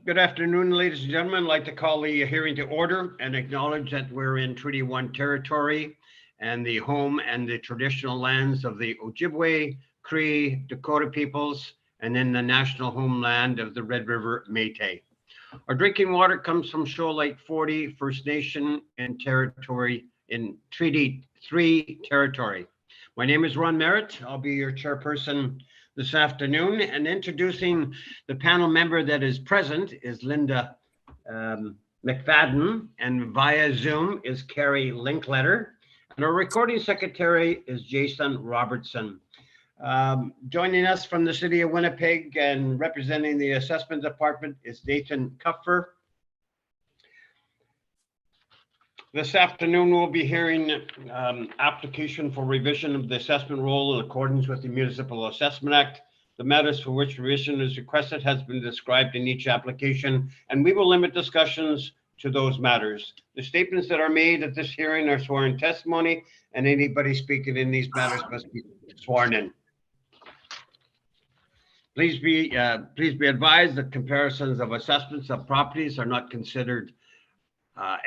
Good afternoon, ladies and gentlemen. I'd like to call the hearing to order and acknowledge that we're in Treaty 1 territory and the home and the traditional lands of the Ojibwe, Cree, Dakota peoples, and in the national homeland of the Red River Métis. Our drinking water comes from Shoal Lake 40 First Nation and territory in Treaty 3 territory. My name is Ron Merritt. I'll be your chairperson this afternoon, and introducing the panel member that is present is Linda McFadden, and via Zoom is Carrie Linkletter, and our recording secretary is Jason Robertson. Joining us from the city of Winnipeg and representing the assessment department is Nathan Kupfer. This afternoon, we'll be hearing application for revision of the assessment roll in accordance with the Municipal Assessment Act. The matters for which revision is requested has been described in each application, and we will limit discussions to those matters. The statements that are made at this hearing are sworn testimony, and anybody speaking in these matters must be sworn in. Please be advised that comparisons of assessments of properties are not considered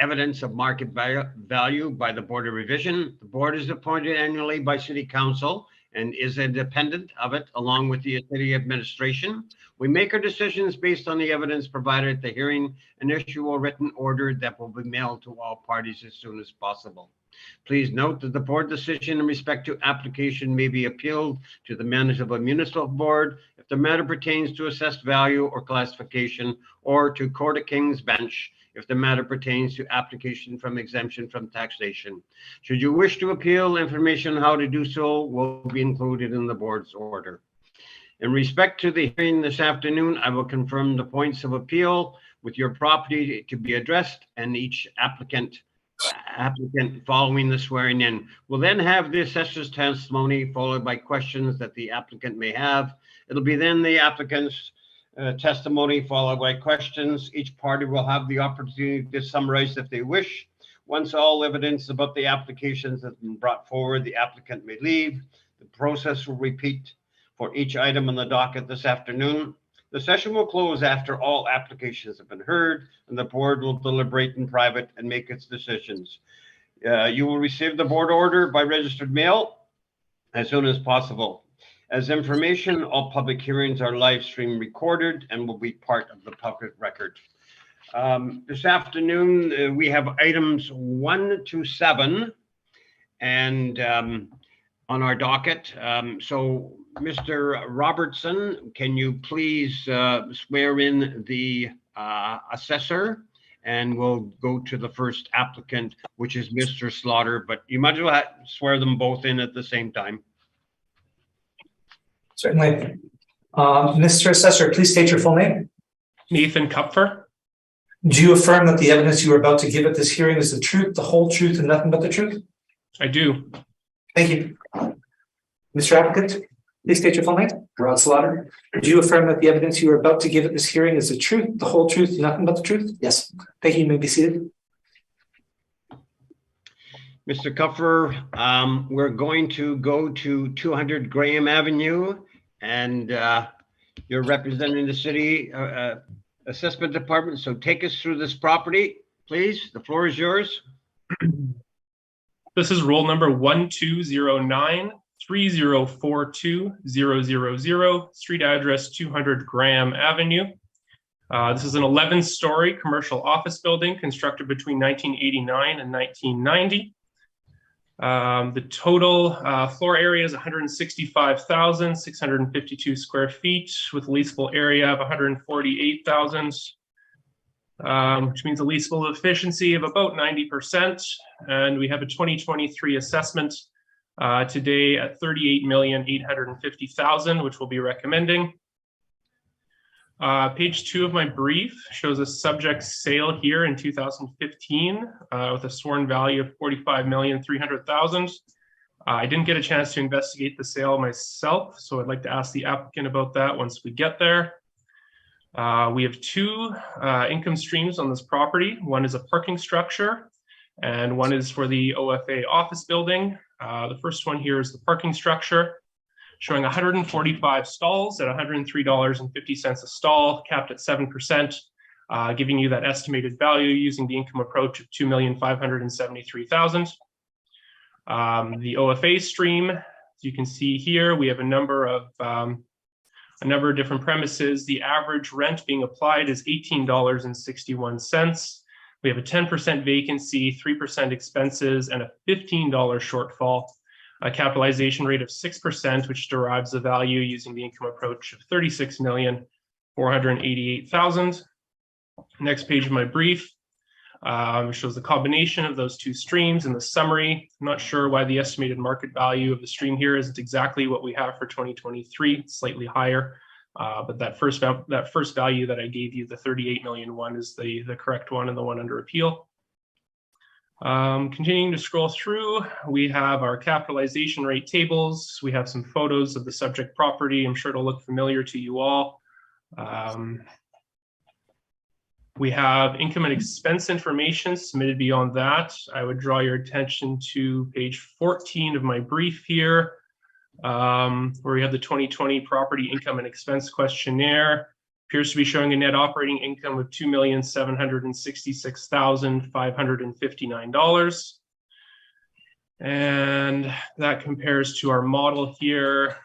evidence of market value by the Board of Revision. The board is appointed annually by City Council and is independent of it, along with the city administration. We make our decisions based on the evidence provided at the hearing and issue a written order that will be mailed to all parties as soon as possible. Please note that the board decision in respect to application may be appealed to the Manitoba Municipal Board if the matter pertains to assessed value or classification, or to Court of King's Bench if the matter pertains to application from exemption from taxation. Should you wish to appeal, information on how to do so will be included in the board's order. In respect to the hearing this afternoon, I will confirm the points of appeal with your property to be addressed, and each applicant following the swearing in. We'll then have the assessor's testimony followed by questions that the applicant may have. It'll be then the applicant's testimony followed by questions. Each party will have the opportunity to summarize if they wish. Once all evidence about the applications has been brought forward, the applicant may leave. The process will repeat for each item on the docket this afternoon. The session will close after all applications have been heard, and the board will deliberate in private and make its decisions. You will receive the board order by registered mail as soon as possible. As information, all public hearings are live stream recorded and will be part of the public record. This afternoon, we have items 1 to 7 and on our docket. So Mr. Robertson, can you please swear in the assessor, and we'll go to the first applicant, which is Mr. Slaughter, but you might as well swear them both in at the same time. Certainly. Mr. Assessor, please state your full name. Nathan Kupfer. Do you affirm that the evidence you are about to give at this hearing is the truth, the whole truth, and nothing but the truth? I do. Thank you. Mr. Applicant, please state your full name. Rod Slaughter. Do you affirm that the evidence you are about to give at this hearing is the truth, the whole truth, and nothing but the truth? Yes. Thank you. You may be seated. Mr. Kupfer, we're going to go to 200 Graham Avenue, and you're representing the city assessment department. So take us through this property, please. The floor is yours. This is roll number 1209-3042-000, street address 200 Graham Avenue. This is an 11-story commercial office building constructed between 1989 and 1990. The total floor area is 165,652 square feet with a leasable area of 148,000, which means a leasable efficiency of about 90%. And we have a 2023 assessment today at $38,850,000, which we'll be recommending. Page 2 of my brief shows a subject sale here in 2015 with a sworn value of $45,300,000. I didn't get a chance to investigate the sale myself, so I'd like to ask the applicant about that once we get there. We have two income streams on this property. One is a parking structure, and one is for the OFA office building. The first one here is the parking structure. showing 145 stalls at $103.50 a stall, capped at 7%, giving you that estimated value using the income approach of $2,573,000. The OFA stream, as you can see here, we have a number of different premises. The average rent being applied is $18.61. We have a 10% vacancy, 3% expenses, and a $15 shortfall. A capitalization rate of 6%, which derives the value using the income approach of $36,488,000. Next page of my brief shows the combination of those two streams in the summary. I'm not sure why the estimated market value of the stream here isn't exactly what we have for 2023, slightly higher. But that first value that I gave you, the 38 million one, is the correct one and the one under appeal. Continuing to scroll through, we have our capitalization rate tables. We have some photos of the subject property. I'm sure it'll look familiar to you all. We have income and expense information submitted beyond that. I would draw your attention to page 14 of my brief here, where we have the 2020 property income and expense questionnaire. Appears to be showing a net operating income of $2,766,559. And that compares to our model here.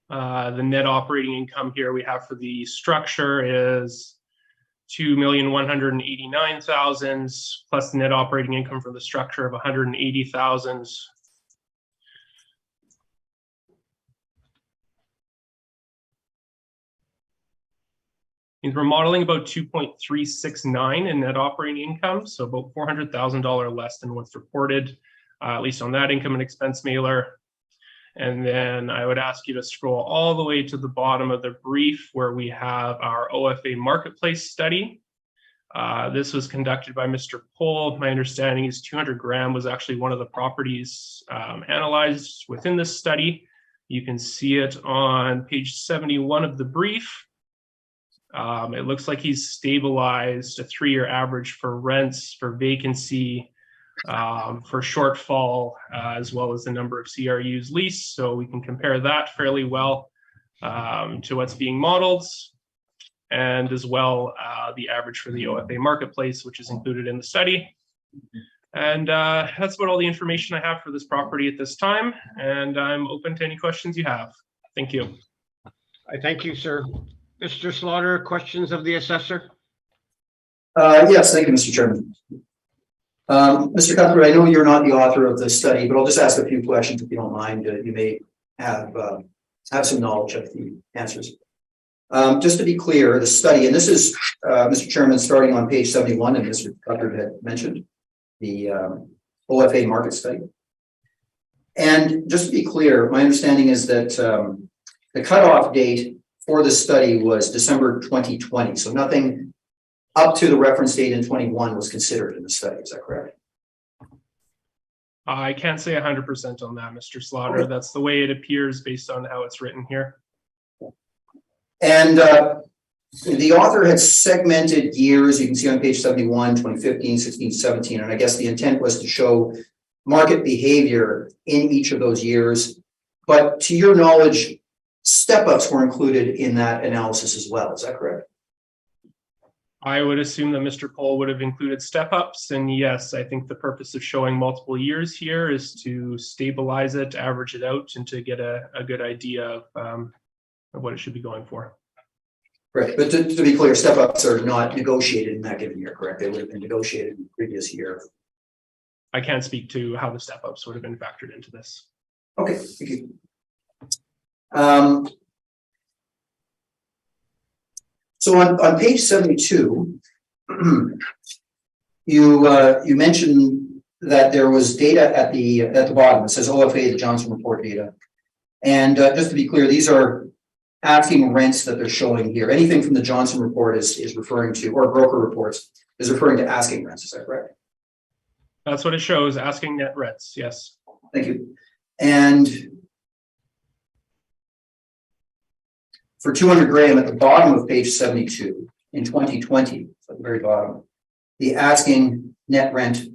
The net operating income here we have for the structure is $2,189,000 plus the net operating income for the structure of $180,000. We're modeling about 2.369 in net operating income, so about $400,000 less than what's reported, at least on that income and expense mailer. And then I would ask you to scroll all the way to the bottom of the brief where we have our OFA marketplace study. This was conducted by Mr. Pohl. My understanding is 200 Graham was actually one of the properties analyzed within this study. You can see it on page 71 of the brief. It looks like he's stabilized a 3-year average for rents, for vacancy, for shortfall, as well as the number of CRUs leased. So we can compare that fairly well to what's being modeled, and as well the average for the OFA marketplace, which is included in the study. And that's about all the information I have for this property at this time. And I'm open to any questions you have. Thank you. I thank you, sir. Mr. Slaughter, questions of the assessor? Yes, thank you, Mr. Chairman. Mr. Cuthbert, I know you're not the author of this study, but I'll just ask a few questions if you don't mind. You may have some knowledge of the answers. Just to be clear, the study, and this is, Mr. Chairman, starting on page 71, and Mr. Cuthbert had mentioned the OFA market study. And just to be clear, my understanding is that the cutoff date for the study was December 2020. So nothing up to the reference date in 21 was considered in the study. Is that correct? I can't say 100% on that, Mr. Slaughter. Okay. That's the way it appears based on how it's written here. And the author had segmented years. You can see on page 71, 2015, 16, 17. And I guess the intent was to show market behavior in each of those years. But to your knowledge, step-ups were included in that analysis as well. Is that correct? I would assume that Mr. Pohl would have included step-ups. And yes, I think the purpose of showing multiple years here is to stabilize it, average it out, and to get a good idea of what it should be going for. Right. But to be clear, step-ups are not negotiated in that given year, correct? They would have been negotiated in the previous year. I can't speak to how the step-ups would have been factored into this. Okay, thank you. So on page 72, you mentioned that there was data at the bottom. It says OFA, the Johnson report data. And just to be clear, these are asking rents that they're showing here. Anything from the Johnson report is referring to, or broker reports, is referring to asking rents. Is that correct? That's what it shows, asking net rents, yes. Thank you. And for 200 Graham at the bottom of page 72 in 2020, at the very bottom, the asking net rent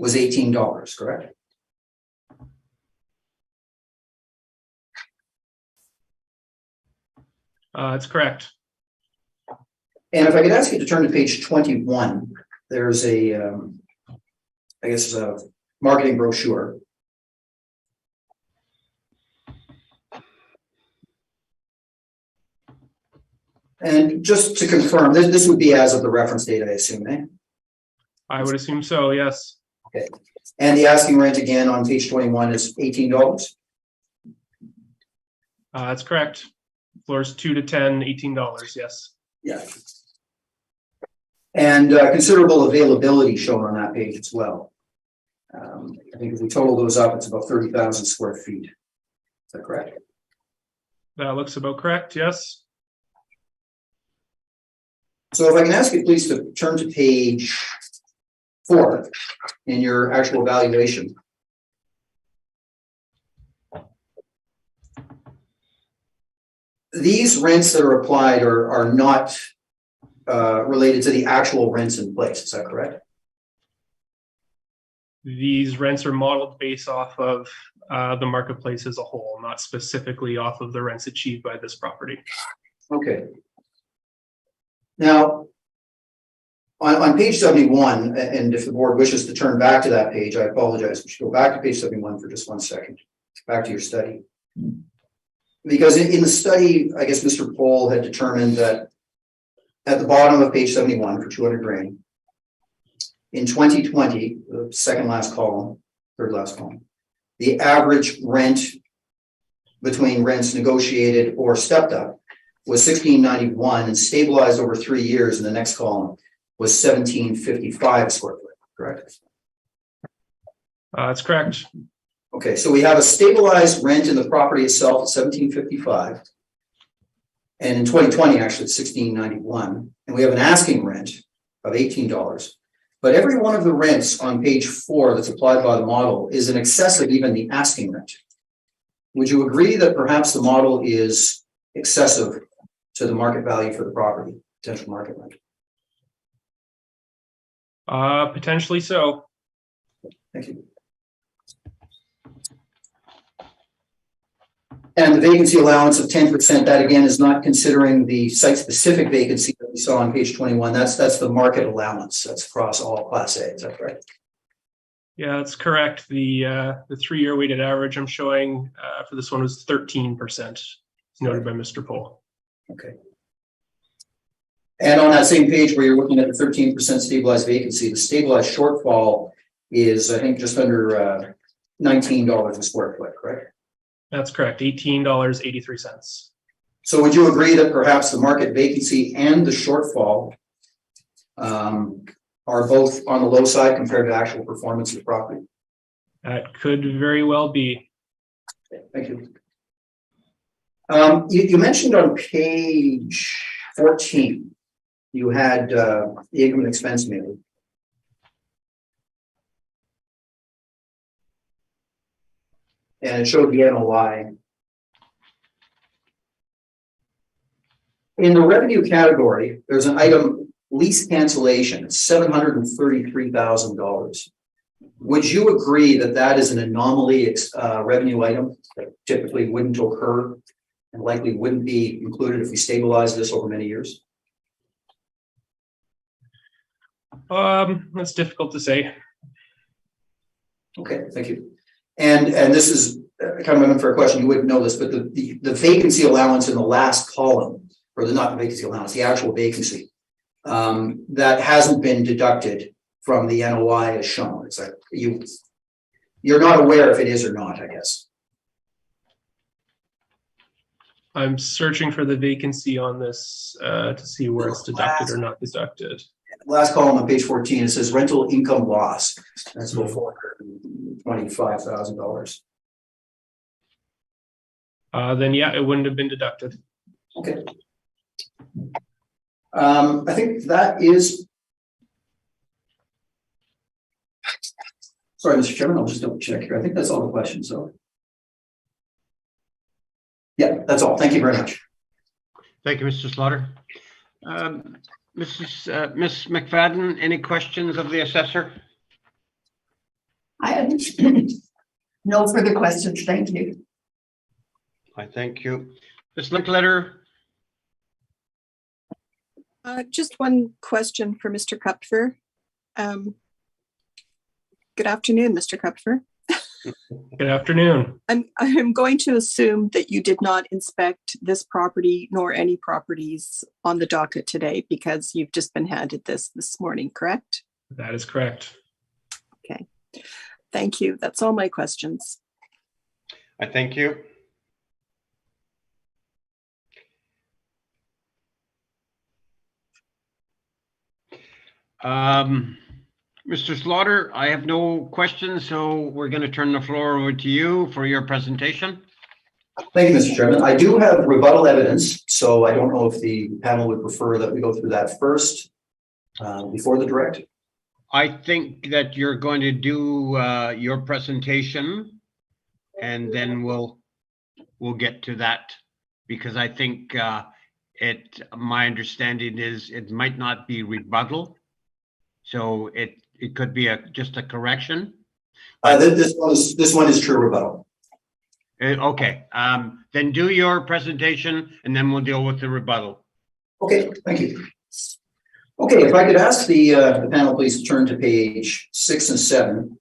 was $18, correct? That's correct. And if I could ask you to turn to page 21, there's a, I guess, a marketing brochure. And just to confirm, this would be as of the reference date, I assume, eh? I would assume so, yes. Okay. And the asking rent again on page 21 is $18? That's correct. Floors 2 to 10, $18, yes. Yeah. And considerable availability shown on that page as well. I think if we total those up, it's about 30,000 square feet. Is that correct? That looks about correct, yes. So if I can ask you please to turn to page 4 in your actual valuation. These rents that are applied are not related to the actual rents in place, is that correct? These rents are modeled based off of the marketplace as a whole, not specifically off of the rents achieved by this property. Okay. Now, on page 71, and if the board wishes to turn back to that page, I apologize. We should go back to page 71 for just 1 second. Back to your study. Because in the study, I guess Mr. Pohl had determined that at the bottom of page 71 for 200 grand, in 2020, the second last column, third last column, the average rent between rents negotiated or stepped up was $16.91 and stabilized over 3 years in the next column was $17.55 a square foot, correct? That's correct. Okay, so we have a stabilized rent in the property itself at $17.55. And in 2020, actually, it's $16.91. And we have an asking rent of $18. But every one of the rents on page 4 that's applied by the model is in excess of even the asking rent. Would you agree that perhaps the model is excessive to the market value for the property, potential market rent? Potentially so. Thank you. And the vacancy allowance of 10%, that again is not considering the site-specific vacancy that we saw on page 21. That's the market allowance. That's across all Class A. Is that correct? Yeah, that's correct. The 3-year weighted average I'm showing for this one was 13%. It's noted by Mr. Pohl. Okay. And on that same page where you're looking at the 13% stabilized vacancy, the stabilized shortfall is, I think, just under $19 a square foot, correct? That's correct, $18.83. So would you agree that perhaps the market vacancy and the shortfall are both on the low side compared to actual performance of the property? That could very well be. Okay, thank you. You mentioned on page 14, you had the income and expense mailing. And it showed the NOI. In the revenue category, there's an item lease cancellation, it's $733,000. Would you agree that that is an anomaly revenue item that typically wouldn't occur and likely wouldn't be included if we stabilize this over many years? That's difficult to say. Okay, thank you. And this is kind of an unfair question, you wouldn't know this, but the vacancy allowance in the last column, or not the vacancy allowance, the actual vacancy, that hasn't been deducted from the NOI as shown. It's like you're not aware if it is or not, I guess. I'm searching for the vacancy on this to see where it's deducted or not deducted. Last column on page 14, it says rental income loss. That's about $425,000. Then yeah, it wouldn't have been deducted. Okay. I think that is. Sorry, Mr. Chairman, I'll just double check here. I think that's all the questions, so. Yeah, that's all. Thank you very much. Thank you, Mr. Slaughter. Miss McFadden, any questions of the assessor? I have no further questions. Thank you. I thank you. Ms. Linkletter, Just one question for Mr. Kupfer. Good afternoon, Mr. Kupfer. Good afternoon. I'm going to assume that you did not inspect this property nor any properties on the docket today because you've just been handed this morning, correct? That is correct. Okay. Thank you. That's all my questions. I thank you. Mr. Slaughter, I have no questions, so we're going to turn the floor over to you for your presentation. Thank you, Mr. Chairman. I do have rebuttal evidence, so I don't know if the panel would prefer that we go through that first before the direct. I think that you're going to do your presentation, and then we'll get to that, because I think my understanding is it might not be rebuttal, so it could be just a correction. This one is true rebuttal. Okay, then do your presentation, and then we'll deal with the rebuttal. Okay, thank you. Okay, if I could ask the panel please to turn to page 6 and 7.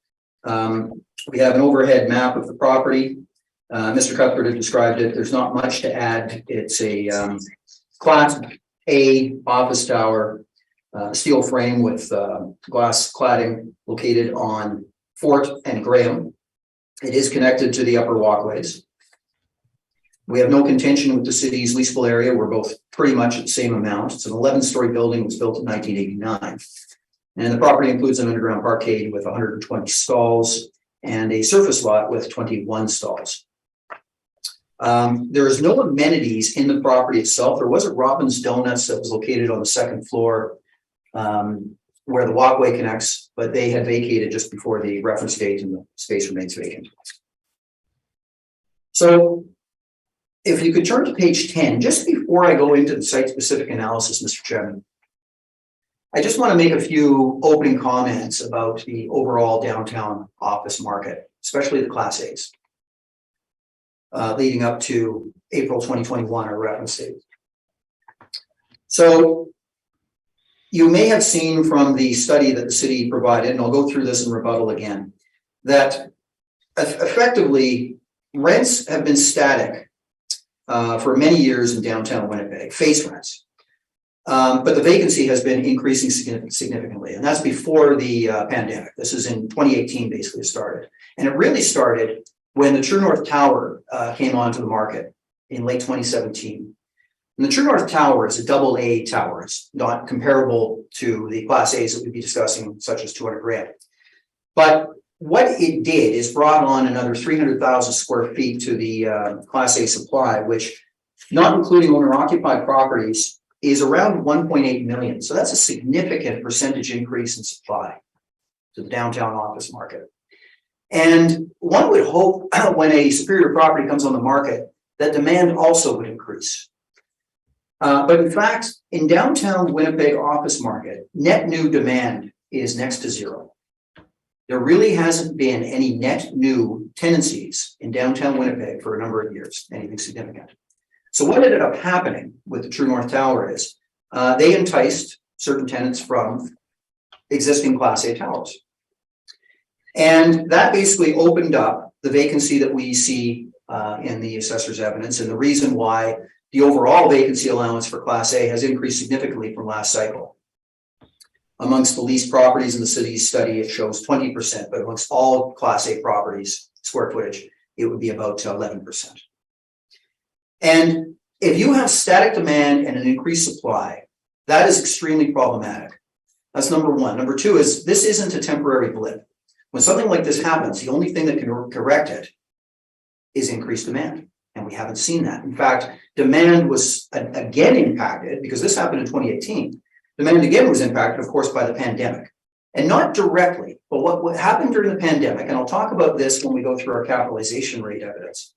We have an overhead map of the property. Mr. Cuthbert had described it. There's not much to add. It's a Class A office tower, steel frame with glass cladding located on Fort and Graham. It is connected to the upper walkways. We have no contention with the city's leasable area. We're both pretty much at the same amount. It's an 11-story building. It was built in 1989. And the property includes an underground parkade with 120 stalls and a surface lot with 21 stalls. There is no amenities in the property itself. There was a Robin's Donuts that was located on the second floor where the walkway connects, but they had vacated just before the reference date and the space remains vacant. So if you could turn to page 10, just before I go into the site-specific analysis, Mr. Chairman, I just want to make a few opening comments about the overall downtown office market, especially the Class A's, leading up to April 2021, our reference date. So you may have seen from the study that the city provided, and I'll go through this in rebuttal again, that effectively rents have been static for many years in downtown Winnipeg, face rents. But the vacancy has been increasing significantly, and that's before the pandemic. This is in 2018, basically, it started. And it really started when the True North Tower came onto the market in late 2017. And the True North Tower is a AA tower. It's not comparable to the Class A's that we'd be discussing, such as 200 grand. But what it did is brought on another 300,000 square feet to the Class A supply, which, not including owner-occupied properties, is around 1.8 million. So that's a significant percentage increase in supply to the downtown office market. And one would hope when a superior property comes on the market that demand also would increase. But in fact, in downtown Winnipeg office market, net new demand is next to zero. There really hasn't been any net new tenancies in downtown Winnipeg for a number of years, anything significant. So what ended up happening with the True North Tower is they enticed certain tenants from existing Class A towers. And that basically opened up the vacancy that we see in the assessor's evidence, and the reason why the overall vacancy allowance for Class A has increased significantly from last cycle. Amongst the leased properties in the city's study, it shows 20%, but amongst all Class A properties, square footage, it would be about 11%. And if you have static demand and an increased supply, that is extremely problematic. That's number one. Number two is this isn't a temporary blip. When something like this happens, the only thing that can correct it is increased demand. And we haven't seen that. In fact, demand was again impacted, because this happened in 2018. Demand again was impacted, of course, by the pandemic. And not directly, but what happened during the pandemic, and I'll talk about this when we go through our capitalization rate evidence,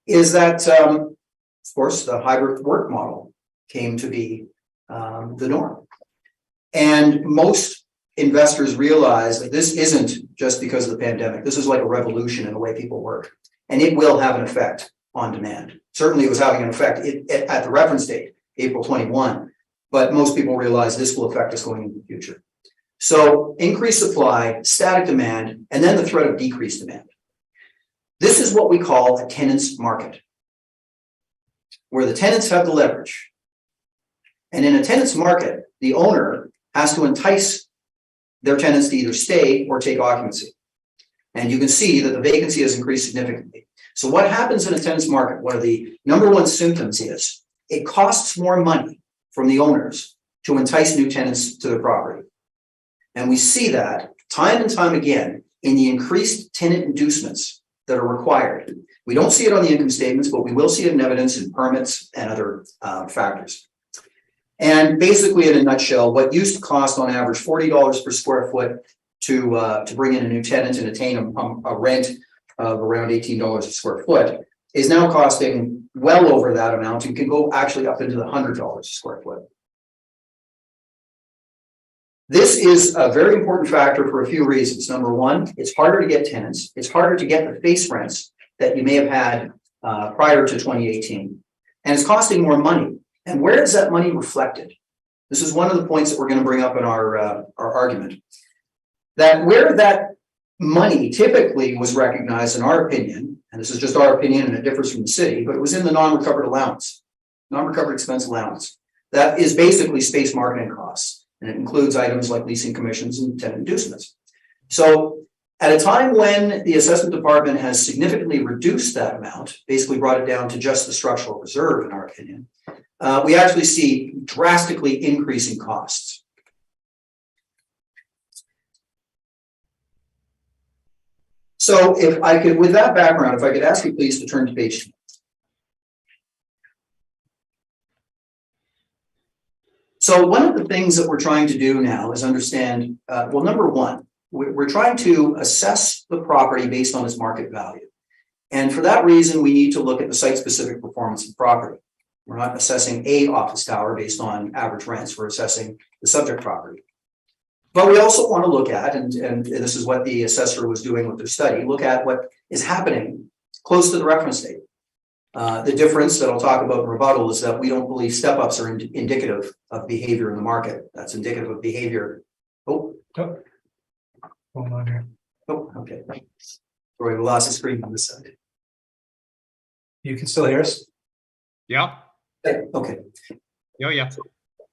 is that, of course, the hybrid work model came to be the norm. And most investors realize that this isn't just because of the pandemic. This is like a revolution in the way people work, and it will have an effect on demand. Certainly it was having an effect at the reference date, April 21, but most people realize this will affect us going into the future. So increased supply, static demand, and then the threat of decreased demand. This is what we call a tenant's market, where the tenants have the leverage. And in a tenant's market, the owner has to entice their tenants to either stay or take occupancy. And you can see that the vacancy has increased significantly. So what happens in a tenant's market, one of the number one symptoms is it costs more money from the owners to entice new tenants to their property. And we see that time and time again in the increased tenant inducements that are required. We don't see it on the income statements, but we will see it in evidence in permits and other factors. And basically, in a nutshell, what used to cost on average $40 per square foot to bring in a new tenant and attain a rent of around $18 a square foot is now costing well over that amount and can go actually up into the $100 a square foot. This is a very important factor for a few reasons. Number one, it's harder to get tenants. It's harder to get the face rents that you may have had prior to 2018. And it's costing more money. And where is that money reflected? This is one of the points that we're going to bring up in our argument. That where that money typically was recognized, in our opinion, and this is just our opinion and it differs from the city, but it was in the non-recovered allowance, non-recovered expense allowance. That is basically space marketing costs. And it includes items like leasing commissions and tenant inducements. So at a time when the assessment department has significantly reduced that amount, basically brought it down to just the structural reserve, in our opinion, we actually see drastically increasing costs. So if I could, with that background, if I could ask you please to turn to page 2. So one of the things that we're trying to do now is understand, well, number one, we're trying to assess the property based on its market value. And for that reason, we need to look at the site-specific performance of the property. We're not assessing a office tower based on average rents. We're assessing the subject property. But we also want to look at, and this is what the assessor was doing with their study, look at what is happening close to the reference date. The difference that I'll talk about in rebuttal is that we don't believe step-ups are indicative of behavior in the market. That's indicative of behavior. Oh, Hold on here. oh, okay. Sorry, we lost the screen on this side. You can still hear us? Yeah. Okay. Yeah.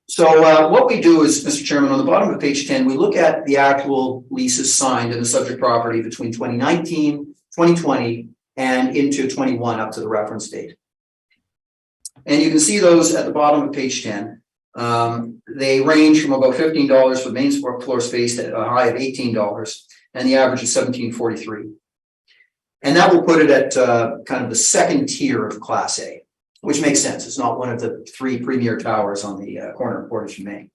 So what we do is, Mr. Chairman, on the bottom of page 10, we look at the actual leases signed in the subject property between 2019, 2020, and into 21 up to the reference date. And you can see those at the bottom of page 10. They range from about $15 for the main floor space to a high of $18, and the average is $17.43. And that will put it at kind of the second tier of Class A, which makes sense. It's not one of the 3 premier towers on the corner of Portage and Main.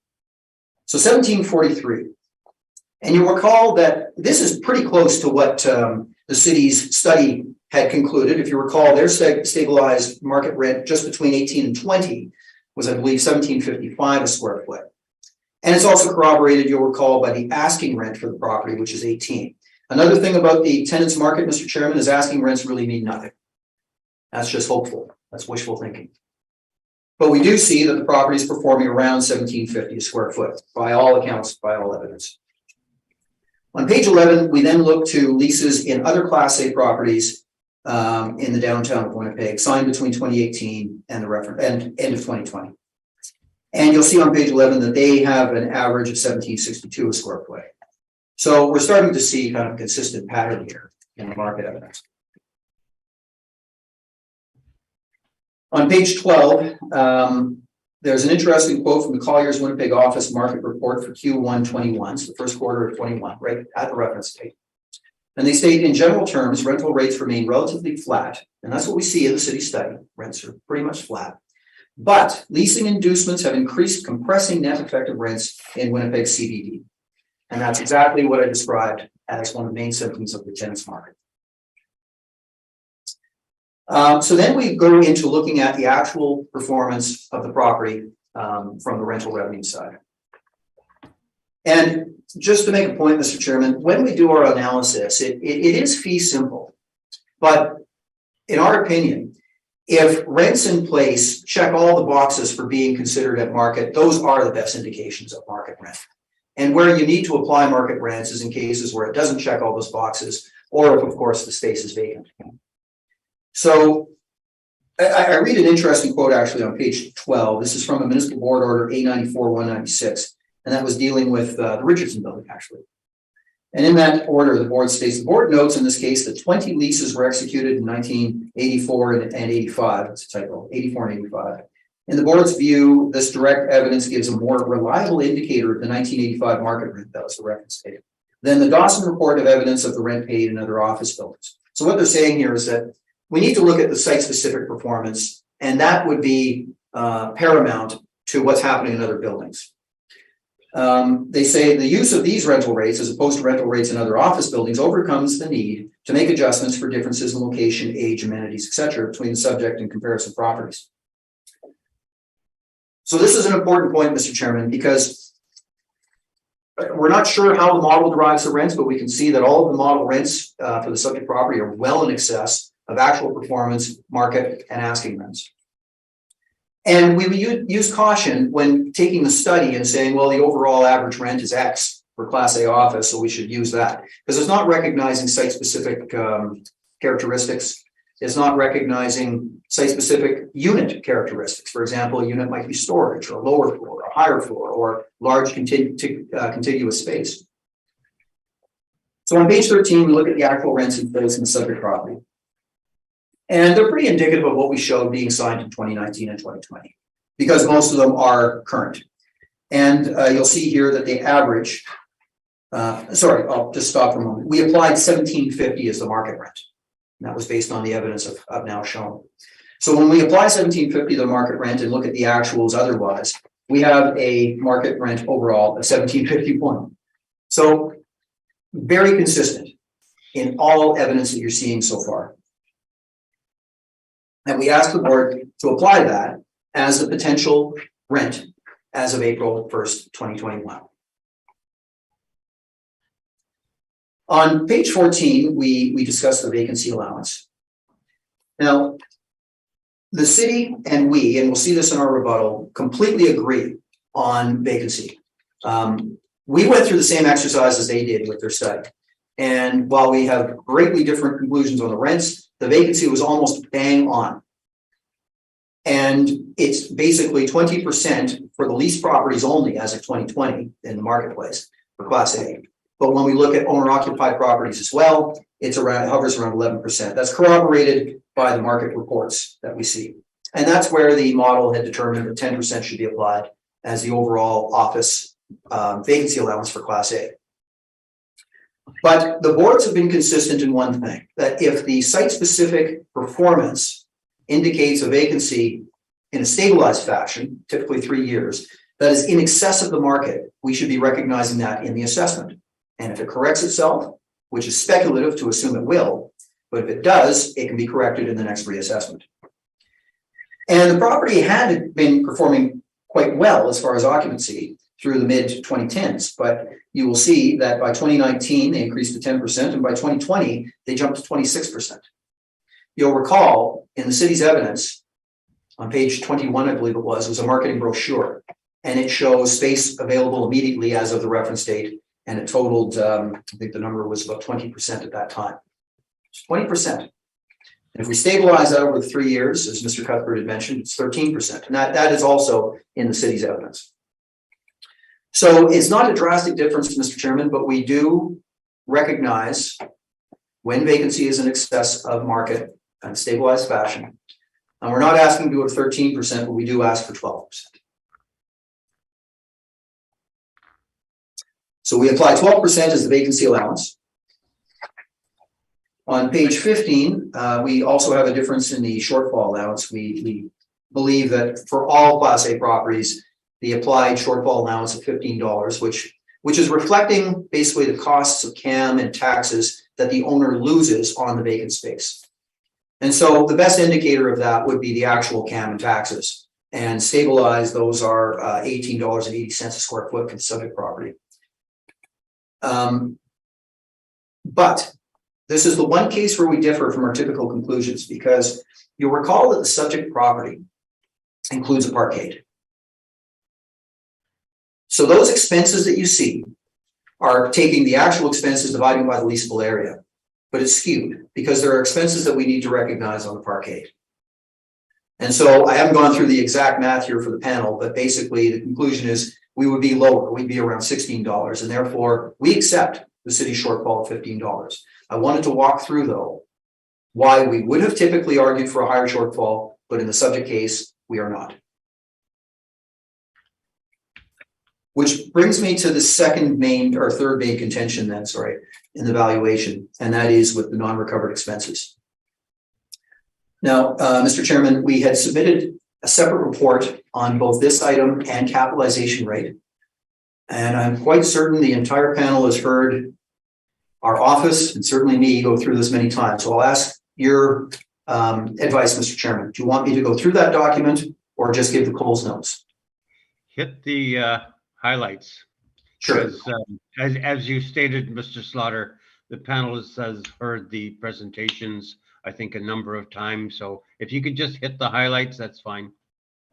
So $17.43. And you'll recall that this is pretty close to what the city's study had concluded. If you recall, their stabilized market rent just between 18 and 20 was, I believe, $17.55 a square foot. And it's also corroborated, you'll recall, by the asking rent for the property, which is 18. Another thing about the tenants market, Mr. Chairman, is asking rents really mean nothing. That's just hopeful. That's wishful thinking. But we do see that the property is performing around $17.50 a square foot by all accounts, by all evidence. On page 11, we then look to leases in other Class A properties in the downtown of Winnipeg, signed between 2018 and the end of 2020. And you'll see on page 11 that they have an average of $17.62 a square foot. So we're starting to see kind of a consistent pattern here in the market evidence. On page 12, there's an interesting quote from the Collier's Winnipeg office market report for Q1 21, so the first quarter of 21, right at the reference date. And they state, in general terms, rental rates remain relatively flat. And that's what we see in the city study. Rents are pretty much flat. But leasing inducements have increased, compressing net effective rents in Winnipeg CBD. And that's exactly what I described as one of the main symptoms of the tenants market. So then we go into looking at the actual performance of the property from the rental revenue side. And just to make a point, Mr. Chairman, when we do our analysis, it is fee simple. But in our opinion, if rents in place check all the boxes for being considered at market, those are the best indications of market rent. And where you need to apply market rents is in cases where it doesn't check all those boxes, or if, of course, the space is vacant. So I read an interesting quote actually on page 12. This is from a municipal board order A94-196, and that was dealing with the Richardson building actually. And in that order, the board states, the board notes in this case that 20 leases were executed in 1984 and 85. It's a typo, 84 and 85. In the board's view, this direct evidence gives a more reliable indicator of the 1985 market rent, that was the reference stated, than the Dawson report of evidence of the rent paid in other office buildings. So what they're saying here is that we need to look at the site-specific performance, and that would be paramount to what's happening in other buildings. They say the use of these rental rates as opposed to rental rates in other office buildings overcomes the need to make adjustments for differences in location, age, amenities, etc., between the subject and comparison properties. So this is an important point, Mr. Chairman, because we're not sure how the model derives the rents, but we can see that all of the model rents for the subject property are well in excess of actual performance, market, and asking rents. And we would use caution when taking the study and saying, well, the overall average rent is X for Class A office, so we should use that. Because it's not recognizing site-specific characteristics. It's not recognizing site-specific unit characteristics. For example, a unit might be storage, or lower floor, or higher floor, or large contiguous space. So on page 13, we look at the actual rents in place in the subject property. And they're pretty indicative of what we showed being signed in 2019 and 2020, because most of them are current. And you'll see here that they average, sorry, I'll just stop for a moment. We applied $17.50 as the market rent. And that was based on the evidence I've now shown. So when we apply $17.50 the market rent and look at the actuals otherwise, we have a market rent overall of $17.51. So very consistent in all evidence that you're seeing so far. And we asked the board to apply that as a potential rent as of April 1st, 2021. On page 14, we discussed the vacancy allowance. Now, the city and we'll see this in our rebuttal, completely agree on vacancy. We went through the same exercise as they did with their study. And while we have greatly different conclusions on the rents, the vacancy was almost bang on. And it's basically 20% for the leased properties only as of 2020 in the marketplace for Class A. But when we look at owner-occupied properties as well, it hovers around 11%. That's corroborated by the market reports that we see. And that's where the model had determined that 10% should be applied as the overall office vacancy allowance for Class A. But the boards have been consistent in one thing, that if the site-specific performance indicates a vacancy in a stabilized fashion, typically 3 years, that is in excess of the market, we should be recognizing that in the assessment. And if it corrects itself, which is speculative to assume it will, but if it does, it can be corrected in the next reassessment. And the property had been performing quite well as far as occupancy through the mid-2010s, but you will see that by 2019, they increased to 10%, and by 2020, they jumped to 26%. You'll recall in the city's evidence, on page 21, I believe it was a marketing brochure, and it shows space available immediately as of the reference date, and it totaled, I think the number was about 20% at that time. 20%. And if we stabilize that over the 3 years, as Mr. Cuthbert had mentioned, it's 13%. And that is also in the city's evidence. So it's not a drastic difference, Mr. Chairman, but we do recognize when vacancy is in excess of market in a stabilized fashion. And we're not asking to go to 13%, but we do ask for 12%. So we apply 12% as the vacancy allowance. On page 15, we also have a difference in the shortfall allowance. We believe that for all Class A properties, the applied shortfall allowance of $15, which is reflecting basically the costs of CAM and taxes that the owner loses on the vacant space. And so the best indicator of that would be the actual CAM and taxes. And stabilized, those are $18.80 a square foot for the subject property. But this is the one case where we differ from our typical conclusions, because you'll recall that the subject property includes a parkade. So those expenses that you see are taking the actual expenses dividing by the leasable area, but it's skewed because there are expenses that we need to recognize on the parkade. And so I haven't gone through the exact math here for the panel, but basically the conclusion is we would be lower. We'd be around $16, and therefore we accept the city shortfall of $15. I wanted to walk through, though, why we would have typically argued for a higher shortfall, but in the subject case, we are not. Which brings me to the third main contention then, in the valuation, and that is with the non-recovered expenses. Now, Mr. Chairman, we had submitted a separate report on both this item and capitalization rate. And I'm quite certain the entire panel has heard our office and certainly me go through this many times. So I'll ask your advice, Mr. Chairman. Do you want me to go through that document or just give the Coles notes? Hit the highlights. Sure. Because, as you stated, Mr. Slaughter, the panelists has heard the presentations, I think, a number of times. So if you could just hit the highlights, that's fine.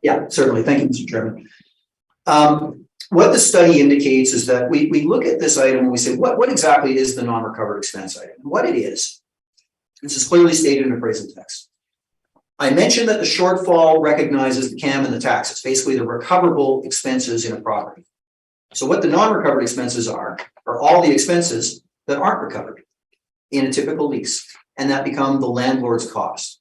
Yeah, certainly. Thank you, Mr. Chairman. What the study indicates is that we look at this item and we say, what exactly is the non-recovered expense item? And what it is, this is clearly stated in appraisal text. I mentioned that the shortfall recognizes the CAM and the taxes, basically the recoverable expenses in a property. So what the non-recovered expenses are all the expenses that aren't recovered in a typical lease, and that become the landlord's cost.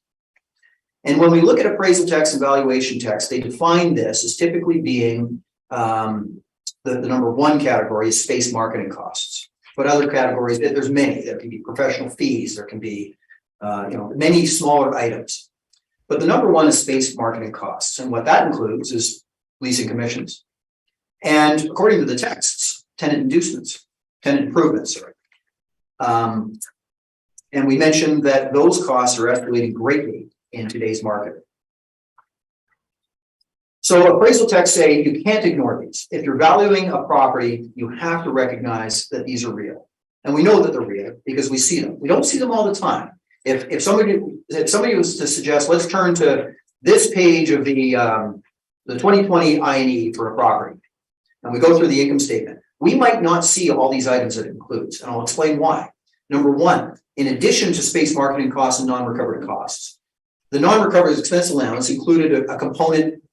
And when we look at appraisal text and valuation text, they define this as typically being the number one category is space marketing costs. But other categories, there's many. There can be professional fees. There can be many smaller items. But the number one is space marketing costs, and what that includes is leasing commissions, and according to the texts, tenant improvements. And we mentioned that those costs are escalating greatly in today's market. So appraisal texts say you can't ignore these. If you're valuing a property, you have to recognize that these are real. And we know that they're real because we see them. We don't see them all the time. If somebody was to suggest, let's turn to this page of the 2020 I&E for a property, and we go through the income statement, we might not see all these items that it includes, and I'll explain why. Number one, in addition to space marketing costs and non-recovered costs, the non-recovered expense allowance included a component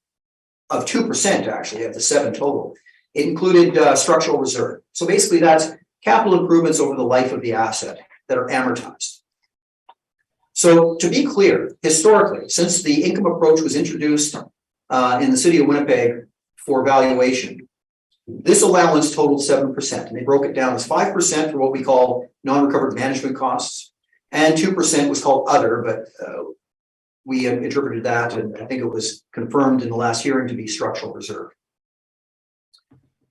of 2% actually of the 7 total. It included structural reserve. So basically that's capital improvements over the life of the asset that are amortized. So to be clear, historically, since the income approach was introduced in the city of Winnipeg for valuation, this allowance totaled 7%, and they broke it down as 5% for what we call non-recovered management costs, and 2% was called other, but we interpreted that, and I think it was confirmed in the last hearing to be structural reserve.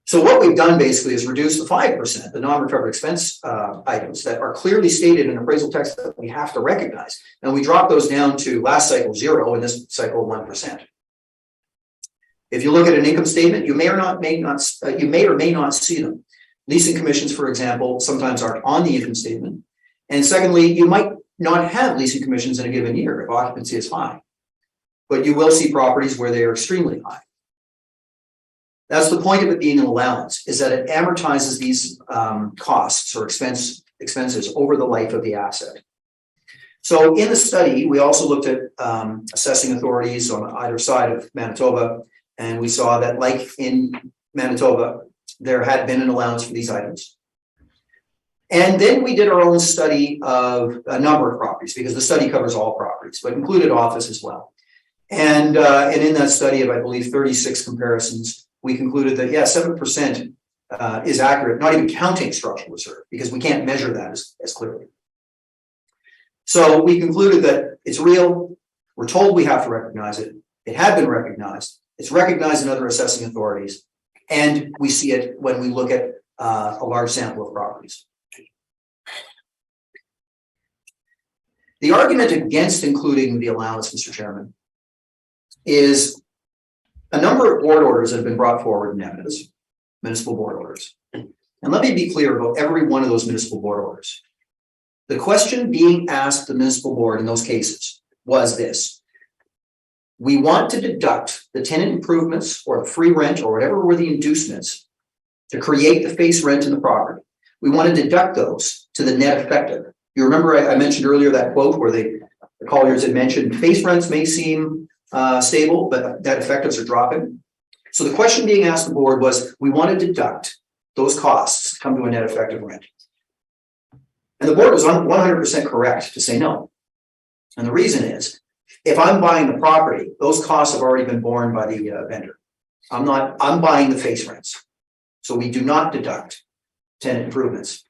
So what we've done basically is reduce the 5%, the non-recovered expense items that are clearly stated in appraisal text that we have to recognize, and we drop those down to last cycle 0 and this cycle 1%. If you look at an income statement, you may or may not see them. Leasing commissions, for example, sometimes aren't on the income statement. And secondly, you might not have leasing commissions in a given year if occupancy is high, but you will see properties where they are extremely high. That's the point of it being an allowance, is that it amortizes these costs or expenses over the life of the asset. So in the study, we also looked at assessing authorities on either side of Manitoba, and we saw that, like in Manitoba, there had been an allowance for these items. And then we did our own study of a number of properties, because the study covers all properties, but included office as well. And in that study of, I believe, 36 comparisons, we concluded that, yeah, 7% is accurate, not even counting structural reserve, because we can't measure that as clearly. So we concluded that it's real. We're told we have to recognize it. It had been recognized. It's recognized in other assessing authorities. And we see it when we look at a large sample of properties. The argument against including the allowance, Mr. Chairman, is a number of board orders that have been brought forward in evidence, municipal board orders. And let me be clear about every one of those municipal board orders. The question being asked the municipal board in those cases was this: we want to deduct the tenant improvements or the free rent or whatever were the inducements to create the face rent in the property. We want to deduct those to the net effective. You remember I mentioned earlier that quote where the Colliers had mentioned face rents may seem stable, but net effectives are dropping. So the question being asked the board was, we want to deduct those costs to come to a net effective rent. And the board was 100% correct to say no. And the reason is, if I'm buying the property, those costs have already been borne by the vendor. I'm buying the face rents. So we do not deduct tenant improvements.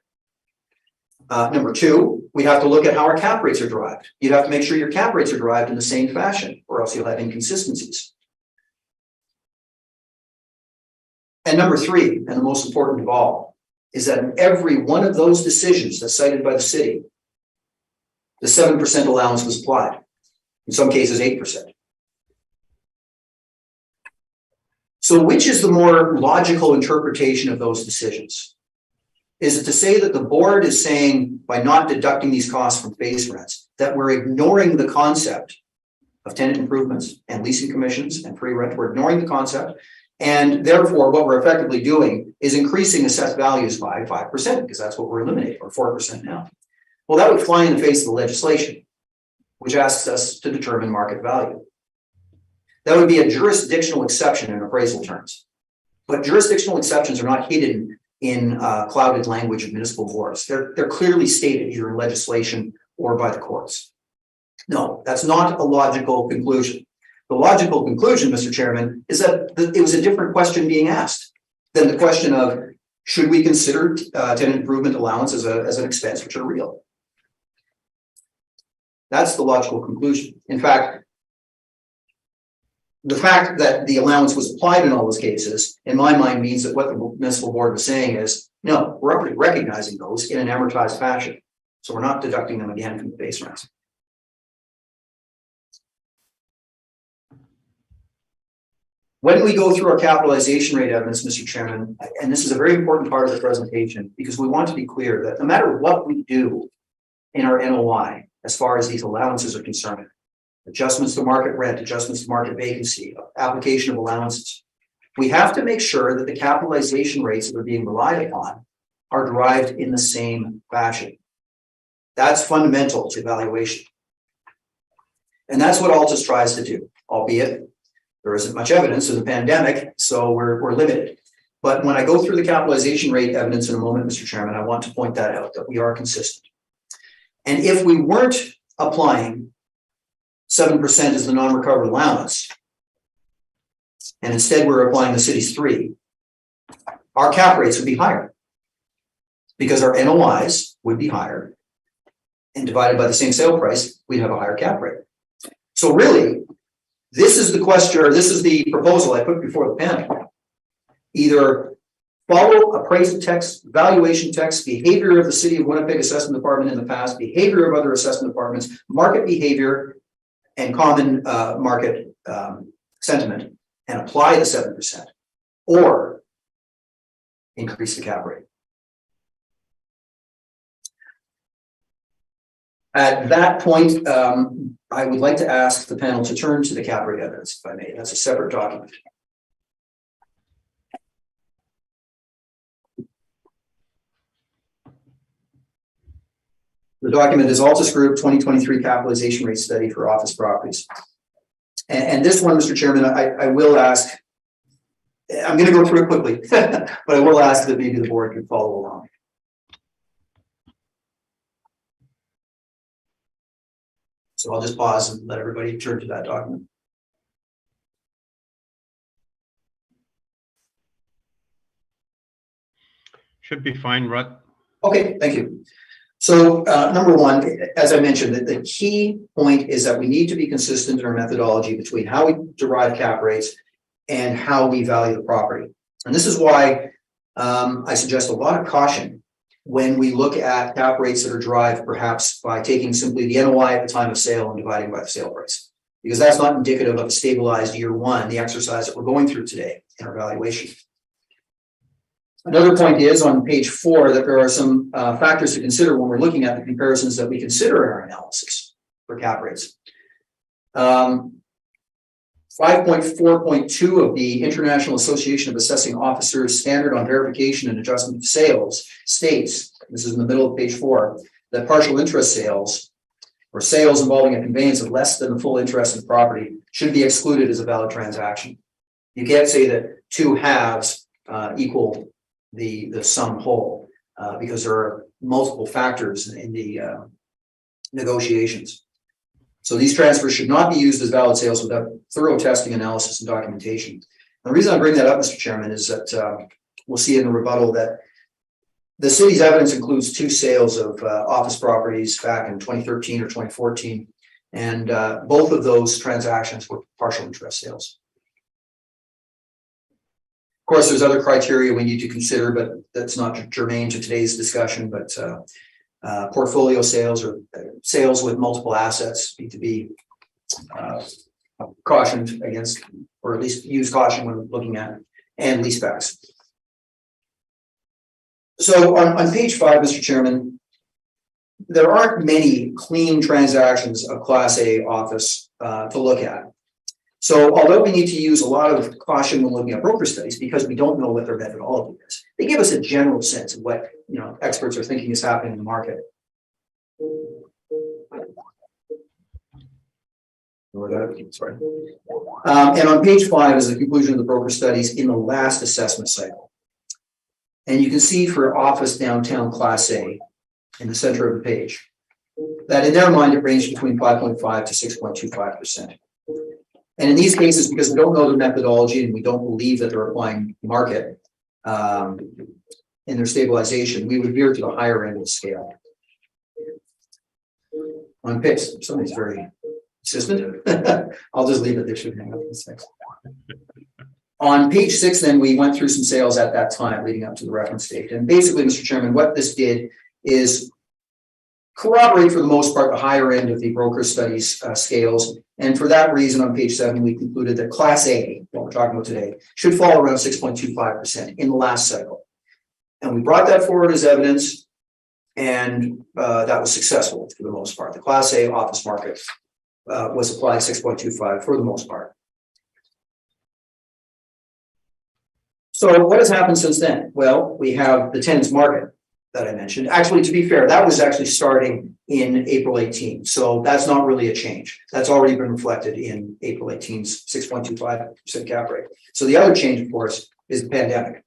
Number two, we have to look at how our cap rates are derived. You'd have to make sure your cap rates are derived in the same fashion, or else you'll have inconsistencies. And number three, and the most important of all, is that in every one of those decisions that's cited by the city, the 7% allowance was applied. In some cases, 8%. So which is the more logical interpretation of those decisions? Is it to say that the board is saying, by not deducting these costs from face rents, that we're ignoring the concept of tenant improvements and leasing commissions and free rent? We're ignoring the concept. And therefore, what we're effectively doing is increasing assessed values by 5%, because that's what we're eliminating, or 4% now. Well, that would fly in the face of the legislation, which asks us to determine market value. That would be a jurisdictional exception in appraisal terms. But jurisdictional exceptions are not hidden in clouded language of municipal boards. They're clearly stated either in legislation or by the courts. No, that's not a logical conclusion. The logical conclusion, Mr. Chairman, is that it was a different question being asked than the question of, should we consider tenant improvement allowance as an expense which are real? That's the logical conclusion. In fact, the fact that the allowance was applied in all those cases, in my mind, means that what the municipal board was saying is, no, we're already recognizing those in an amortized fashion. So we're not deducting them again from the base rents. When we go through our capitalization rate evidence, Mr. Chairman, and this is a very important part of the presentation, because we want to be clear that no matter what we do in our NOI, as far as these allowances are concerned, adjustments to market rent, adjustments to market vacancy, application of allowances, we have to make sure that the capitalization rates that are being relied upon are derived in the same fashion. That's fundamental to valuation. And that's what Altus tries to do, albeit there isn't much evidence in the pandemic, so we're limited. But when I go through the capitalization rate evidence in a moment, Mr. Chairman, I want to point that out, that we are consistent. And if we weren't applying 7% as the non-recovered allowance, and instead we're applying the city's 3%, our cap rates would be higher, because our NOIs would be higher, and divided by the same sale price, we'd have a higher cap rate. So really, this is the question, or this is the proposal I put before the panel. Either follow appraisal text, valuation text, behavior of the City of Winnipeg Assessment Department in the past, behavior of other assessment departments, market behavior, and common market sentiment, and apply the 7%, or increase the cap rate. At that point, I would like to ask the panel to turn to the cap rate evidence, if I may. That's a separate document. The document is Altus Group 2023 capitalization rate study for office properties. And this one, Mr. Chairman, I will ask, I'm going to go through it quickly, but I will ask that maybe the board can follow along. So I'll just pause and let everybody turn to that document. Should be fine, Rutt. Okay, thank you. So number one, as I mentioned, the key point is that we need to be consistent in our methodology between how we derive cap rates and how we value the property. And this is why I suggest a lot of caution when we look at cap rates that are derived perhaps by taking simply the NOI at the time of sale and dividing by the sale price, because that's not indicative of a stabilized year one, the exercise that we're going through today in our valuation. Another point is on page 4 that there are some factors to consider when we're looking at the comparisons that we consider in our analysis for cap rates. 5.4.2 of the International Association of Assessing Officers Standard on Verification and Adjustment of Sales states, this is in the middle of page 4, that partial interest sales or sales involving a conveyance of less than the full interest in property should be excluded as a valid transaction. You can't say that two halves equal the sum whole because there are multiple factors in the negotiations. So these transfers should not be used as valid sales without thorough testing, analysis, and documentation. The reason I bring that up, Mr. Chairman, is that we'll see in the rebuttal that the city's evidence includes 2 sales of office properties back in 2013 or 2014, and both of those transactions were partial interest sales. Of course, there's other criteria we need to consider, but that's not germane to today's discussion. But portfolio sales or sales with multiple assets need to be cautioned against, or at least use caution when looking at, and leasebacks. So on page 5, Mr. Chairman, there aren't many clean transactions of Class A office to look at. So although we need to use a lot of caution when looking at broker studies because we don't know what their methodology is, they give us a general sense of what experts are thinking is happening in the market. Sorry. And on page 5 is the conclusion of the broker studies in the last assessment cycle. And you can see for office downtown Class A in the center of the page that in their mind it ranged between 5.5 to 6.25%. And in these cases, because we don't know the methodology and we don't believe that they're applying market in their stabilization, we would veer to the higher end of the scale. On page, somebody's very insistent. I'll just leave it there. Should hang up in 6. On page 6, then we went through some sales at that time leading up to the reference date. And basically, Mr. Chairman, what this did is corroborate for the most part the higher end of the broker studies scales. And for that reason, on page 7, we concluded that Class A, what we're talking about today, should fall around 6.25% in the last cycle. And we brought that forward as evidence, and that was successful for the most part. The Class A office market was applied 6.25 for the most part. So what has happened since then? Well, we have the tenants market that I mentioned. Actually, to be fair, that was actually starting in April 18. So that's not really a change. That's already been reflected in April 18's 6.25% cap rate. So the other change, of course, is the pandemic.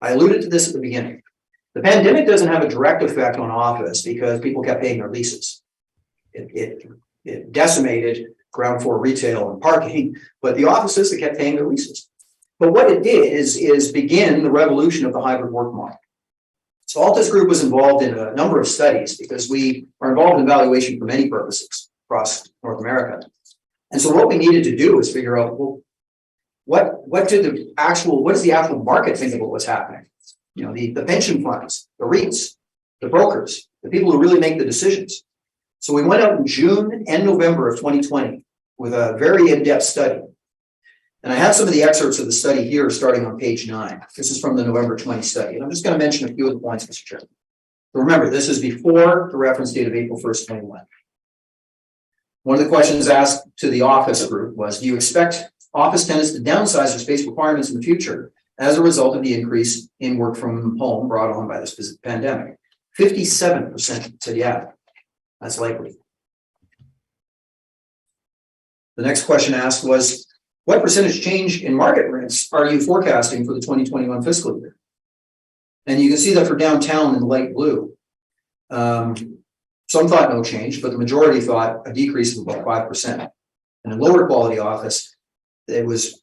I alluded to this at the beginning. The pandemic doesn't have a direct effect on office because people kept paying their leases. It decimated ground floor retail and parking, but the offices that kept paying their leases. But what it did is begin the revolution of the hybrid work model. So Altus Group was involved in a number of studies because we are involved in valuation for many purposes across North America. And so what we needed to do is figure out, well, what does the actual market think about what's happening? The pension funds, the REITs, the brokers, the people who really make the decisions. So we went out in June and November of 2020 with a very in-depth study. And I have some of the excerpts of the study here starting on page 9. This is from the November 20 study. And I'm just going to mention a few of the points, Mr. Chairman. But remember, this is before the reference date of April 1st, 21. One of the questions asked to the office group was, do you expect office tenants to downsize their space requirements in the future as a result of the increase in work from home brought on by this pandemic? 57% said, yeah, that's likely. The next question asked was, what percentage change in market rents are you forecasting for the 2021 fiscal year? And you can see that for downtown in light blue, some thought no change, but the majority thought a decrease of about 5%. And in lower quality office, it was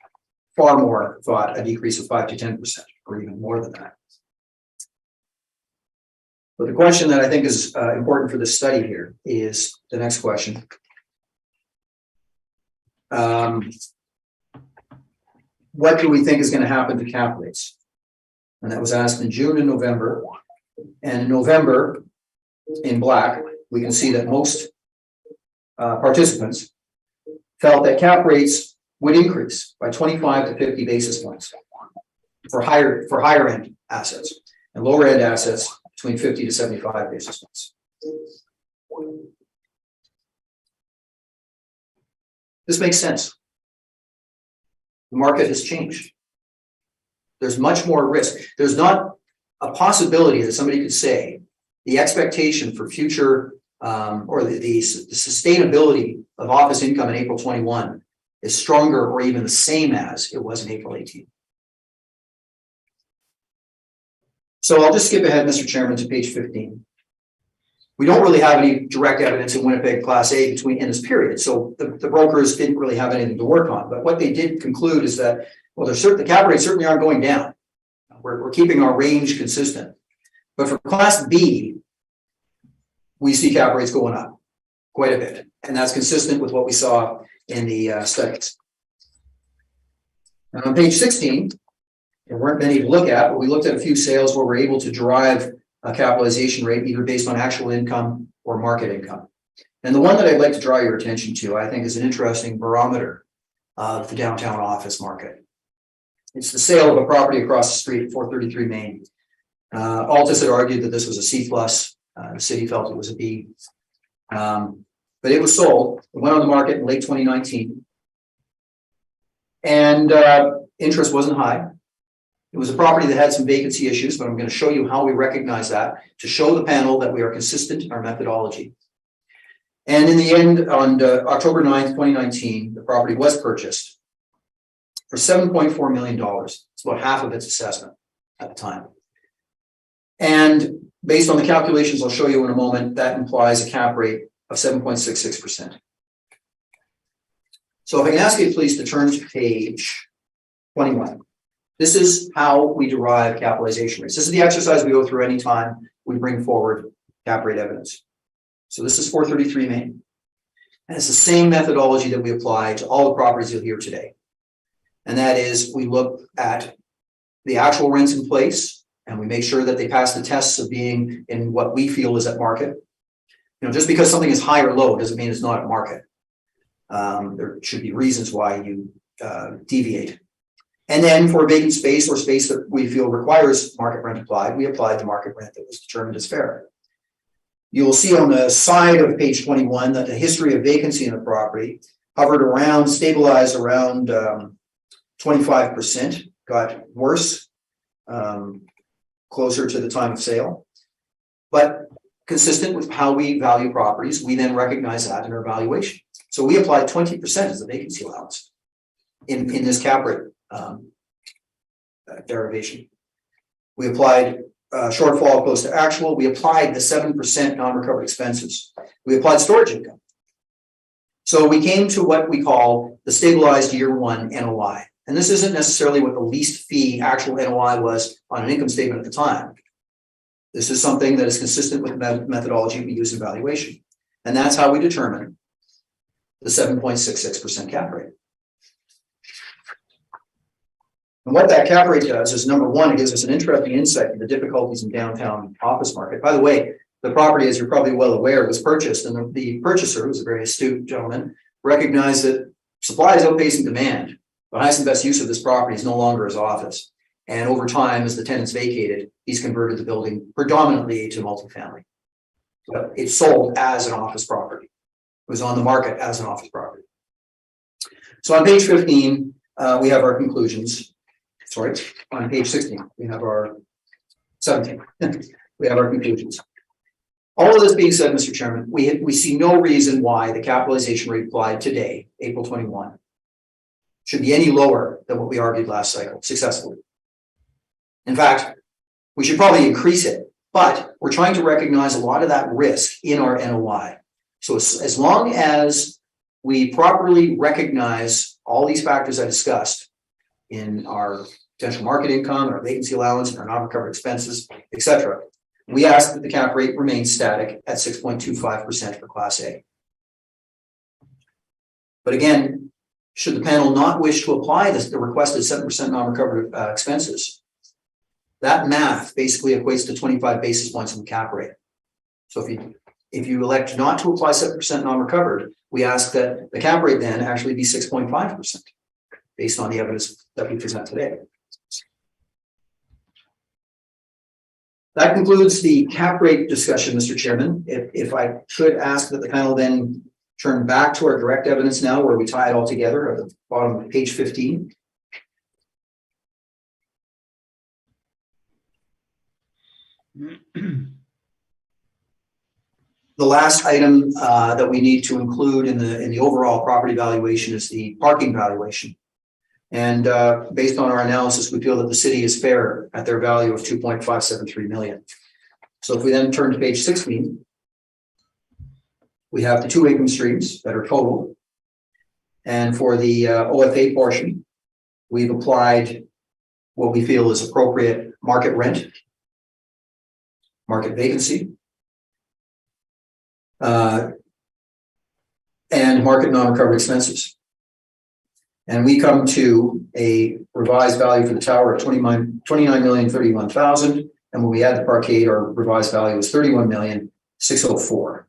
far more thought a decrease of 5 to 10%, or even more than that. But the question that I think is important for this study here is the next question. What do we think is going to happen to cap rates? And that was asked in June and November. And in November, in black, we can see that most participants felt that cap rates would increase by 25 to 50 basis points. for higher end assets, and lower end assets between 50 to 75 basis points. This makes sense. The market has changed. There's much more risk. There's not a possibility that somebody could say the expectation for future or the sustainability of office income in April 21 is stronger or even the same as it was in April 18. So I'll just skip ahead, Mr. Chairman, to page 15. We don't really have any direct evidence in Winnipeg Class A in this period, so the brokers didn't really have anything to work on. But what they did conclude is that, well, the cap rates certainly aren't going down. We're keeping our range consistent. But for Class B, we see cap rates going up quite a bit, and that's consistent with what we saw in the studies. Now on page 16, there weren't many to look at, but we looked at a few sales where we're able to derive a capitalization rate either based on actual income or market income. And the one that I'd like to draw your attention to, I think, is an interesting barometer of the downtown office market. It's the sale of a property across the street at 433 Main. Altus had argued that this was a C+. The city felt it was a B. But it was sold. It went on the market in late 2019. And interest wasn't high. It was a property that had some vacancy issues, but I'm going to show you how we recognize that to show the panel that we are consistent in our methodology. And in the end, on October 9th, 2019, the property was purchased for $7.4 million. It's about half of its assessment at the time. And based on the calculations I'll show you in a moment, that implies a cap rate of 7.66%. So if I can ask you please to turn to page 21. This is how we derive capitalization rates. This is the exercise we go through anytime we bring forward cap rate evidence. So this is 433 Main. And it's the same methodology that we apply to all the properties you'll hear today. And that is we look at the actual rents in place and we make sure that they pass the tests of being in what we feel is at market. You know, just because something is high or low doesn't mean it's not at market. There should be reasons why you deviate. And then for vacant space or space that we feel requires market rent applied, we applied the market rent that was determined as fair. You'll see on the side of page 21 that the history of vacancy in the property hovered around, stabilized around 25%, got worse closer to the time of sale. But consistent with how we value properties, we then recognize that in our valuation. So we applied 20% as the vacancy allowance in this cap rate derivation. We applied shortfall close to actual. We applied the 7% non-recovered expenses. We applied storage income. So we came to what we call the stabilized year one NOI. And this isn't necessarily what the least fee actual NOI was on an income statement at the time. This is something that is consistent with the methodology we use in valuation. And that's how we determine the 7.66% cap rate. And what that cap rate does is, number one, it gives us an interesting insight into the difficulties in downtown office market. By the way, the property, as you're probably well aware, was purchased, and the purchaser, who's a very astute gentleman, recognized that supply is outpacing demand. The highest and best use of this property is no longer as office. And over time, as the tenants vacated, he's converted the building predominantly to multifamily. But it's sold as an office property. It was on the market as an office property. So on page 15, we have our conclusions. Sorry, on page 16, we have our 17. We have our conclusions. All of this being said, Mr. Chairman, we see no reason why the capitalization rate applied today, April 21, should be any lower than what we argued last cycle successfully. In fact, we should probably increase it, but we're trying to recognize a lot of that risk in our NOI. So as long as we properly recognize all these factors I discussed in our potential market income, our vacancy allowance, and our non-recovered expenses, etc., we ask that the cap rate remains static at 6.25% for Class A. But again, should the panel not wish to apply the requested 7% non-recovered expenses, that math basically equates to 25 basis points on the cap rate. So if you elect not to apply 7% non-recovered, we ask that the cap rate then actually be 6.5% based on the evidence that we present today. That concludes the cap rate discussion, Mr. Chairman. If I could ask that the panel then turn back to our direct evidence now, where we tie it all together at the bottom of page 15. The last item that we need to include in the overall property valuation is the parking valuation. And based on our analysis, we feel that the city is fair at their value of 2.573 million. So if we then turn to page 16, we have the two income streams that are total. And for the OFA portion, we've applied what we feel is appropriate market rent, market vacancy, and market non-recovered expenses. And we come to a revised value for the tower of 29,031,000. And when we add the parkade, our revised value is 31,604,000.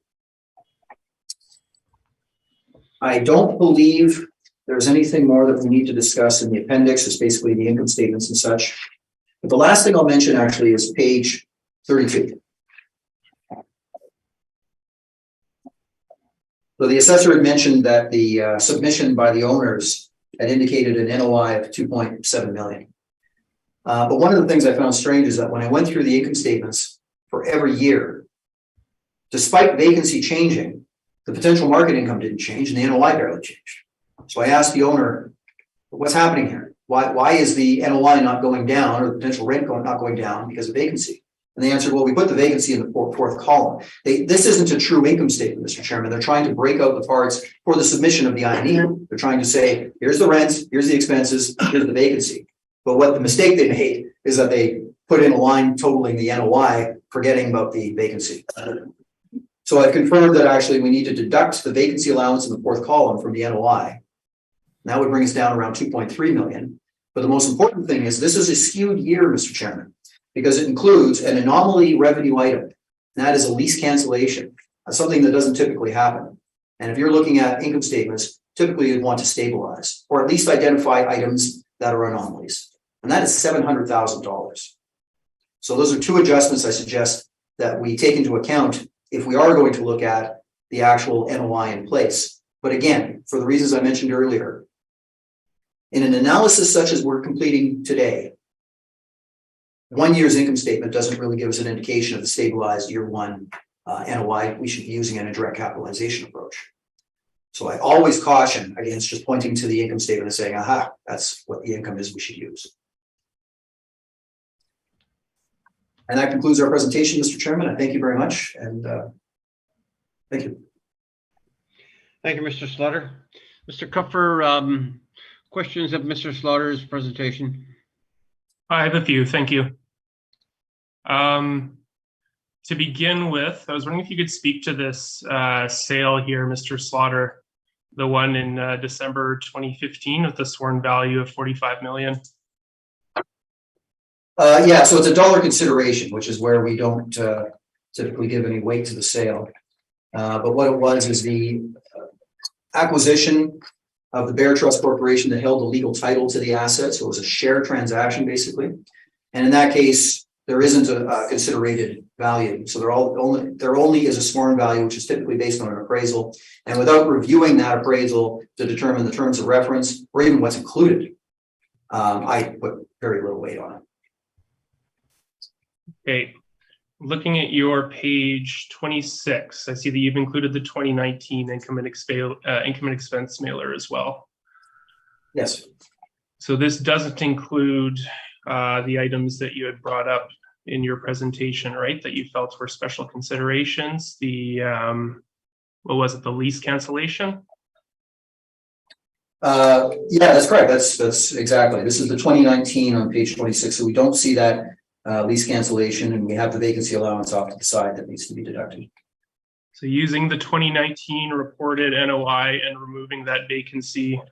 I don't believe there's anything more that we need to discuss in the appendix. It's basically the income statements and such. But the last thing I'll mention actually is page 32. So the assessor had mentioned that the submission by the owners had indicated an NOI of 2.7 million. But one of the things I found strange is that when I went through the income statements for every year, despite vacancy changing, the potential market income didn't change and the NOI barely changed. So I asked the owner, what's happening here? Why is the NOI not going down, or the potential rent not going down because of vacancy? And they answered, well, we put the vacancy in the fourth column. This isn't a true income statement, Mr. Chairman. They're trying to break out the parts for the submission of the INE. They're trying to say, here's the rents, here's the expenses, here's the vacancy. But what the mistake they made is that they put in a line totaling the NOI, forgetting about the vacancy. So I've confirmed that actually we need to deduct the vacancy allowance in the fourth column from the NOI. That would bring us down around 2.3 million. But the most important thing is this is a skewed year, Mr. Chairman, because it includes an anomaly revenue item. And that is a lease cancellation. That's something that doesn't typically happen. And if you're looking at income statements, typically you'd want to stabilize or at least identify items that are anomalies. And that is $700,000. So those are two adjustments I suggest that we take into account if we are going to look at the actual NOI in place. But again, for the reasons I mentioned earlier, in an analysis such as we're completing today, 1 year's income statement doesn't really give us an indication of the stabilized year one NOI we should be using in a direct capitalization approach. So I always caution against just pointing to the income statement and saying, aha, that's what the income is we should use. And that concludes our presentation, Mr. Chairman. I thank you very much. And thank you. Thank you, Mr. Slaughter. Mr. Kupfer, questions of Mr. Slaughter's presentation? I have a few, thank you. To begin with, I was wondering if you could speak to this sale here, Mr. Slaughter, the one in December 2015 with the sworn value of 45 million. Yeah, so it's a dollar consideration, which is where we don't typically give any weight to the sale. But what it was is the acquisition of the Bear Trust Corporation that held the legal title to the asset. So it was a share transaction, basically. And in that case, there isn't a considerated value. So there only is a sworn value, which is typically based on an appraisal. And without reviewing that appraisal to determine the terms of reference or even what's included, I put very little weight on it. Okay, looking at your page 26, I see that you've included the 2019 income and expense mailer as well. Yes. So this doesn't include the items that you had brought up in your presentation, right? That you felt were special considerations. The what was it? The lease cancellation. Yeah, that's correct. That's exactly. This is the 2019 on page 26. So we don't see that lease cancellation, and we have the vacancy allowance off to the side that needs to be deducted. So using the 2019 reported NOI and removing that vacancy,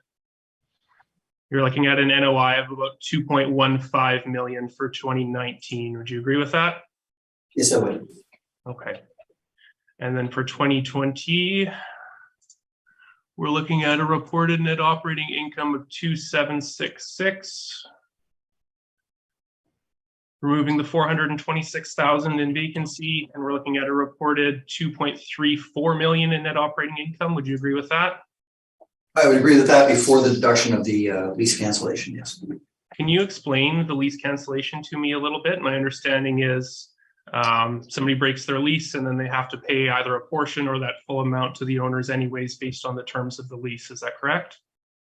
you're looking at an NOI of about 2.15 million for 2019. Would you agree with that? Yes, I would. Okay. And then for 2020, we're looking at a reported net operating income of 2,766. removing the 426,000 in vacancy, and we're looking at a reported 2.34 million in net operating income. Would you agree with that? I would agree with that before the deduction of the lease cancellation, yes. Can you explain the lease cancellation to me a little bit? My understanding is somebody breaks their lease and then they have to pay either a portion or that full amount to the owners anyways based on the terms of the lease. Is that correct?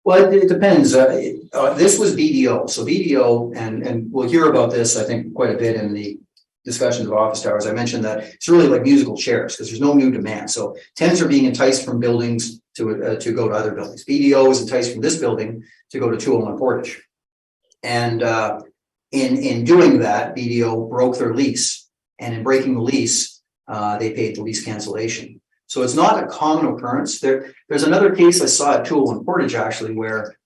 Well, it depends. This was BDO. So BDO, and we'll hear about this, I think, quite a bit in the discussions of office towers. I mentioned that it's really like musical chairs because there's no new demand. So tenants are being enticed from buildings to go to other buildings. BDO is enticed from this building to go to 201 Portage. And in doing that, BDO broke their lease. And in breaking the lease, they paid the lease cancellation. So it's not a common occurrence. There's another case I saw at 201 Portage actually, where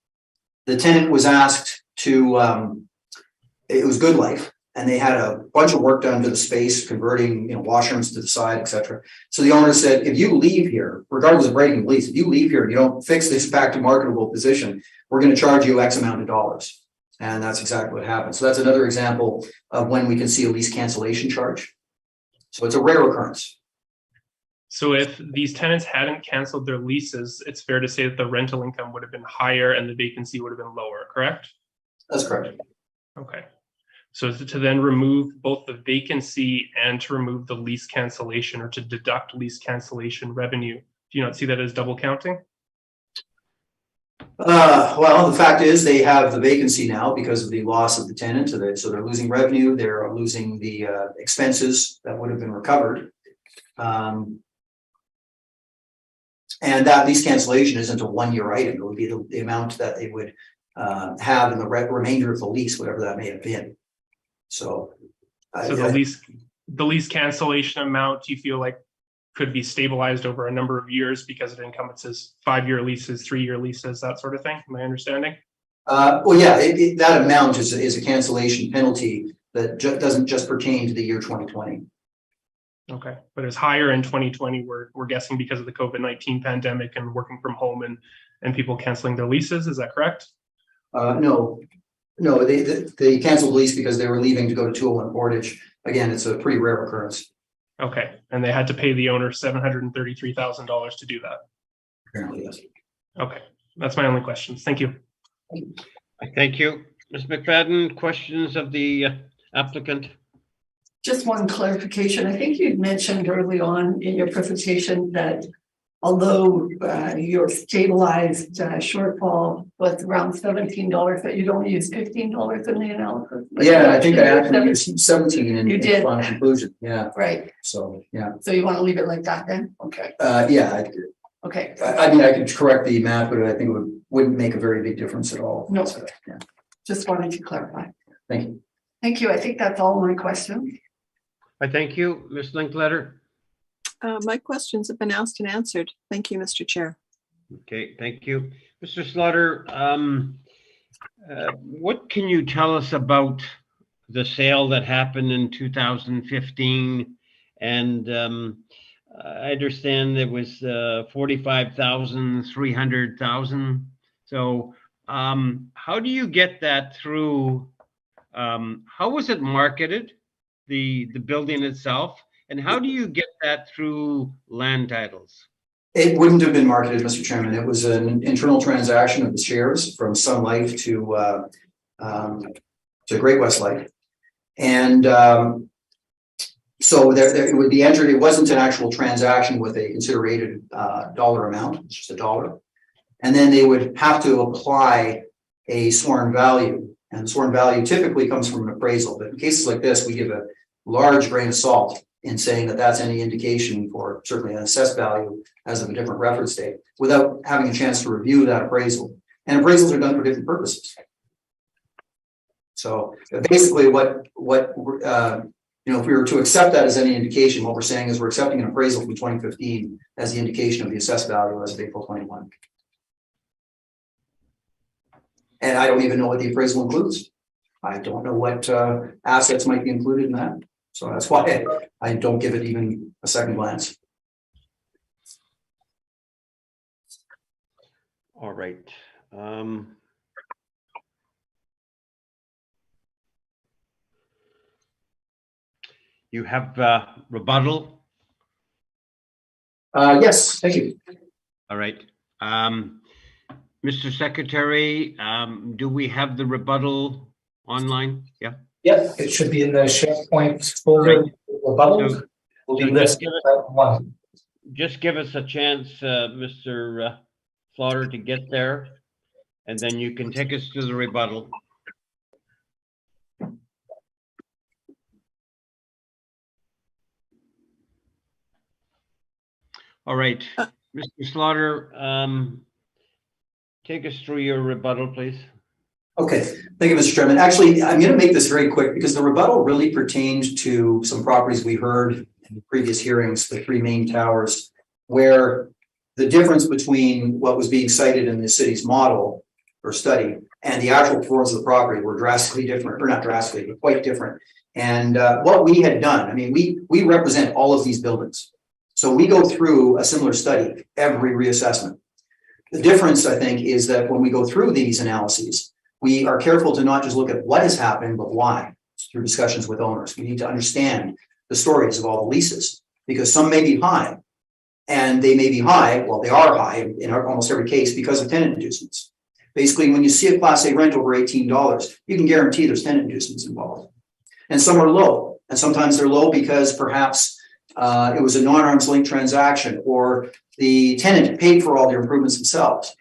the tenant was asked to, it was Good Life, and they had a bunch of work done to the space, converting, washrooms to the side, etc. So the owner said, if you leave here, regardless of breaking the lease, if you leave here and you don't fix this back to marketable position, we're going to charge you X amount of dollars. And that's exactly what happened. So that's another example of when we can see a lease cancellation charge. So it's a rare occurrence. So if these tenants hadn't canceled their leases, it's fair to say that the rental income would have been higher and the vacancy would have been lower, correct? That's correct. Okay. So to then remove both the vacancy and to remove the lease cancellation, or to deduct lease cancellation revenue, do you not see that as double counting? Well, the fact is they have the vacancy now because of the loss of the tenant. So they're losing revenue. They're losing the expenses that would have been recovered. And that lease cancellation isn't a 1 year item. It would be the amount that they would have in the remainder of the lease, whatever that may have been. So the lease cancellation amount, do you feel like could be stabilized over a number of years because it encompasses 5-year leases, 3-year leases, that sort of thing? My understanding. Well, yeah, that amount is a cancellation penalty that doesn't just pertain to the year 2020. Okay, but it's higher in 2020. We're guessing because of the COVID-19 pandemic and working from home and people canceling their leases. Is that correct? No, they canceled the lease because they were leaving to go to 201 Portage. Again, it's a pretty rare occurrence. Okay, and they had to pay the owner $733,000 to do that. Apparently, yes. Okay, that's my only questions. Thank you. Thank you. Ms. McFadden, questions of the applicant? Just one clarification. I think you'd mentioned early on in your presentation that although your stabilized shortfall was around $17, that you'd only use $15 in the analysis. Yeah, I think I actually used 17 in final conclusion. Yeah. Right. So, yeah. So you want to leave it like that then? Okay. Yeah. Okay. I mean, I could correct the math, but I think it wouldn't make a very big difference at all. No. So, yeah. Just wanted to clarify. Thank you. Thank you. I think that's all my questions. I thank you, Ms. Linkletter. My questions have been asked and answered. Thank you, Mr. Chair. Okay, thank you. Mr. Slaughter, what can you tell us about the sale that happened in 2015? And I understand it was 45,000, 300,000. So how do you get that through? How was it marketed, the building itself? And how do you get that through land titles? It wouldn't have been marketed, Mr. Chairman. It was an internal transaction of the shares from Sun Life to Great West Life. And so it would be entered. It wasn't an actual transaction with a considerated dollar amount. It's just $1. And then they would have to apply a sworn value. And the sworn value typically comes from an appraisal. But in cases like this, we give a large grain of salt in saying that that's any indication for certainly an assessed value as of a different reference date without having a chance to review that appraisal. And appraisals are done for different purposes. So basically if we were to accept that as any indication, what we're saying is we're accepting an appraisal from 2015 as the indication of the assessed value as of April 21. And I don't even know what the appraisal includes. I don't know what assets might be included in that. So that's why I don't give it even a second glance. All right. You have rebuttal. Yes, thank you. All right. Mr. Secretary, do we have the rebuttal online? Yeah. Yep, it should be in the SharePoint folder. Rebuttal So- will so be just listed one. Just give us a chance, Mr. Slaughter, to get there, and then you can take us to the rebuttal. All right, Mr. Slaughter, take us through your rebuttal, please. Okay, thank you, Mr. Chairman. Actually, I'm going to make this very quick because the rebuttal really pertains to some properties we heard in the previous hearings, the three main towers, where the difference between what was being cited in the city's model or study and the actual performance of the property were drastically different, or not drastically, but quite different. And what we had done, I mean, we represent all of these buildings. So we go through a similar study every reassessment. The difference, I think, is that when we go through these analyses, we are careful to not just look at what has happened, but why, through discussions with owners. We need to understand the stories of all the leases, because some may be high, and they may be high, well, they are high in almost every case because of tenant inducements. Basically, when you see a Class A rent over $18, you can guarantee there's tenant inducements involved. And some are low, and sometimes they're low because perhaps it was a non-arm's length transaction, or the tenant paid for all the improvements themselves.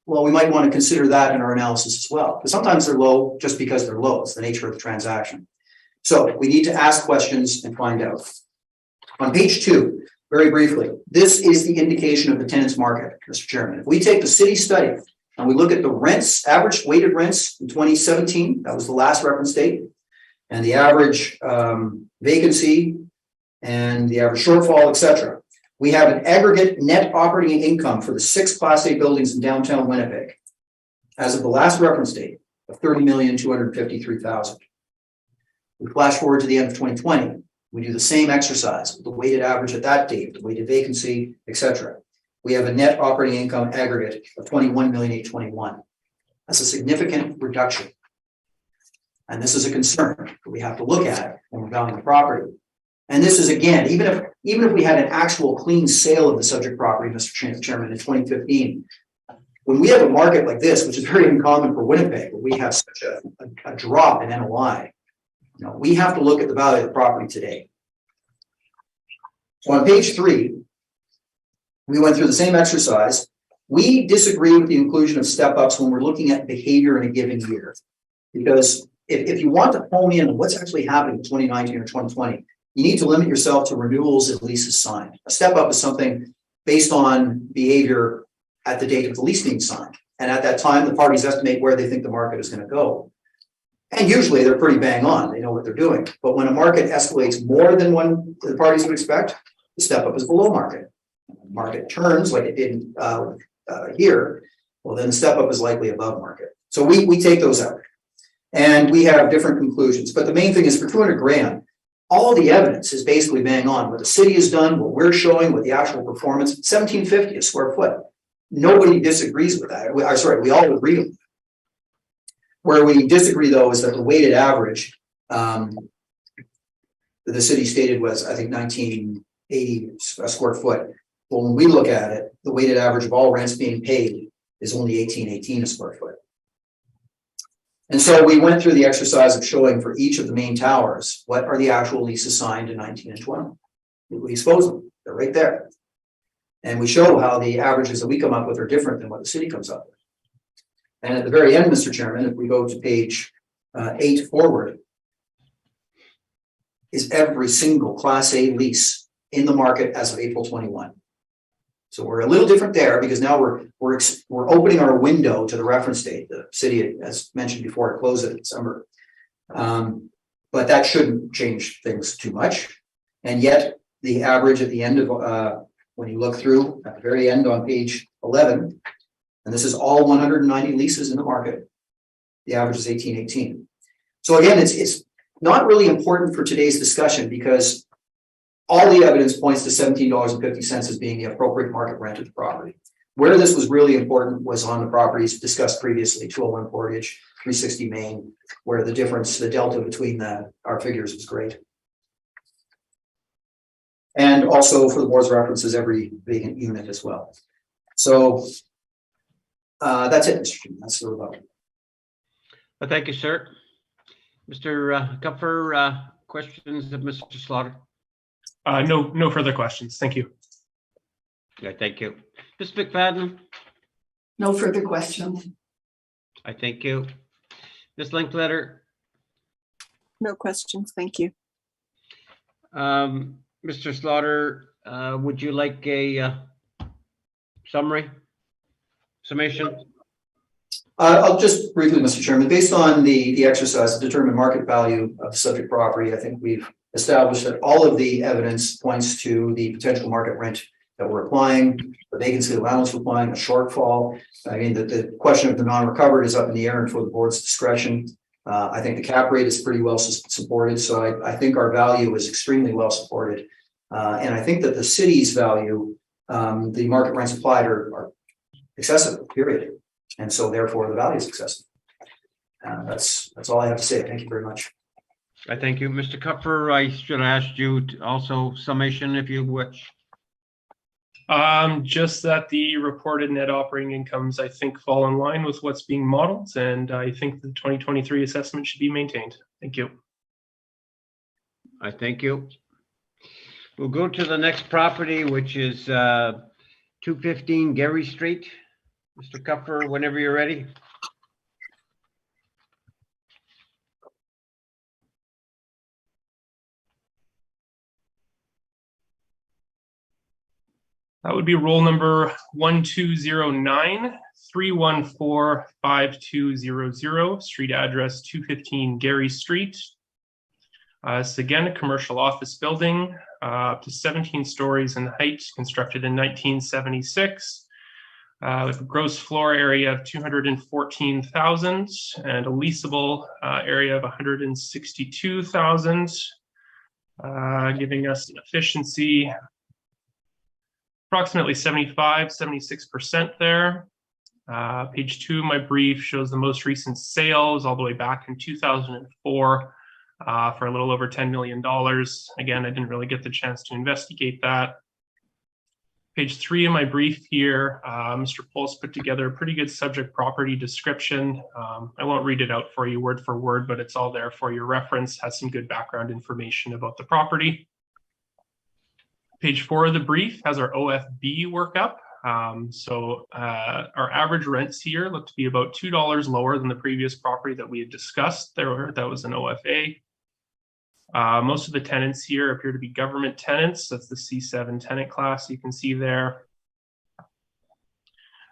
Well, we might want to consider that in our analysis as well. But sometimes they're low just because they're low. It's the nature of the transaction. So we need to ask questions and find out. On page 2, very briefly, this is the indication of the tenant's market, Mr. Chairman. If we take the city study and we look at the rents, average weighted rents in 2017, that was the last reference date, and the average vacancy and the average shortfall, etc. We have an aggregate net operating income for the 6 Class A buildings in downtown Winnipeg as of the last reference date of $30,253,000. We flash forward to the end of 2020. We do the same exercise with the weighted average at that date, the weighted vacancy, etc. We have a net operating income aggregate of $21,821,000. That's a significant reduction. And this is a concern that we have to look at when we're valuing the property. And this is, again, even if we had an actual clean sale of the subject property, Mr. Chairman, in 2015, when we have a market like this, which is very uncommon for Winnipeg, where we have such a drop in NOI, we have to look at the value of the property today. So on page 3, we went through the same exercise. We disagree with the inclusion of step-ups when we're looking at behavior in a given year. Because if you want to hone in on what's actually happening in 2019 or 2020, you need to limit yourself to renewals and leases signed. A step up is something based on behavior at the date of the lease being signed. And at that time, the parties estimate where they think the market is going to go. And usually they're pretty bang on. They know what they're doing. But when a market escalates more than one the parties would expect, the step up is below market. When the market turns like it did here, well, then the step up is likely above market. So we take those out. And we have different conclusions. But the main thing is for 200 grand, all the evidence is basically bang on. What the city has done, what we're showing, what the actual performance, 1750 a square foot. Nobody disagrees with that. We all agree with that. Where we disagree, though, is that the weighted average that the city stated was, I think, 1980 a square foot. Well, when we look at it, the weighted average of all rents being paid is only 1818 a square foot. And so we went through the exercise of showing for each of the main towers, what are the actual leases signed in 19 and 20. We expose them, they're right there. And we show how the averages that we come up with are different than what the city comes up with. And at the very end, Mr. Chairman, if we go to page 8 forward, is every single Class A lease in the market as of April 21. So we're a little different there because now we're opening our window to the reference date. The city, as mentioned before, it closed in December. But that shouldn't change things too much. And yet the average at the end of, when you look through at the very end on page 11, and this is all 190 leases in the market, the average is 1818. So again, it's not really important for today's discussion because all the evidence points to $17.50 as being the appropriate market rent of the property. Where this was really important was on the properties discussed previously, 201 Portage, 360 Main, where the difference, the delta between our figures was great. And also for the board's references, every vacant unit as well. So that's it, Mr. Chairman. That's the rebuttal. Well, thank you, sir. Mr. Kupfer, questions of Mr. Slaughter? No further questions. Thank you. Yeah, thank you. Ms. McFadden, No further questions. I thank you. Ms. Linkletter, No questions, thank you. Mr. Slaughter, would you like a summation? I'll just briefly, Mr. Chairman, based on the exercise to determine market value of the subject property, I think we've established that all of the evidence points to the potential market rent that we're applying, the vacancy allowance we're applying, a shortfall. I mean, the question of the non-recovered is up in the air and for the board's discretion. I think the cap rate is pretty well supported. So I think our value is extremely well supported. And I think that the city's value, the market rents applied are excessive, period. And so therefore the value is excessive. That's all I have to say. Thank you very much. I thank you. Mr. Kupfer, I should have asked you to also summation if you wish. Just that the reported net operating incomes, I think, fall in line with what's being modeled, and I think the 2023 assessment should be maintained. Thank you. I thank you. We'll go to the next property, which is 215 Gary Street. Mr. Kupfer, whenever you're ready. That would be roll number 1209-314-5200, street address 215 Gary Street. It's again a commercial office building, up to 17 stories in height, constructed in 1976, with a gross floor area of 214,000 and a leasable area of 162,000, giving us an efficiency approximately 76% there. Page 2 of my brief shows the most recent sales all the way back in 2004 for a little over $10 million. Again, I didn't really get the chance to investigate that. Page 3 of my brief here, Mr. Pulse put together a pretty good subject property description. I won't read it out for you word for word, but it's all there for your reference, has some good background information about the property. Page 4 of the brief has our OFB workup. Our average rents here look to be about $2 lower than the previous property that we had discussed. That was an OFA. Most of the tenants here appear to be government tenants. That's the C7 tenant class you can see there.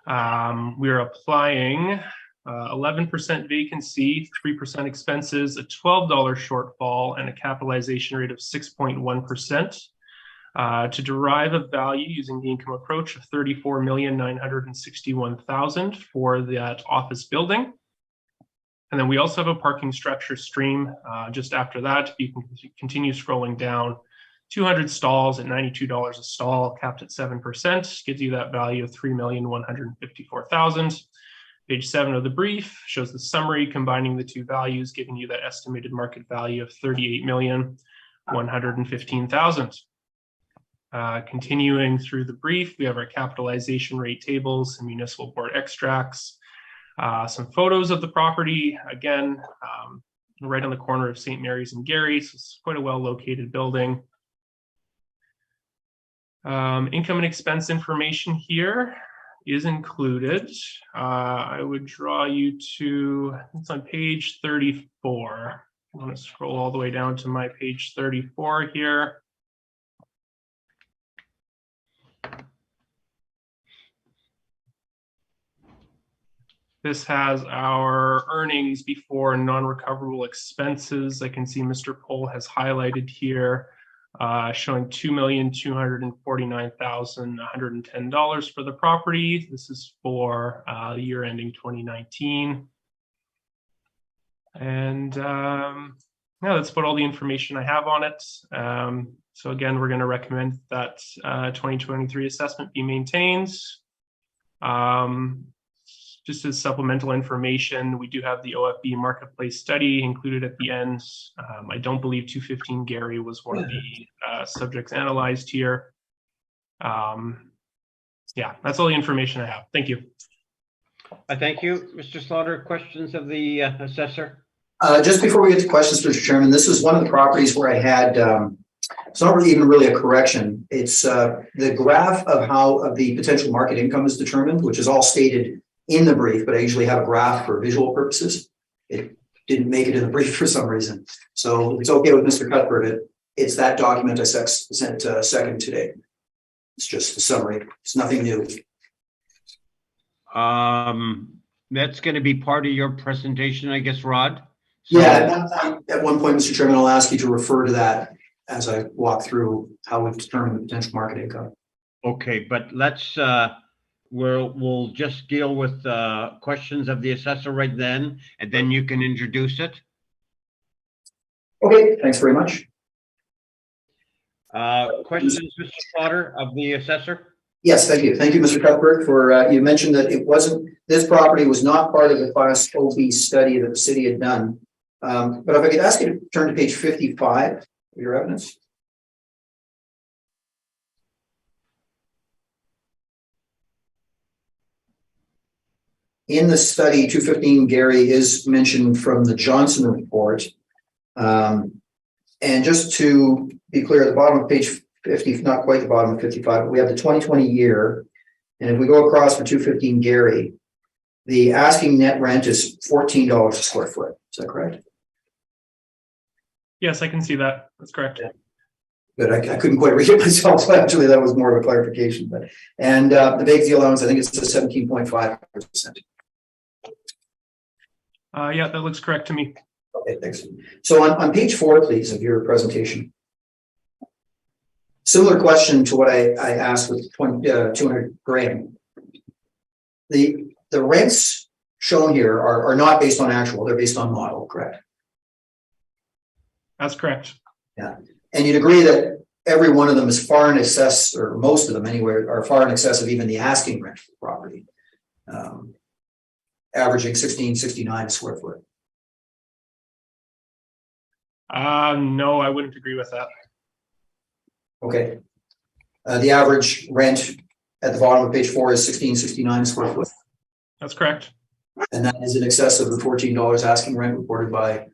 We're applying 11% vacancy, 3% expenses, a $12 shortfall, and a capitalization rate of 6.1%. To derive a value using the income approach of $34,961,000 for that office building. And then we also have a parking structure stream just after that. You can continue scrolling down. 200 stalls at $92 a stall, capped at 7%, gives you that value of $3,154,000. Page 7 of the brief shows the summary combining the two values, giving you that estimated market value of $38,115,000. Continuing through the brief, we have our capitalization rate tables and municipal board extracts, some photos of the property, again, right on the corner of St. Mary's and Gary, so it's quite a well-located building. Income and expense information here is included. I would draw you to, it's on page 34. I want to scroll all the way down to my page 34 here. This has our earnings before non-recoverable expenses. I can see Mr. Pohl has highlighted here, showing $2,249,110 for the property. This is for the year ending 2019. And yeah, that's about all the information I have on it. So again, we're going to recommend that 2023 assessment be maintained. just as supplemental information, we do have the OFB marketplace study included at the end. I don't believe 215 Gary was one of the subjects analyzed here. Yeah, that's all the information I have. Thank you. I thank you. Mr. Slaughter, questions of the assessor? Just before we get to questions, Mr. Chairman, this is one of the properties where I had, it's not really even really a correction. It's the graph of how the potential market income is determined, which is all stated in the brief, but I usually have a graph for visual purposes. It didn't make it in the brief for some reason. So it's okay with Mr. Cuthbert. It's that document I sent second today. It's just a summary. It's nothing new. That's going to be part of your presentation, I guess, Rod? So, Yeah, at one point, Mr. Chairman, I'll ask you to refer to that as I walk through how we've determined the potential market income. okay, but let's, we'll just deal with questions of the assessor right then, and then you can introduce it. Okay, thanks very much. Questions, Mr. Slaughter, of the assessor? Yes, thank you. Thank you, Mr. Cuthbert, for you mentioned that it wasn't, this property was not part of the Class OB study that the city had done. But if I could ask you to turn to page 55 of your evidence. In the study, 215 Gary is mentioned from the Johnson report. And just to be clear, at the bottom of page 50, not quite the bottom of 55, but we have the 2020 year. And if we go across for 215 Gary, the asking net rent is $14 a square foot. Is that correct? Yes, I can see that. That's correct. Good. I couldn't quite read it myself, so actually that was more of a clarification. But and the vacancy allowance, I think it's 17.5%. Yeah, that looks correct to me. Okay, thanks. So on page 4, please, of your presentation. Similar question to what I asked with 200 Graham. The rents shown here are not based on actual, they're based on model, correct? That's correct. Yeah. And you'd agree that every one of them is far in excess, or most of them anyway, are far in excess of even the asking rent for the property, averaging $16.69 a square foot. No, I wouldn't agree with that. Okay. The average rent at the bottom of page 4 is $16.69 a square foot. That's correct. And that is in excess of the $14 asking rent reported by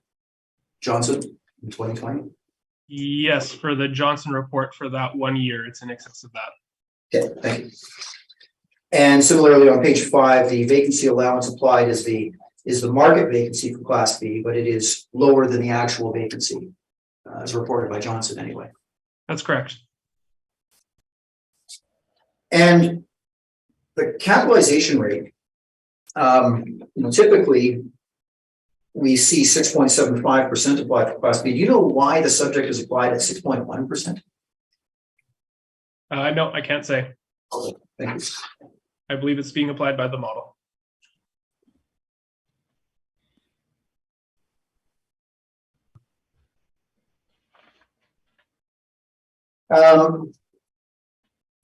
Johnson in 2020. Yes, for the Johnson report for that 1 year, it's in excess of that. Okay, thank you. And similarly on page 5, the vacancy allowance applied is the market vacancy for Class B, but it is lower than the actual vacancy as reported by Johnson anyway. That's correct. And the capitalization rate, typically we see 6.75% applied for Class B. Do you know why the subject is applied at 6.1%? No, I can't say. Thank you. I believe it's being applied by the model.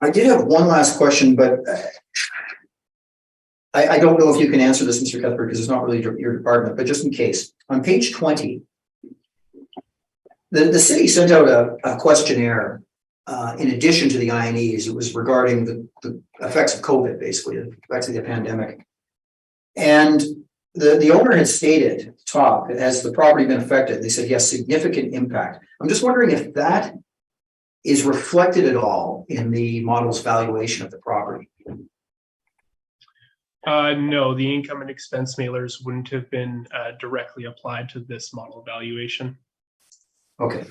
I did have one last question, but I don't know if you can answer this, Mr. Cuthbert, because it's not really your department, but just in case. On page 20, the city sent out a questionnaire in addition to the INEs. It was regarding the effects of COVID, basically, the effects of the pandemic. And the owner had stated, top, has the property been affected? They said, yes, significant impact. I'm just wondering if that is reflected at all in the model's valuation of the property. No, the income and expense mailers wouldn't have been directly applied to this model valuation. Okay.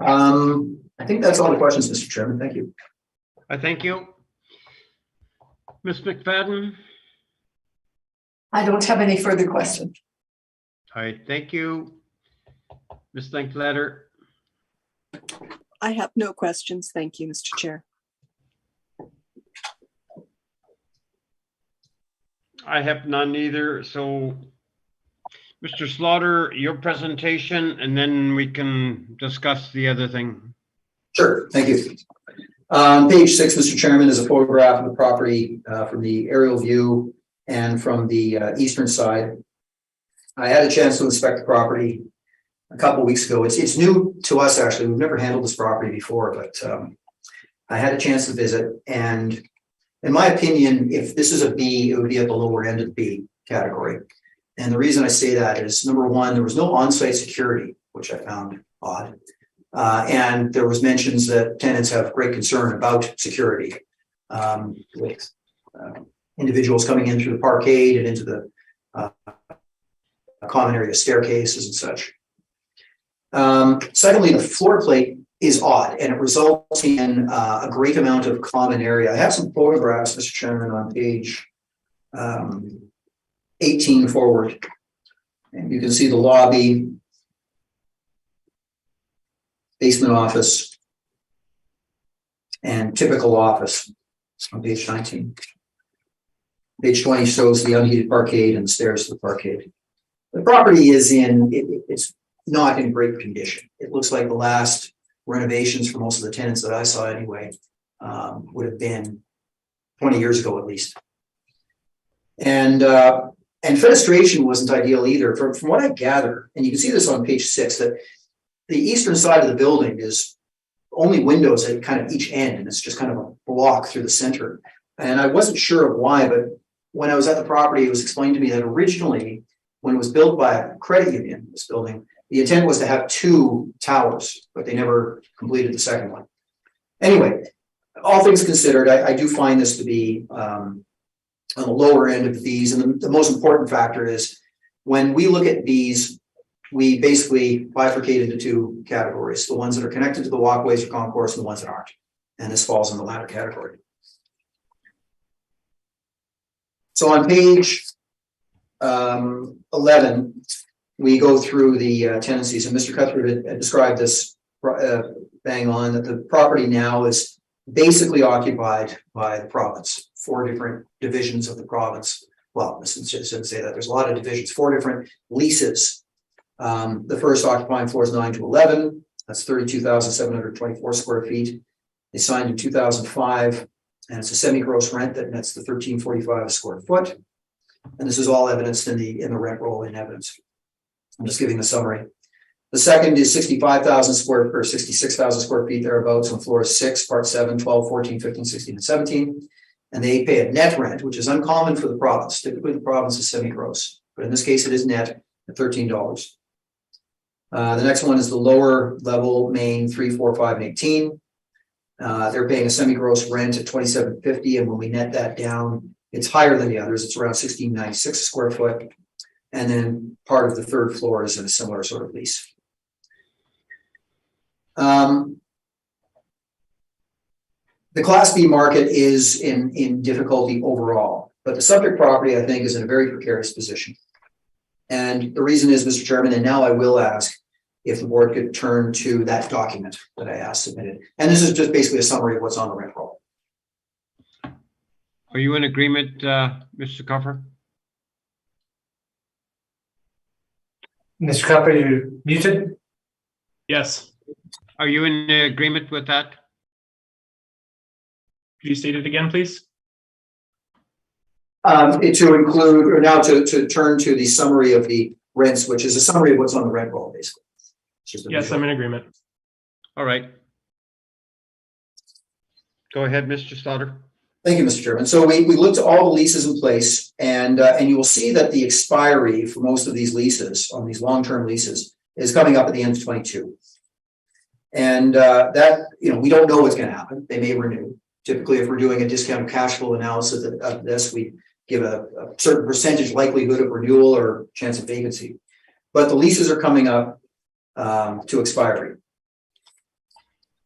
I think that's all the questions, Mr. Chairman. Thank you. I thank you. Ms. McFadden? I don't have any further questions. All right, thank you. Ms. Linkletter? I have no questions. Thank you, Mr. Chair. I have none either. So, Mr. Slaughter, your presentation, and then we can discuss the other thing. Sure, thank you. Page 6, Mr. Chairman, is a photograph of the property from the aerial view. and from the eastern side. I had a chance to inspect the property a couple of weeks ago. It's new to us, actually. We've never handled this property before, but I had a chance to visit. And in my opinion, if this is a B, it would be at the lower end of the B category. And the reason I say that is, number one, there was no on-site security, which I found odd. And there was mentions that tenants have great concern about security with individuals coming in through the parkade and into the common area staircases and such. Secondly, the floor plate is odd, and it results in a great amount of common area. I have some photographs, Mr. Chairman, on page 18 forward. And you can see the lobby, basement office, and typical office on page 19. Page 20 shows the unheated parkade and the stairs to the parkade. The property is it's not in great condition. It looks like the last renovations for most of the tenants that I saw anyway would have been 20 years ago at least. And fenestration wasn't ideal either. From what I gather, and you can see this on page 6, that the eastern side of the building is only windows at kind of each end, and it's just kind of a block through the center. And I wasn't sure of why, but when I was at the property, it was explained to me that originally, when it was built by a credit union, this building, the intent was to have 2 towers, but they never completed the second one. Anyway, all things considered, I do find this to be on the lower end of these. And the most important factor is when we look at these, we basically bifurcate into 2 categories: the ones that are connected to the walkways or concourse and the ones that aren't. And this falls in the latter category. So on page 11, we go through the tenancies, and Mr. Cuthbert had described this bang on, that the property now is basically occupied by the province, 4 different divisions of the province. Well, I shouldn't say that. There's a lot of divisions, 4 different leases. The first occupying floor is 9 to 11. That's 32,724 square feet. They signed in 2005, and it's a semi-gross rent that nets the 1345 a square foot. And this is all evidenced in the rent roll in evidence. I'm just giving a summary. The second is 65,000 square or 66,000 square feet thereabouts on floor 6, part 7, 12, 14, 15, 16, and 17. And they pay a net rent, which is uncommon for the province. Typically, the province is semi-gross, but in this case, it is net at $13. The next one is the lower level, main 3, 4, 5, and 18. They're paying a semi-gross rent at $27.50, and when we net that down, it's higher than the others. It's around $16.96 a square foot. And then part of the third floor is in a similar sort of lease. The Class B market is in difficulty overall, but the subject property, I think, is in a very precarious position. And the reason is, Mr. Chairman, and now I will ask if the board could turn to that document that I asked submitted. And this is just basically a summary of what's on the rent roll. Are you in agreement, Mr. Cuffer? Mr. Cupper, you're muted. Yes. Are you in agreement with that? Could you state it again, please? To include, or now to turn to the summary of the rents, which is a summary of what's on the rent roll, basically. Yes, I'm in agreement. All right. Go ahead, Mr. Slaughter. Thank you, Mr. Chairman. So we looked at all the leases in place, and you will see that the expiry for most of these leases, on these long-term leases, is coming up at the end of 22. And that, we don't know what's going to happen. They may renew. Typically, if we're doing a discounted cash flow analysis of this, we give a certain percentage likelihood of renewal or chance of vacancy. But the leases are coming up to expiry.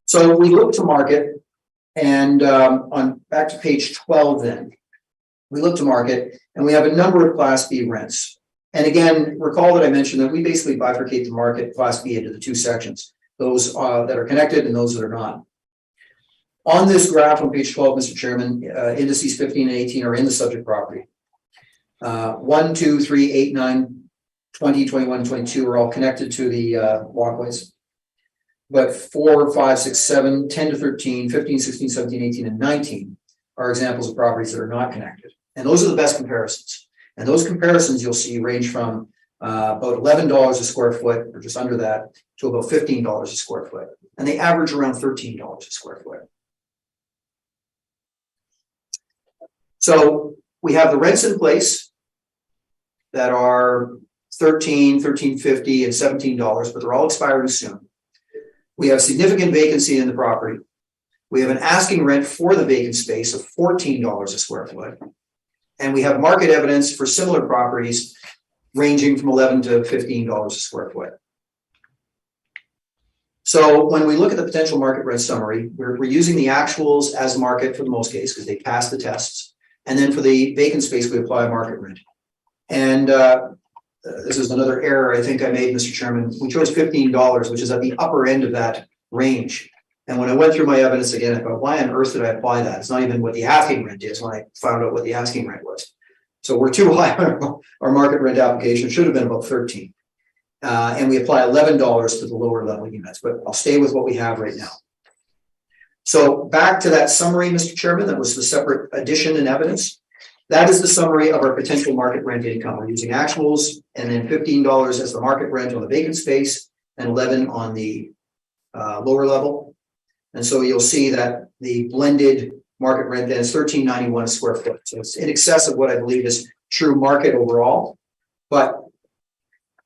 So we look to market. And on back to page 12, then we look to market, and we have a number of Class B rents. And again, recall that I mentioned that we basically bifurcate the market Class B into the 2 sections: those that are connected and those that are not. On this graph on page 12, Mr. Chairman, indices 15 and 18 are in the subject property. 1, 2, 3, 8, 9, 20, 21, 22 are all connected to the walkways. But 4, 5, 6, 7, 10 to 13, 15, 16, 17, 18, and 19 are examples of properties that are not connected. And those are the best comparisons. And those comparisons you'll see range from about $11 a square foot, or just under that, to about $15 a square foot. And they average around $13 a square foot. So we have the rents in place that are $13, $13.50, and $17, but they're all expiring soon. We have significant vacancy in the property. We have an asking rent for the vacant space of $14 a square foot. And we have market evidence for similar properties ranging from $11 to $15 a square foot. So when we look at the potential market rent summary, we're using the actuals as market for the most case because they pass the tests. And then for the vacant space, we apply a market rent. And this is another error I think I made, Mr. Chairman. We chose $15, which is at the upper end of that range. And when I went through my evidence again, I thought, why on earth did I apply that? It's not even what the asking rent is when I found out what the asking rent was. So we're too high on our market rent application. It should have been about 13. And we apply $11 to the lower level units, but I'll stay with what we have right now. So back to that summary, Mr. Chairman, that was the separate addition and evidence. That is the summary of our potential market rent income. We're using actuals and then $15 as the market rent on the vacant space and 11 on the lower level. And so you'll see that the blended market rent then is $13.91 a square foot. So it's in excess of what I believe is true market overall, but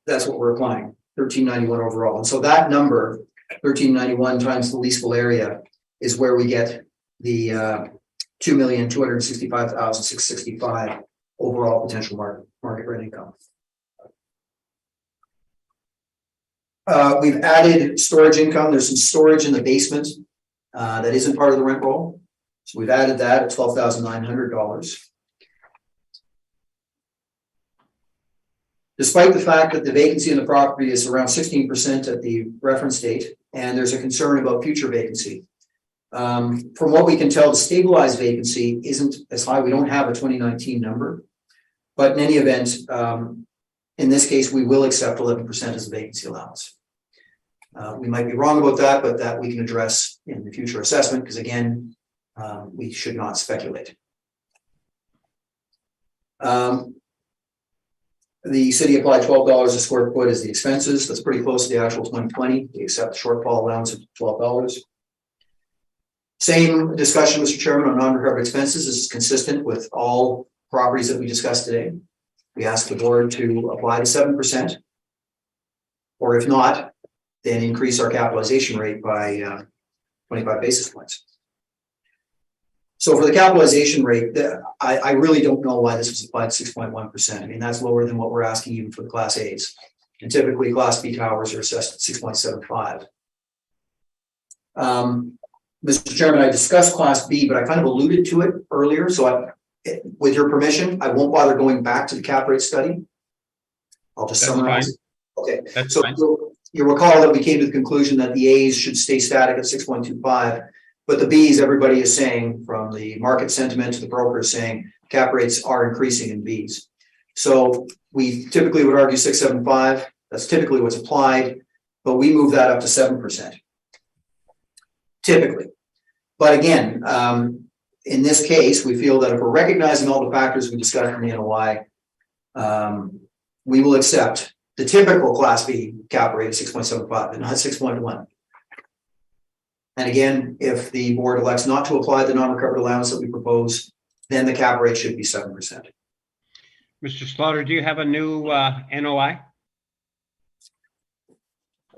that's what we're applying, $13.91 overall. And so that number, $13.91 times the leasable area, is where we get the $2,265,665 overall potential market rent income. We've added storage income. There's some storage in the basement that isn't part of the rent roll. So we've added that at $12,900. Despite the fact that the vacancy in the property is around 16% at the reference date, and there's a concern about future vacancy. From what we can tell, the stabilized vacancy isn't as high. We don't have a 2019 number, but in any event, in this case, we will accept 11% as a vacancy allowance. We might be wrong about that, but that we can address in the future assessment, because again, we should not speculate. The city applied $12 a square foot as the expenses. That's pretty close to the actual 2020. We accept the shortfall allowance of $12. Same discussion, Mr. Chairman, on non-recovered expenses. This is consistent with all properties that we discussed today. We ask the board to apply the 7%, or if not, then increase our capitalization rate by 25 basis points. So for the capitalization rate, I really don't know why this was applied to 6.1%. I mean, that's lower than what we're asking even for the Class A's. And typically Class B towers are assessed at 6.75. Mr. Chairman, I discussed Class B, but I kind of alluded to it earlier. So with your permission, I won't bother going back to the cap rate study. I'll just summarize. Okay, that's so fine. You'll recall that we came to the conclusion that the A's should stay static at 6.25. But the B's, everybody is saying, from the market sentiment to the brokers, saying cap rates are increasing in B's. So we typically would argue 6.75. That's typically what's applied, but we move that up to 7%. Typically. But again, in this case, we feel that if we're recognizing all the factors we discussed in the NOI, we will accept the typical Class B cap rate of 6.75 and not 6.1. And again, if the board elects not to apply the non-recovered allowance that we propose, then the cap rate should be 7%. Mr. Slaughter, do you have a new NOI?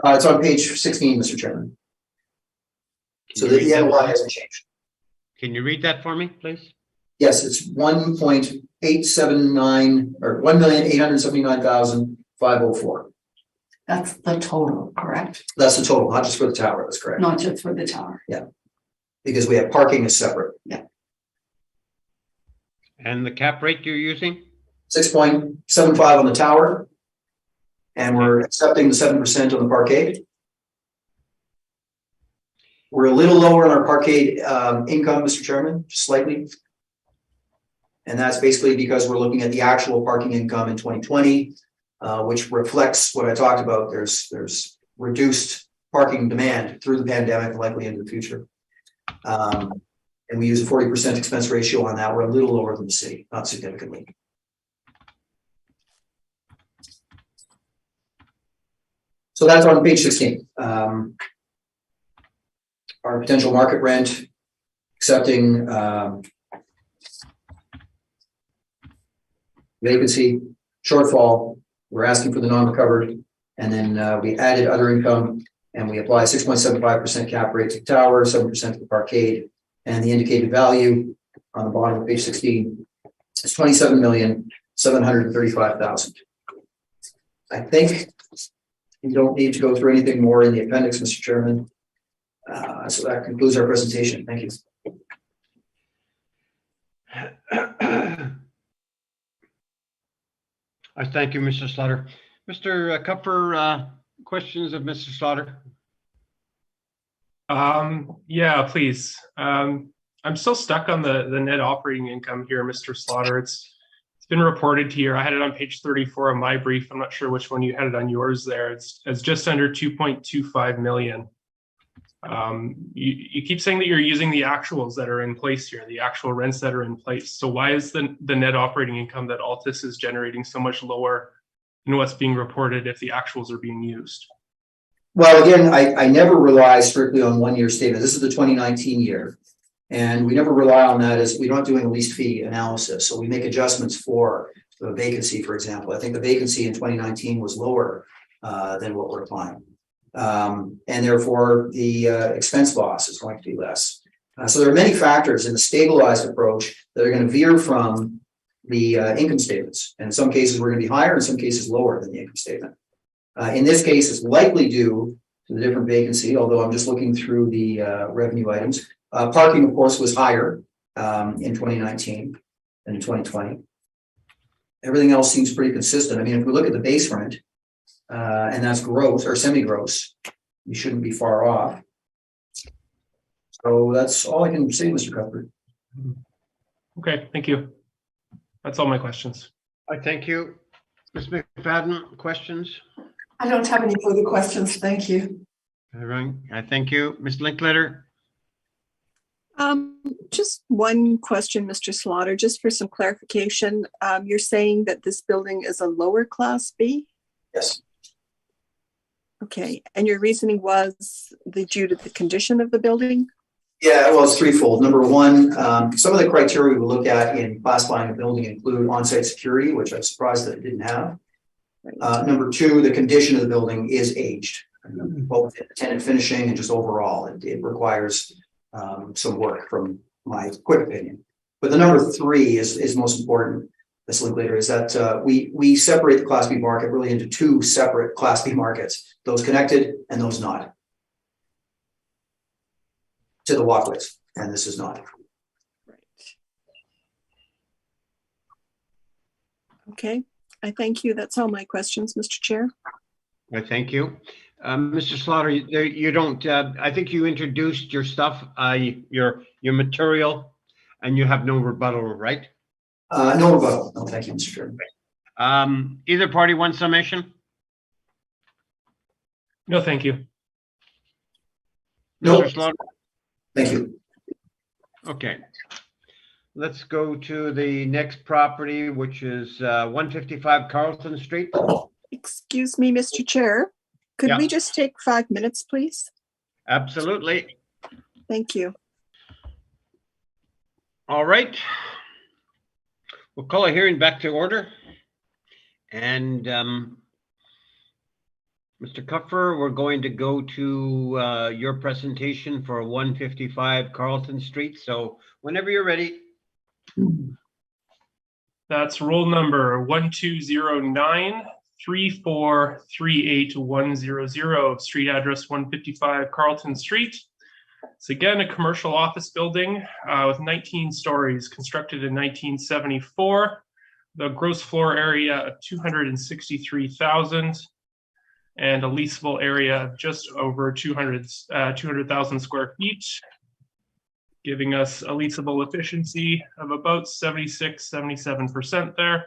It's on page 16, Mr. Chairman. So the NOI hasn't changed. Can you read that for me, please? Yes, it's 1.879 or 1,879,504. That's the total, correct? That's the total, not just for the tower. That's correct. Not just for the tower. Yeah, because we have parking is separate. Yeah. And the cap rate you're using? 6.75 on the tower, and we're accepting the 7% on the parkade. We're a little lower on our parkade income, Mr. Chairman, just slightly. And that's basically because we're looking at the actual parking income in 2020. Which reflects what I talked about. There's reduced parking demand through the pandemic, likely into the future. And we use a 40% expense ratio on that. We're a little lower than the city, not significantly. So that's on page 16. Our potential market rent, accepting vacancy, shortfall, we're asking for the non-recovered, and then we added other income, and we apply 6.75% cap rate to the tower, 7% to the parkade, and the indicated value on the bottom of page 16 is $27,735,000. I think you don't need to go through anything more in the appendix, Mr. Chairman. So that concludes our presentation. Thank you. I thank you, Mr. Slaughter. Mr. Kupfer, questions of Mr. Slaughter? Yeah, please. I'm still stuck on the net operating income here, Mr. Slaughter. It's been reported here. I had it on page 34 of my brief. I'm not sure which one you had it on yours there. It's just under 2.25 million. You keep saying that you're using the actuals that are in place here, the actual rents that are in place. So why is the net operating income that Altus is generating so much lower than what's being reported if the actuals are being used? Well, again, I never rely strictly on 1 year statement. This is the 2019 year. And we never rely on that as we're not doing a lease fee analysis. So we make adjustments for the vacancy, for example. I think the vacancy in 2019 was lower than what we're applying. And therefore, the expense loss is going to be less. So there are many factors in the stabilized approach that are going to veer from the income statements. And in some cases, we're going to be higher, in some cases lower than the income statement. In this case, it's likely due to the different vacancy, although I'm just looking through the revenue items. Parking, of course, was higher in 2019 than in 2020. Everything else seems pretty consistent. I mean, if we look at the base rent, and that's gross or semi-gross, we shouldn't be far off. So that's all I can say, Mr. Cuthbert. Okay, thank you. That's all my questions. I thank you. Ms. McFadden, questions? I don't have any further questions. Thank you. All right, I thank you. Ms. Linkletter? Just one question, Mr. Slaughter, just for some clarification. You're saying that this building is a lower class B? Yes. Okay, and your reasoning was due to the condition of the building? Yeah, well, it's threefold. Number one, some of the criteria we look at in classifying a building include on-site security, which I'm surprised that it didn't have. Right. Number two, the condition of the building is aged, both tenant finishing and just overall. It requires some work, from my quick opinion. But the number three is most important. This link later is that we separate the Class B market really into two separate Class B markets: those connected and those not to the walkways, and this is not. Right. Okay, I thank you. That's all my questions, Mr. Chair. I thank you. Mr. Slaughter, you don't, I think you introduced your stuff, your material, and you have no rebuttal, right? No rebuttal. No, thank you, Mr. Chairman. Either party want summation? No, thank you. No. Mr. Slaughter? Thank you. Okay. Let's go to the next property, which is 155 Carlton Street. Excuse me, Mr. Chair. Could Yeah. we just take 5 minutes, please? Absolutely. Thank you. All right. We'll call a hearing back to order. And Mr. Kupfer, we're going to go to your presentation for 155 Carlton Street. So whenever you're ready. That's roll number 1209-3438100, street address 155 Carlton Street. It's again a commercial office building with 19 stories, constructed in 1974. The gross floor area of 263,000 and a leasable area of just over 200,000 square feet, giving us a leasable efficiency of about 76-77% there,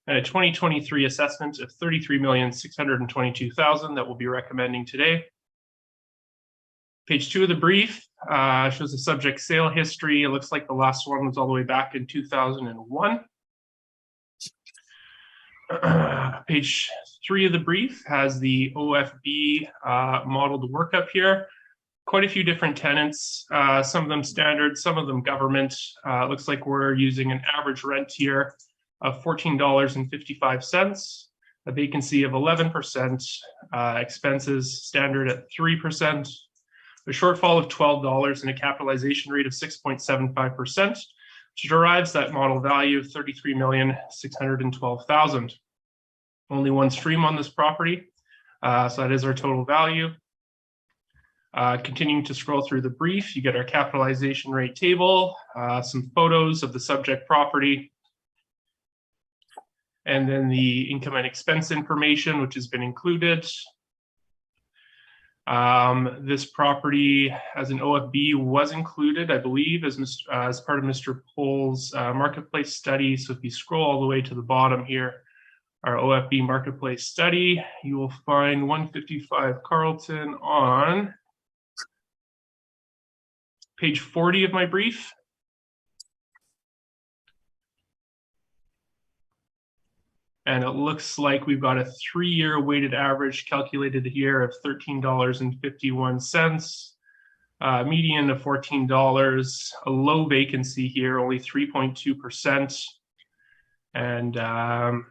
and a 2023 assessment of $33,622,000 that we'll be recommending today. Page 2 of the brief shows the subject sale history. It looks like the last one was all the way back in 2001. Page 3 of the brief has the OFB modeled workup here. Quite a few different tenants, some of them standard, some of them government. It looks like we're using an average rent here of $14.55, a vacancy of 11%, expenses standard at 3%, a shortfall of $12, and a capitalization rate of 6.75%, which derives that model value of $33,612,000. Only one stream on this property, so that is our total value. Continuing to scroll through the brief, you get our capitalization rate table, some photos of the subject property, and then the income and expense information, which has been included. This property as an OFB was included, I believe, as part of Mr. Pohl's marketplace study. So if you scroll all the way to the bottom here, our OFB marketplace study, you will find 155 Carlton on page 40 of my brief. And it looks like we've got a 3-year weighted average calculated here of $13.51, median of $14, a low vacancy here, only 3.2%, and a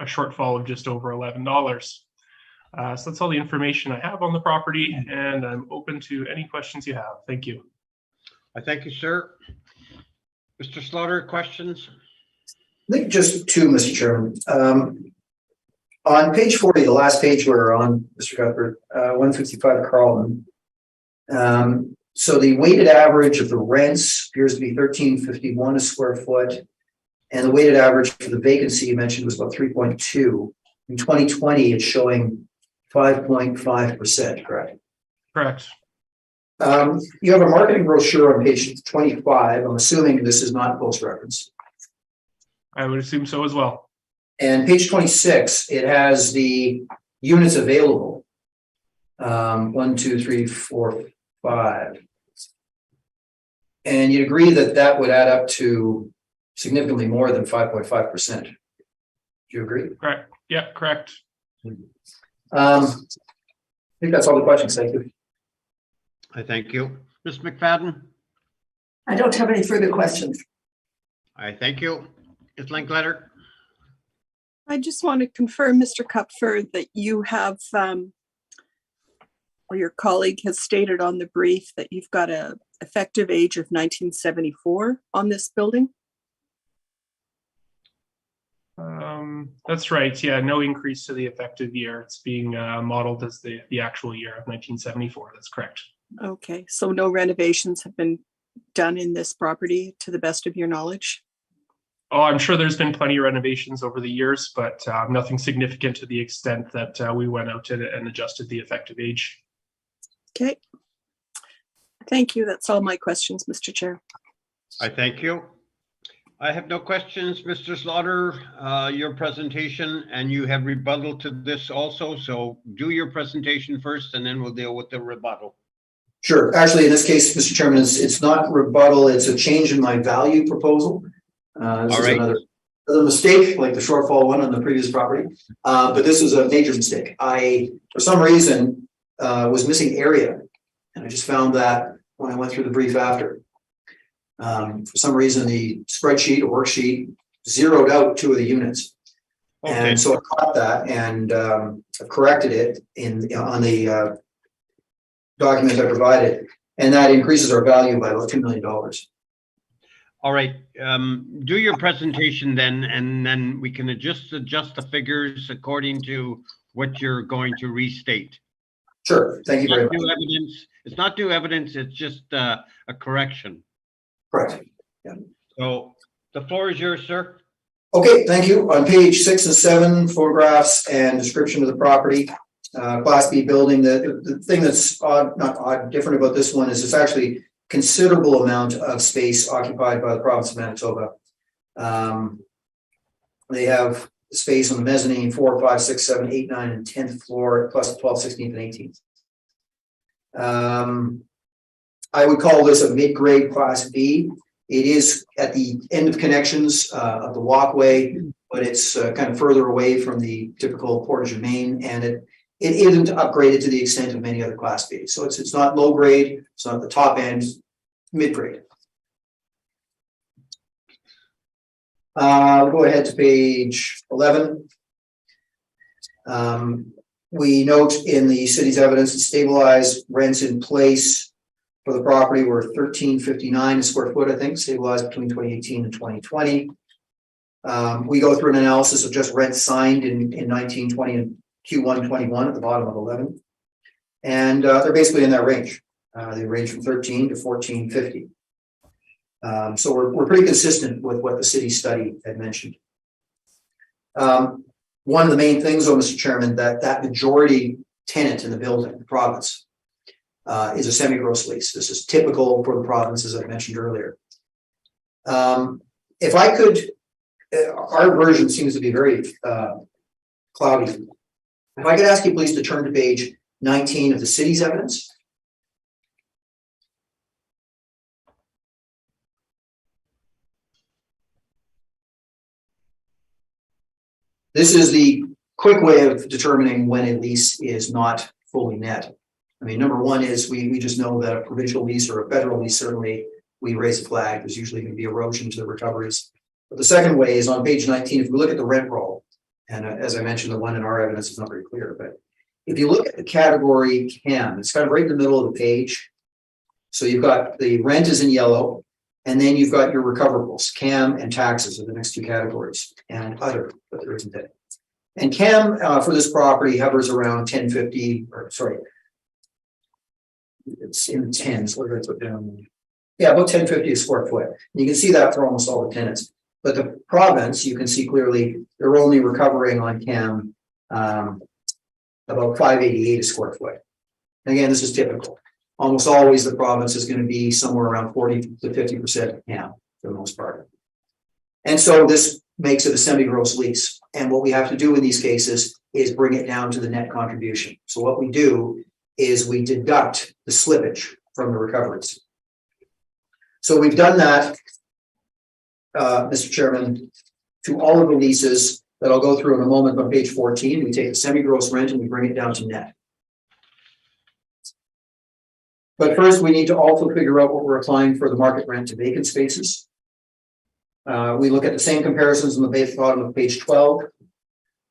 shortfall of just over $11. So that's all the information I have on the property, and I'm open to any questions you have. Thank you. I thank you, sir. Mr. Slaughter, questions? I think just two, Mr. Chairman. On page 40, the last page we're on, Mr. Cuthbert, 155 Carlton. So the weighted average of the rents appears to be $13.51 a square foot. And the weighted average for the vacancy you mentioned was about 3.2. In 2020, it's showing 5.5%, correct? Correct. You have a marketing brochure on page 25. I'm assuming this is not post-reference. I would assume so as well. And page 26, it has the units available. 1, 2, 3, 4, 5. And you'd agree that that would add up to significantly more than 5.5%. Do you agree? Correct. Yeah, correct. I think that's all the questions. Thank you. I thank you. Ms. McFadden? I don't have any further questions. I thank you. Ms. Linkletter? I just want to confirm, Mr. Kupfer, that you have, or your colleague has stated on the brief that you've got a effective age of 1974 on this building? That's right. Yeah, no increase to the effective year. It's being modeled as the actual year of 1974. That's correct. Okay, so no renovations have been done in this property to the best of your knowledge? Oh, I'm sure there's been plenty of renovations over the years, but nothing significant to the extent that we went out and adjusted the effective age. Okay. Thank you. That's all my questions, Mr. Chair. I thank you. I have no questions, Mr. Slaughter. Your presentation, and you have rebuttal to this also. So do your presentation first, and then we'll deal with the rebuttal. Sure. Actually, in this case, Mr. Chairman, it's not rebuttal. It's a change in my value proposal. This is another mistake, like the shortfall one on the previous property. But this is a major mistake. I, for some reason, was missing area. And I just found that when I went through the brief after. For some reason, the spreadsheet or worksheet zeroed out 2 of the units. Okay. And so I caught that and I've corrected it on the document I provided. And that increases our value by about $2 million. All right, do your presentation then, and then we can adjust the figures according to what you're going to restate. Sure, thank you very much. It's not new evidence, it's just a correction. Correct. Yeah. So the floor is yours, sir. Okay, thank you. On page 6 and 7, photographs and description of the property. Class B building. The thing that's different about this one is it's actually considerable amount of space occupied by the province of Manitoba. They have space on the mezzanine 4, 5, 6, 7, 8, 9, and 10th floor, plus 12th, 16th, and I would call this a mid-grade Class B. It is at the end of connections of the walkway, but it's kind of further away from the typical Portage and Main, and it isn't upgraded to the extent of many other Class B. So it's not low grade, it's not the top end, mid-grade. We'll go ahead to page 11. We note in the city's evidence that stabilized rents in place for the property were $13.59 a square foot, I think, stabilized between 2018 and 2020. We go through an analysis of just rents signed in 1920 and Q1 21 at the bottom of 11. And they're basically in that range. They range from 13 to 14.50. So we're pretty consistent with what the city study had mentioned. One of the main things, though, Mr. Chairman, that majority tenant in the building, the province, is a semi-gross lease. This is typical for the province, as I mentioned earlier. If I could, our version seems to be very cloudy. If I could ask you please to turn to page 19 of the city's evidence. This is the quick way of determining when a lease is not fully net. I mean, number one is we just know that a provincial lease or a federal lease, certainly we raise a flag. There's usually going to be erosion to the recoveries. But the second way is on page 19, if we look at the rent roll, and as I mentioned, the one in our evidence is not very clear, but if you look at the category CAM, it's kind of right in the middle of the page. So you've got the rent is in yellow, and then you've got your recoverables. CAM and taxes are the next two categories, and other, but there isn't any. And CAM for this property hovers around 1050, or sorry, it's in tens. What did I put down? Yeah, about 1050 a square foot. And you can see that for almost all the tenants. But the province, you can see clearly, they're only recovering on CAM about 588 a square foot. And again, this is typical. Almost always the province is going to be somewhere around 40 to 50% CAM for the most part. And so this makes it a semi-gross lease. And what we have to do in these cases is bring it down to the net contribution. So what we do is we deduct the slippage from the recoveries. So we've done that, Mr. Chairman, to all of the leases that I'll go through in a moment on page 14. We take the semi-gross rent and we bring it down to net. But first, we need to also figure out what we're applying for the market rent to vacant spaces. We look at the same comparisons on the bottom of page 12.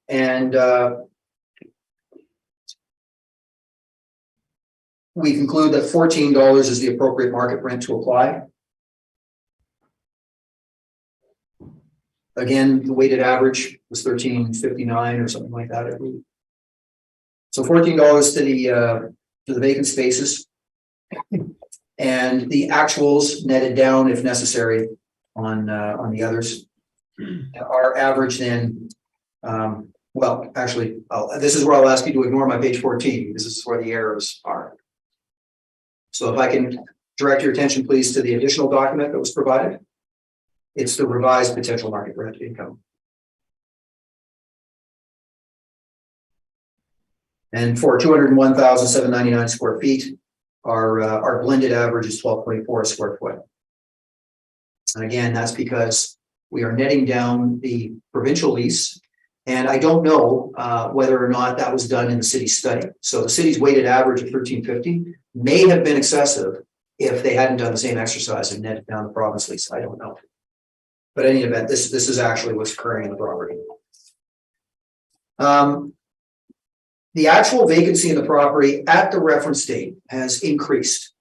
And we conclude that $14 is the appropriate market rent to apply. Again, the weighted average was $13.59 or something like that, I believe. So $14 to the vacant spaces, and the actuals netted down if necessary on the others. Our average then, well, actually, this is where I'll ask you to ignore my page 14 because this is where the errors are. So if I can direct your attention, please, to the additional document that was provided. It's the revised potential market rent income. And for 201,799 square feet, our blended average is 12.4 a square foot. And again, that's because we are netting down the provincial lease. And I don't know whether or not that was done in the city study. So the city's weighted average of 1350 may have been excessive if they hadn't done the same exercise and netted down the province lease. I don't know. But in any event, this is actually what's occurring in the property. The actual vacancy in the property at the reference date has increased.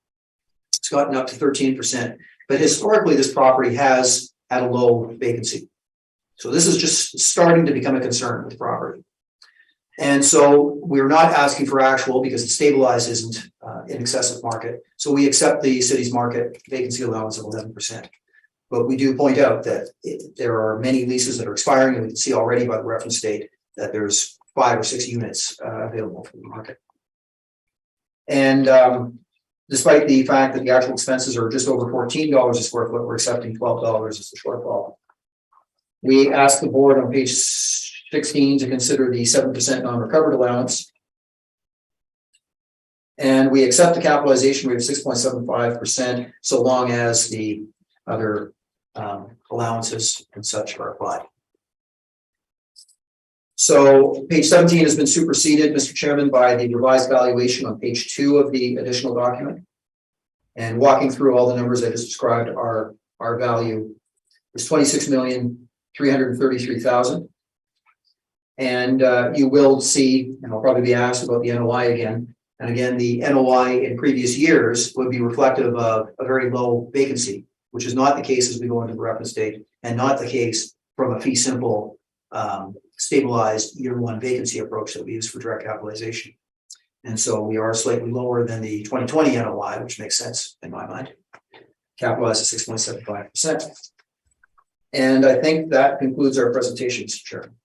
It's gotten up to 13%. But historically, this property has had a low vacancy. So this is just starting to become a concern with the property. And so we're not asking for actual because the stabilized isn't in excessive market. So we accept the city's market vacancy allowance of 11%. But we do point out that there are many leases that are expiring, and we can see already by the reference date that there's 5 or 6 units available from the market. And despite the fact that the actual expenses are just over $14 a square foot, we're accepting $12 as the shortfall. We asked the board on page 16 to consider the 7% non-recovered allowance. And we accept the capitalization rate of 6.75% so long as the other allowances and such are applied. So page 17 has been superseded, Mr. Chairman, by the revised valuation on page 2 of the additional document. And walking through all the numbers I just described, our value is $26,333,000. And you will see, and I'll probably be asked about the NOI again. And again, the NOI in previous years would be reflective of a very low vacancy, which is not the case as we go into the reference date, and not the case from a fee simple stabilized year one vacancy approach that we use for direct capitalization. And so we are slightly lower than the 2020 NOI, which makes sense in my mind. Capitalized at 6.75%. And I think that concludes our presentation, Mr. Chairman.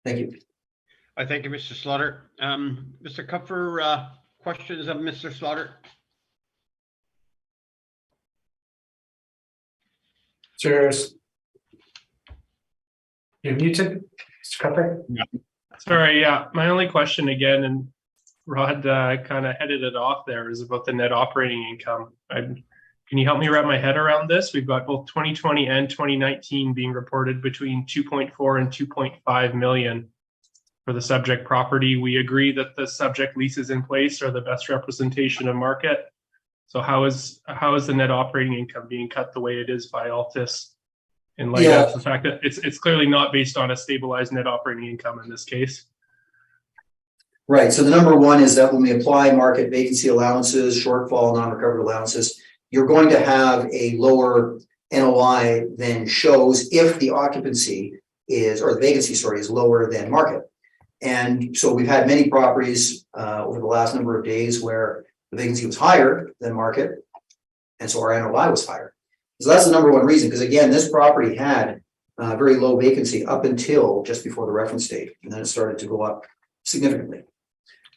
Thank you. I thank you, Mr. Slaughter. Mr. Kupfer, questions of Mr. Slaughter? Cheers. You're muted, Mr. Cupper. Sorry, yeah, my only question again, and Rod kind of headed it off there, is about the net operating income. Can you help me wrap my head around this? We've got both 2020 and 2019 being reported between 2.4 and 2.5 million for the subject property. We agree that the subject leases in place are the best representation of market. So how is the net operating income being cut the way it is by Altus, in light of the fact that it's clearly not based on a stabilized net operating income in this case? Right. So the number one is that when we apply market vacancy allowances, shortfall, non-recovered allowances, you're going to have a lower NOI than shows if the occupancy is, or the vacancy, sorry, is lower than market. And so we've had many properties over the last number of days where the vacancy was higher than market, and so our NOI was higher. So that's the number one reason, because again, this property had very low vacancy up until just before the reference date, and then it started to go up significantly.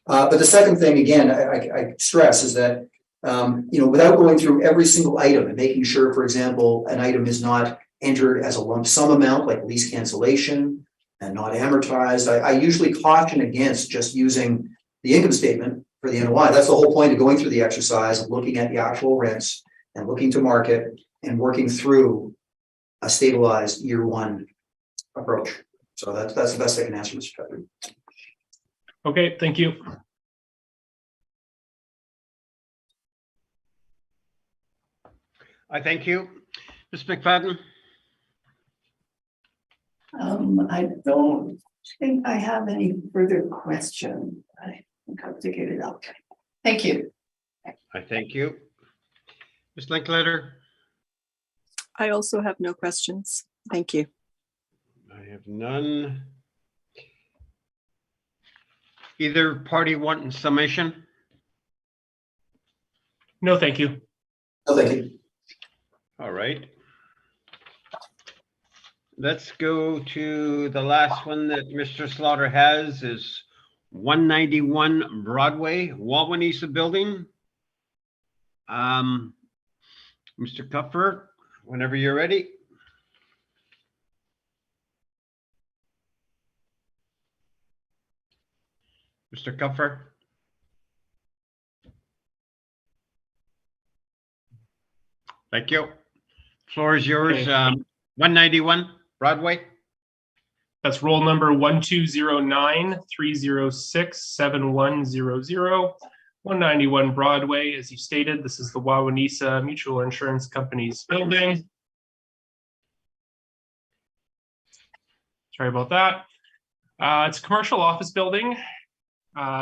But the second thing, again, I stress is that without going through every single item and making sure, for example, an item is not entered as a lump sum amount like lease cancellation and not amortized, I usually caution against just using the income statement for the NOI. That's the whole point of going through the exercise of looking at the actual rents and looking to market and working through a stabilized year one approach. So that's the best I can answer, Mr. Chairman. Okay, thank you. I thank you. Ms. McFadden? I don't think I have any further questions. I think I've figured it out. Thank you. I thank you. Ms. Linklater? I also have no questions. Thank you. I have none. Either party want summation? No, thank you. No, thank you. All right. Let's go to the last one that Mr. Slaughter has is 191 Broadway, Wawanesa Building. Mr. Kupfer, whenever you're ready. Mr. Kupfer. Thank you. Floor is yours. Okay. 191 Broadway. That's roll number 1209-306-7100. 191 Broadway, as you stated, this is the Wawanesa Mutual Insurance Company's building. Sorry about that. It's a commercial office building,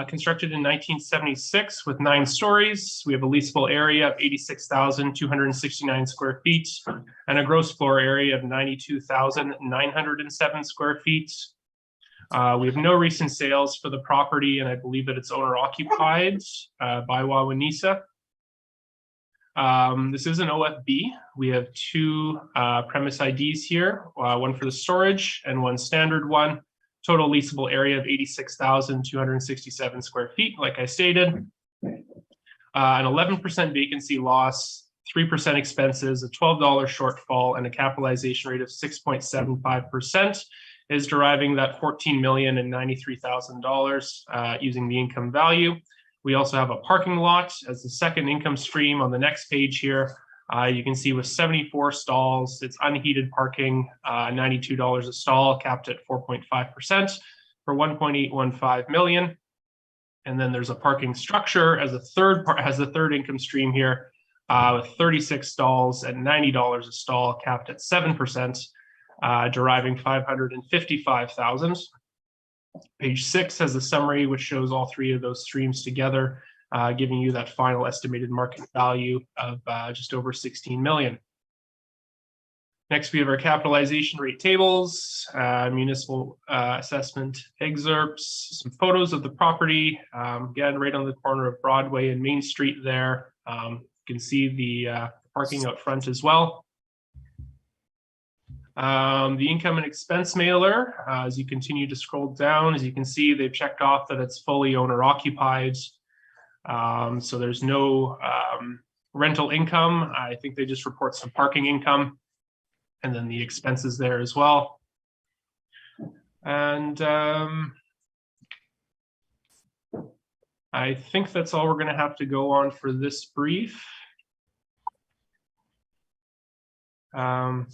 constructed in 1976 with 9 stories. We have a leasable area of 86,269 square feet and a gross floor area of 92,907 square feet. We have no recent sales for the property, and I believe that it's owner occupied by Wawanesa. This is an OFB. We have 2 premise IDs here, one for the storage and one standard one. Total leasable area of 86,267 square feet, like I stated. An 11% vacancy loss, 3% expenses, a $12 shortfall, and a capitalization rate of 6.75%. is deriving that $14,093,000 using the income value. We also have a parking lot as the second income stream on the next page here. You can see with 74 stalls, it's unheated parking, $92 a stall, capped at 4.5% for $1.815 million. And then there's a parking structure as a third income stream here, with 36 stalls at $90 a stall, capped at 7%, deriving $555,000. Page 6 has a summary which shows all three of those streams together, giving you that final estimated market value of just over 16 million. Next, we have our capitalization rate tables, municipal assessment excerpts, some photos of the property, again, right on the corner of Broadway and Main Street there. You can see the parking out front as well. The income and expense mailer, as you continue to scroll down, as you can see, they've checked off that it's fully owner occupied. So there's no rental income. I think they just report some parking income and then the expenses there as well. And I think that's all we're going to have to go on for this brief. Yeah,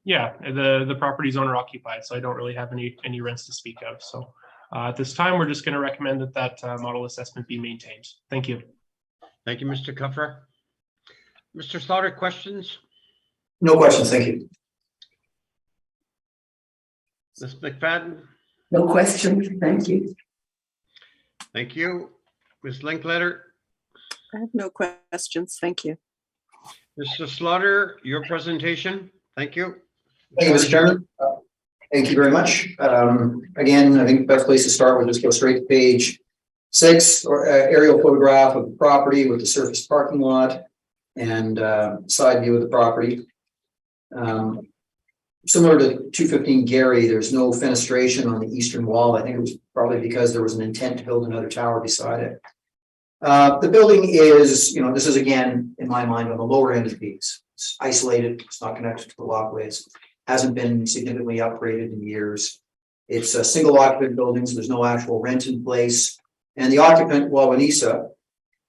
the property is owner occupied, so I don't really have any rents to speak of. So at this time, we're just going to recommend that model assessment be maintained. Thank you. Thank you, Mr. Kupfer. Mr. Slaughter, questions? No questions, thank you. Ms. McFadden? No questions, thank you. Thank you. Ms. Linkletter? I have no questions. Thank you. Mr. Slaughter, your presentation. Thank you. Thank you, Mr. Chairman. Thank you very much. Again, I think the best place to start would just go straight to page 6, or aerial photograph of the property with the surface parking lot and side view of the property. Similar to 215 Gary, there's no fenestration on the eastern wall. I think it was probably because there was an intent to build another tower beside it. The building is, this is again, in my mind, on the lower end of these. It's isolated, it's not connected to the walkways, hasn't been significantly upgraded in years. It's a single occupant building, so there's no actual rent in place. And the occupant, Wawanisa,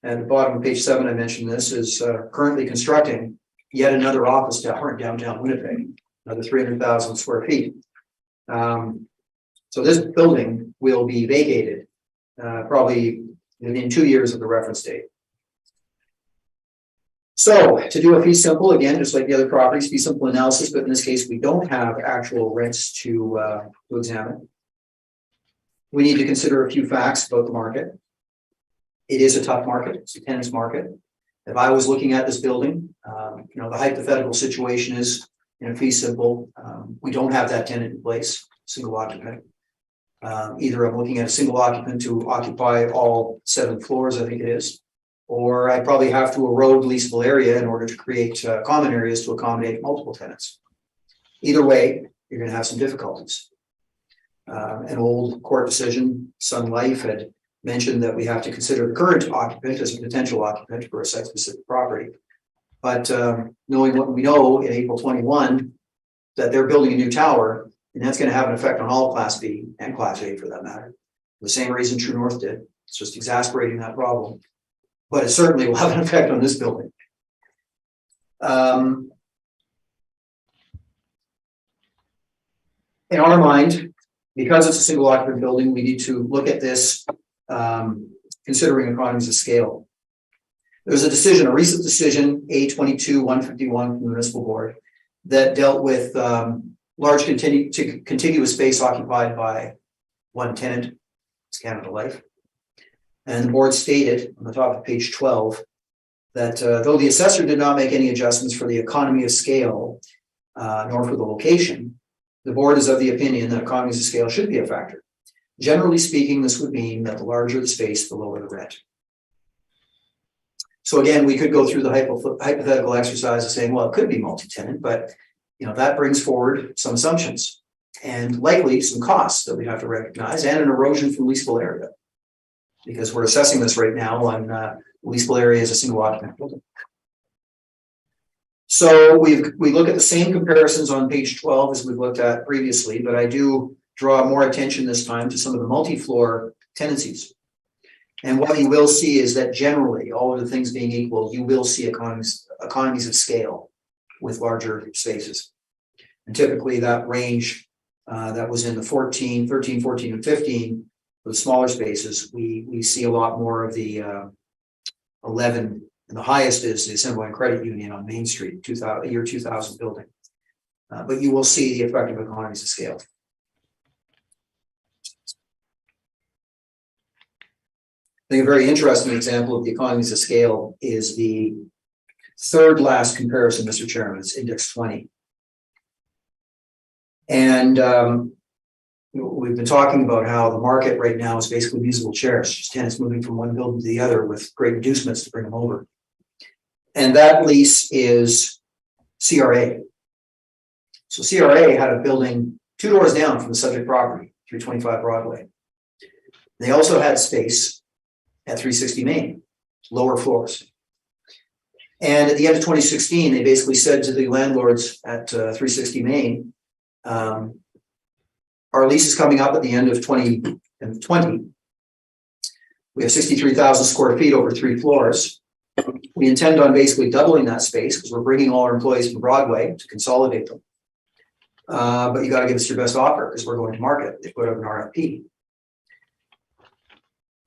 at the bottom of page 7, I mentioned this, is currently constructing yet another office tower in downtown Winnipeg, another 300,000 square feet. So this building will be vacated probably within 2 years of the reference date. So to do a fee simple, again, just like the other properties, fee simple analysis, but in this case, we don't have actual rents to examine. We need to consider a few facts about the market. It is a tough market. It's a tenant's market. If I was looking at this building, the hypothetical situation is in a fee simple, we don't have that tenant in place, single occupant. Either I'm looking at a single occupant to occupy all 7 floors, I think it is, or I probably have to erode leasable area in order to create common areas to accommodate multiple tenants. Either way, you're going to have some difficulties. An old court decision, Sun Life, had mentioned that we have to consider the current occupant as a potential occupant for a site-specific property. But knowing what we know in April 21, that they're building a new tower, and that's going to have an effect on all Class B and Class A for that matter. The same reason True North did. It's just exacerbating that problem. But it certainly will have an effect on this building. In our mind, because it's a single occupant building, we need to look at this considering economies of scale. There's a decision, a recent decision, A22-151 from the Municipal Board, that dealt with large contiguous space occupied by one tenant. It's Canada Life. And the board stated on the top of page 12 that though the assessor did not make any adjustments for the economy of scale, nor for the location, the board is of the opinion that economies of scale should be a factor. Generally speaking, this would mean that the larger the space, the lower the rent. So again, we could go through the hypothetical exercise of saying, well, it could be multi-tenant, but that brings forward some assumptions and likely some costs that we have to recognize and an erosion from leasable area. Because we're assessing this right now on leasable area as a single occupant building. So we look at the same comparisons on page 12 as we've looked at previously, but I do draw more attention this time to some of the multi-floor tenancies. And what you will see is that generally, all of the things being equal, you will see economies of scale with larger spaces. And typically that range that was in the 13, 14, and 15, for the smaller spaces, we see a lot more of the 11, and the highest is the Assembly and Credit Union on Main Street, year 2000 building. But you will see the effect of economies of scale. I think a very interesting example of the economies of scale is the third last comparison, Mr. Chairman. It's index 20. And we've been talking about how the market right now is basically musical chairs, just tenants moving from one building to the other with great inducements to bring them over. And that lease is CRA. So CRA had a building 2 doors down from the subject property, 325 Broadway. They also had space at 360 Main, lower floors. And at the end of 2016, they basically said to the landlords at 360 Main, our lease is coming up at the end of 2020. We have 63,000 square feet over 3 floors. We intend on basically doubling that space because we're bringing all our employees from Broadway to consolidate them. But you got to give us your best offer because we're going to market. They put out an RFP.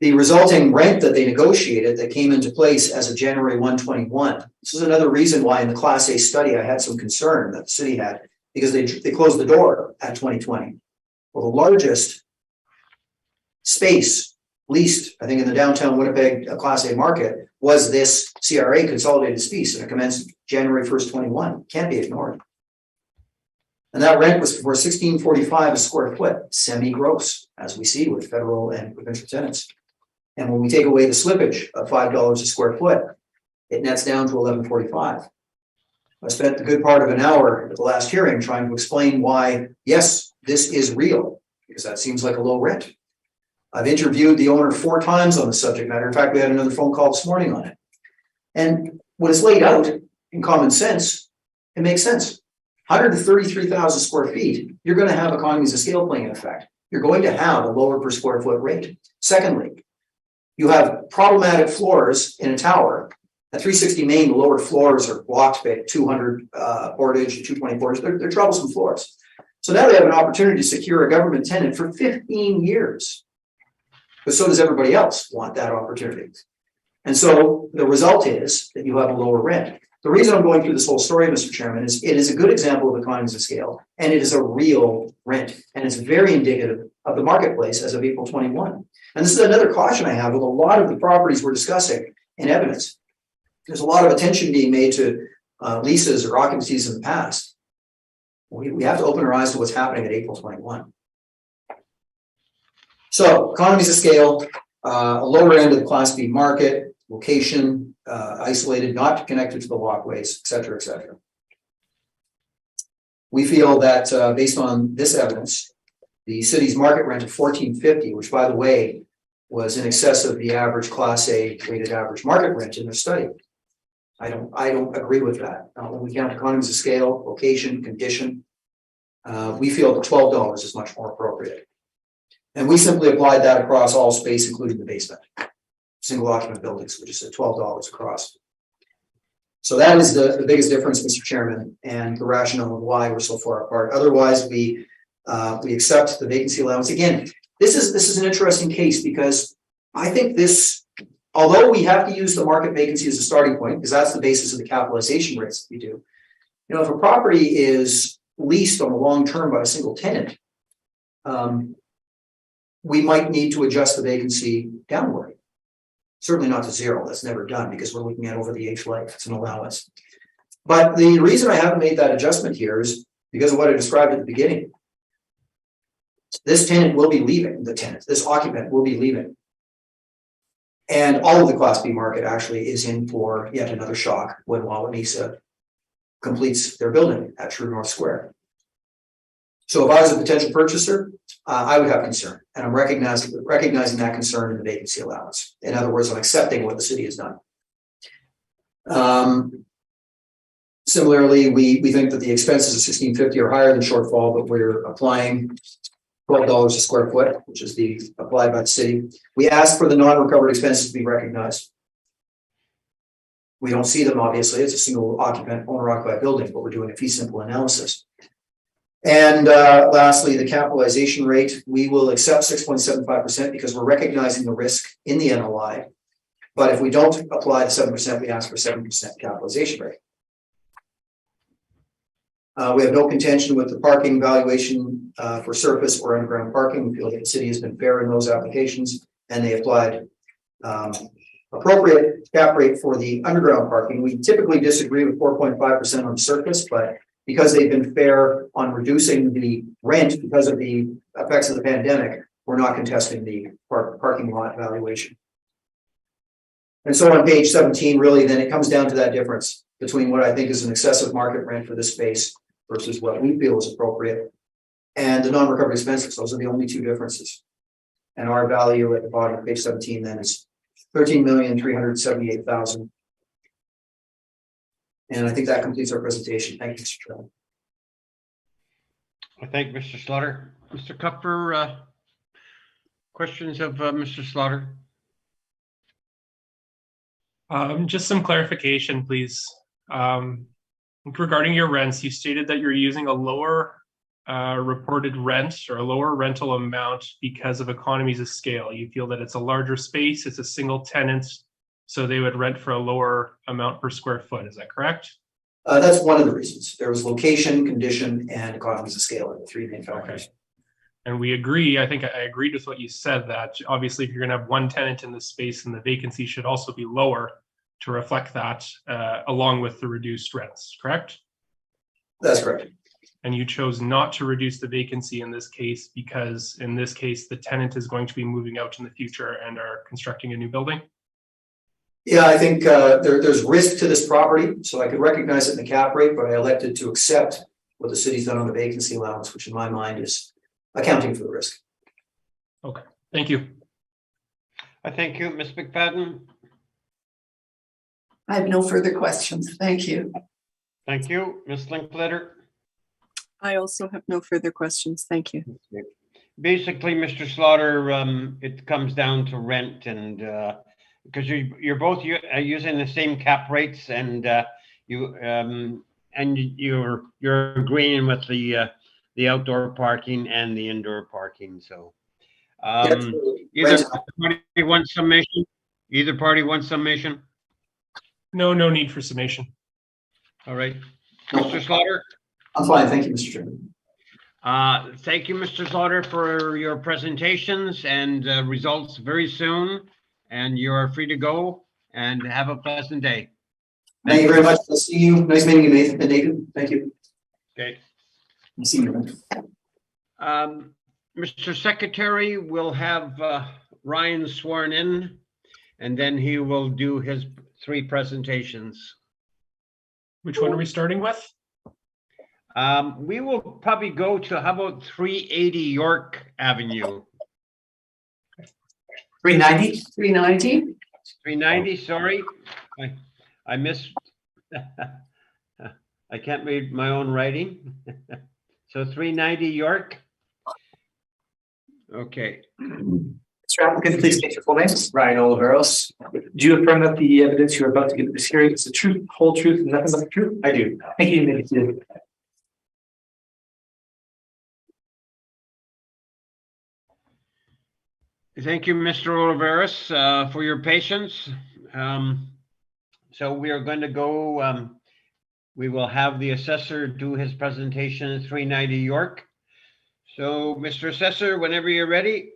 The resulting rent that they negotiated that came into place as of January 121. This is another reason why in the Class A study I had some concern that the city had because they closed the door at 2020. Well, the largest space leased, I think, in the downtown Winnipeg Class A market was this CRA consolidated space, and it commenced January 1st, 21. Can't be ignored. And that rent was for $16.45 a square foot, semi-gross, as we see with federal and provincial tenants. And when we take away the slippage of $5 a square foot, it nets down to $11.45. I spent a good part of an hour at the last hearing trying to explain why, yes, this is real, because that seems like a low rent. I've interviewed the owner 4 times on the subject matter. In fact, we had another phone call this morning on it. And when it's laid out in common sense, it makes sense. 133,000 square feet, you're going to have economies of scale playing in effect. You're going to have a lower per square foot rate. Secondly, you have problematic floors in a tower. At 360 Main, the lower floors are blocked by 200 portage, 220 portage. They're troublesome floors. So now they have an opportunity to secure a government tenant for 15 years. But so does everybody else want that opportunity. And so the result is that you have a lower rent. The reason I'm going through this whole story, Mr. Chairman, is it is a good example of economies of scale, and it is a real rent, and it's very indicative of the marketplace as of April 21. And this is another caution I have with a lot of the properties we're discussing in evidence. There's a lot of attention being made to leases or occupancies in the past. We have to open our eyes to what's happening at April 21. So economies of scale, a lower end of the Class B market, location, isolated, not connected to the walkways, et cetera, et cetera. We feel that based on this evidence, the city's market rent of $14.50, which by the way, was in excess of the average Class A weighted average market rent in their study. I don't agree with that. When we count economies of scale, location, condition, we feel that $12 is much more appropriate. And we simply applied that across all space, including the basement. Single occupant buildings, which is at $12 across. So that is the biggest difference, Mr. Chairman, and the rationale of why we're so far apart. Otherwise, we accept the vacancy allowance. Again, this is an interesting case because I think this, although we have to use the market vacancy as a starting point, because that's the basis of the capitalization rates that we do. You know, if a property is leased on the long term by a single tenant, we might need to adjust the vacancy downward. Certainly not to 0. That's never done because we're looking at over the age life. It's an allowance. But the reason I haven't made that adjustment here is because of what I described at the beginning. This tenant will be leaving, this occupant will be leaving. And all of the Class B market actually is in for yet another shock when Wawanesa completes their building at True North Square. So if I was a potential purchaser, I would have concern, and I'm recognizing that concern in the vacancy allowance. In other words, I'm accepting what the city has done. Similarly, we think that the expenses of $16.50 are higher than shortfall, but we're applying $12 a square foot, which is the applied by the city. We ask for the non-recovered expenses to be recognized. We don't see them, obviously. It's a single occupant, owner-occupied building, but we're doing a fee simple analysis. And lastly, the capitalization rate, we will accept 6.75% because we're recognizing the risk in the NOI. But if we don't apply the 7%, we ask for 7% capitalization rate. We have no contention with the parking valuation for surface or underground parking. We feel that the city has been fair in those applications, and they applied appropriate cap rate for the underground parking. We typically disagree with 4.5% on the surface, but because they've been fair on reducing the rent because of the effects of the pandemic, we're not contesting the parking lot valuation. And so on page 17, really, then it comes down to that difference between what I think is an excessive market rent for this space versus what we feel is appropriate, and the non-recovery expenses. Those are the only two differences. And our value at the bottom of page 17 then is $13,378,000. And I think that completes our presentation. Thank you, Mr. Chairman. I thank Mr. Slaughter. Mr. Kupfer, questions of Mr. Slaughter? Just some clarification, please. Regarding your rents, you stated that you're using a lower reported rent or a lower rental amount because of economies of scale. You feel that it's a larger space, it's a single tenant, so they would rent for a lower amount per square foot. Is that correct? That's one of the reasons. There was location, condition, and economies of scale are the three main factors. Okay. And we agree, I think I agreed with what you said, that obviously if you're going to have one tenant in the space, and the vacancy should also be lower to reflect that, along with the reduced rents, correct? That's correct. And you chose not to reduce the vacancy in this case because in this case, the tenant is going to be moving out in the future and are constructing a new building? Yeah, I think there's risk to this property, so I could recognize it in the cap rate, but I elected to accept what the city's done on the vacancy allowance, which in my mind is accounting for the risk. Okay, thank you. I thank you, Ms. McFadden. I have no further questions. Thank you. Thank you, Ms. Linkletter. I also have no further questions. Thank you. Basically, Mr. Slaughter, it comes down to rent, and because you're both using the same cap rates, and you're agreeing with the outdoor parking and the indoor parking. So either party wants summation. Either party wants summation. No need for summation. All right, Mr. Slaughter. I'm fine. Thank you, Mr. Chairman. Thank you, Mr. Slaughter, for your presentations and results very soon. And you are free to go and have a pleasant day. Thank you very much. I'll see you. Nice meeting you, Nathan. Thank you. Okay. I'll see you. Mr. Secretary will have Ryan sworn in, and then he will do his 3 presentations. Which one are we starting with? We will probably go to, how about 380 York Avenue? 390? 390. 390, sorry. I missed. I can't read my own writing. So 390 York. Okay. Mr. Applicant, please state your full name. Ryan Oliveros. Do you affirm that the evidence you're about to give at this hearing is the truth, whole truth, and nothing but the truth? I do. Thank you. Thank you. Thank you, Mr. Oliveros, for your patience. So we are going to go, we will have the assessor do his presentation at 390 York. So, Mr. Assessor, whenever you're ready.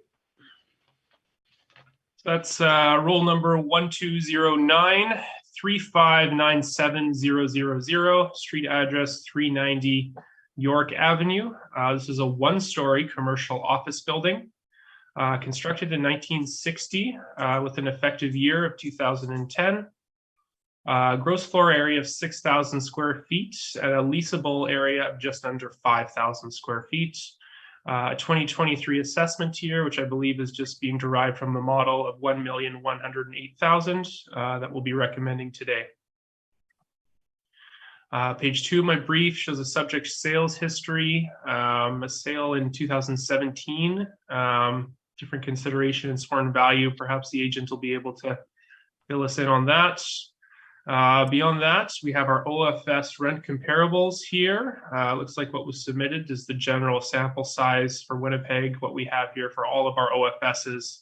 That's roll number 1209-3597000, street address 390 York Avenue. This is a 1-story commercial office building. Constructed in 1960 with an effective year of 2010. Gross floor area of 6,000 square feet and a leasable area of just under 5,000 square feet. A 2023 assessment year, which I believe is just being derived from the model of 1,108,000 that we'll be recommending today. Page 2 of my brief shows a subject sales history, a sale in 2017, different consideration and sworn value. Perhaps the agent will be able to fill us in on that. Beyond that, we have our OFS rent comparables here. Looks like what was submitted is the general sample size for Winnipeg, what we have here for all of our OFSs,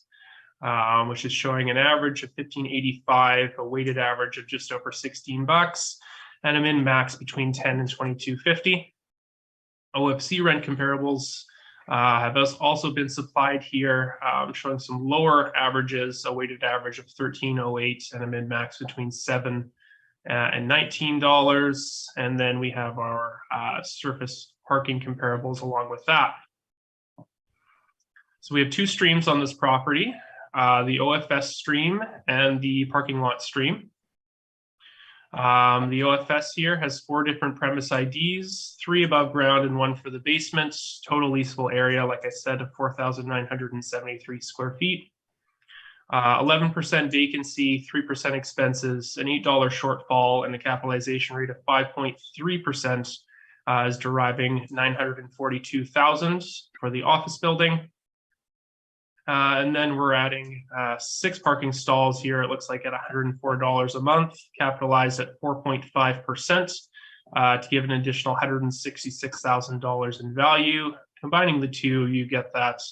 which is showing an average of $15.85, a weighted average of just over $16, and a min max between $10 and $22.50. OFC rent comparables have also been supplied here, showing some lower averages, a weighted average of $13.08 and a min max between $7 and $19. And then we have our surface parking comparables along with that. So we have two streams on this property, the OFS stream and the parking lot stream. The OFS here has 4 different premise IDs, 3 above ground and 1 for the basement. Total leasable area, like I said, of 4,973 square feet. 11% vacancy, 3% expenses, an $8 shortfall, and a capitalization rate of 5.3% is deriving $942,000 for the office building. And then we're adding 6 parking stalls here. It looks like at $104 a month, capitalized at 4.5% to give an additional $166,000 in value. Combining the two, you get that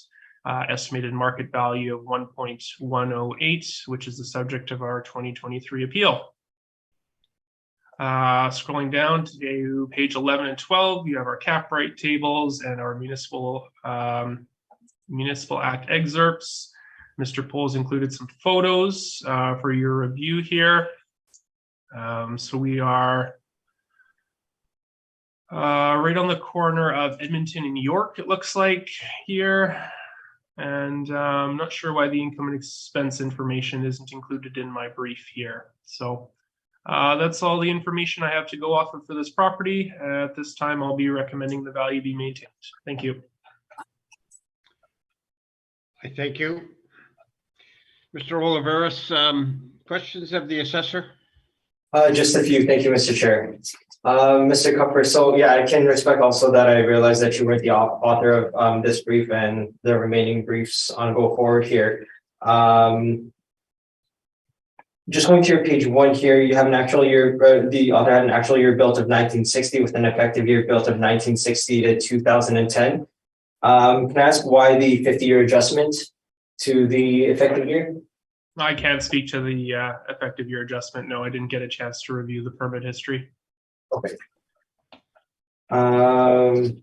estimated market value of 1.108, which is the subject of our 2023 appeal. Scrolling down to page 11 and 12, you have our cap rate tables and our Municipal Act excerpts. Mr. Pohl's included some photos for your review here. So we are right on the corner of Edmonton and York, it looks like here. And I'm not sure why the income and expense information isn't included in my brief here. So that's all the information I have to go off of for this property. At this time, I'll be recommending the value be maintained. Thank you. I thank you. Mr. Oliveris, questions of the assessor? Just a few. Thank you, Mr. Chair. Mr. Cupper, so yeah, I can respect also that I realize that you were the author of this brief and the remaining briefs on go forward here. Just going to your page 1 here, you have an actual year, the author had an actual year built of 1960 with an effective year built of 1960 to 2010. Can I ask why the 50-year adjustment to the effective year? I can't speak to the effective year adjustment. No, I didn't get a chance to review the permit history. Okay. And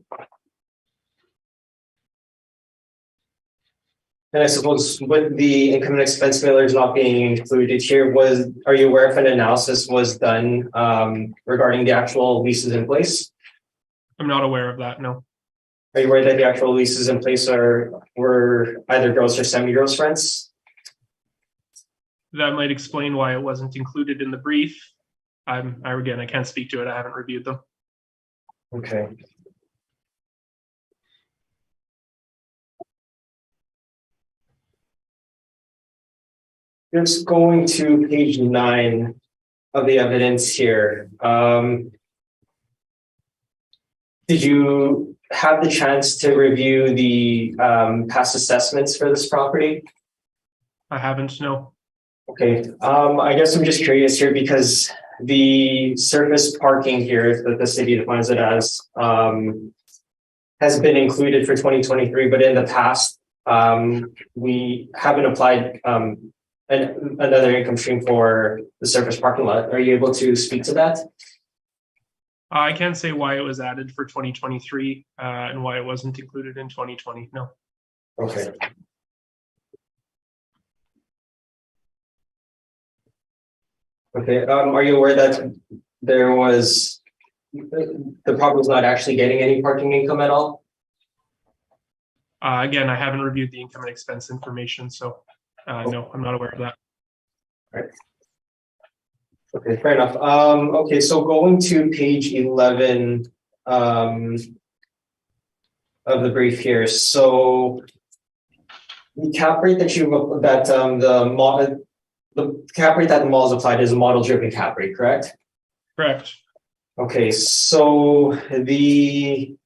I suppose with the income and expense mailers not being included here, are you aware if an analysis was done regarding the actual leases in place? I'm not aware of that, no. Are you aware that the actual leases in place were either gross or semi-gross rents? That might explain why it wasn't included in the brief. Again, I can't speak to it. I haven't reviewed them. Okay. Just going to page 9 of the evidence here. Did you have the chance to review the past assessments for this property? I haven't, no. Okay, I guess I'm just curious here because the surface parking here that the city defines it as has been included for 2023, but in the past, we haven't applied another income stream for the surface parking lot. Are you able to speak to that? I can't say why it was added for 2023 and why it wasn't included in 2020, no. Okay. Okay, are you aware that there was, the property was not actually getting any parking income at all? Again, I haven't reviewed the income and expense information, so no, I'm not aware of that. All right. Okay, fair enough. Okay, so going to page 11 of the brief here. So the cap rate that the cap rate that the mall is applied is a model driven cap rate, correct? Correct. Okay, so the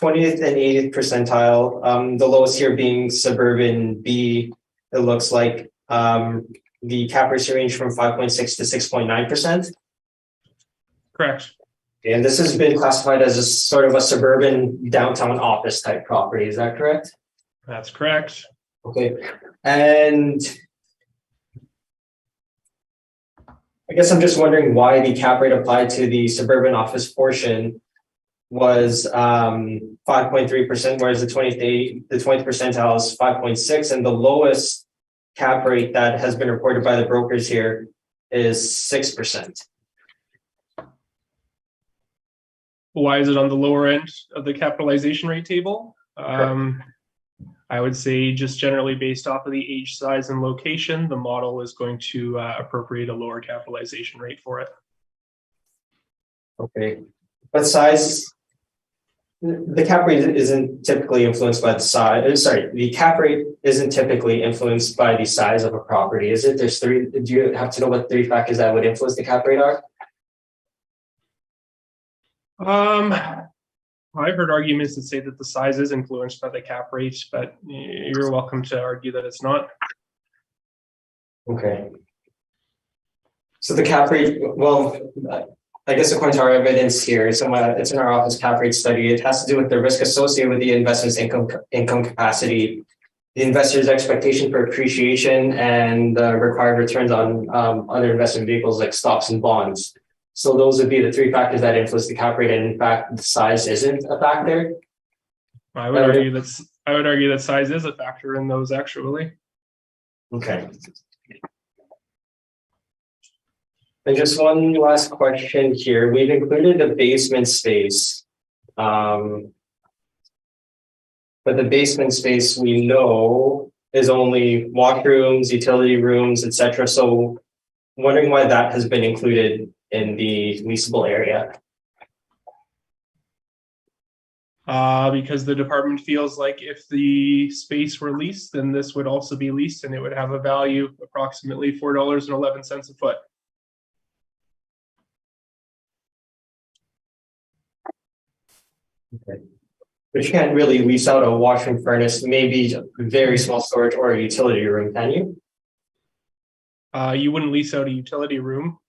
20th and 80th percentile, the lowest here being suburban B, it looks like the cap rates range from 5.6 to 6.9%. Correct. And this has been classified as a sort of a suburban downtown office type property, is that correct? That's correct. Okay, and I guess I'm just wondering why the cap rate applied to the suburban office portion was 5.3%, whereas the 20th percentile is 5.6, and the lowest cap rate that has been reported by the brokers here is 6%. Why is it on the lower end of the capitalization rate table? I would say just generally based off of the age, size, and location, the model is going to appropriate a lower capitalization rate for it. Okay, but size, the cap rate isn't typically influenced by the size. Sorry, the cap rate isn't typically influenced by the size of a property, is it? There's three. Do you have to know what 3 factors that would influence the cap rate are? I've heard arguments that say that the size is influenced by the cap rate, but you're welcome to argue that it's not. Okay. So the cap rate, well, I guess according to our evidence here, it's in our office cap rate study. It has to do with the risk associated with the investment's income capacity, the investor's expectation for appreciation, and required returns on other investment vehicles like stocks and bonds. So those would be the 3 factors that influence the cap rate, and in fact, the size isn't a factor. I would argue that size is a factor in those actually. Okay. And just one last question here. We've included the basement space. But the basement space we know is only washrooms, utility rooms, etc. So wondering why that has been included in the leasable area. Because the department feels like if the space were leased, then this would also be leased and it would have a value of approximately $4.11 a foot. Okay. But you can't really lease out a washroom, furnace, maybe very small storage or a utility room, can you? You wouldn't lease out a utility room.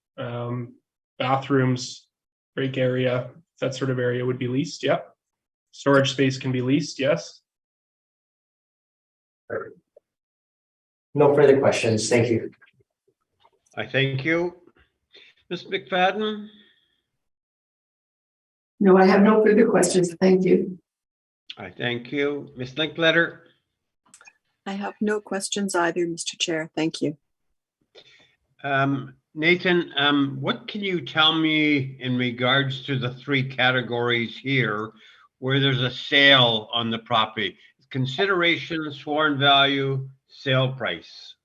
Bathrooms, break area, that sort of area would be leased, yep. Storage space can be leased, yes. No further questions, thank you. I thank you. Ms. McFadden? No, I have no further questions. Thank you. I thank you. Ms. Linkletter? I have no questions either, Mr. Chair. Thank you. Nathan, what can you tell me in regards to the 3 categories here where there's a sale on the property? Consideration, sworn value, sale price.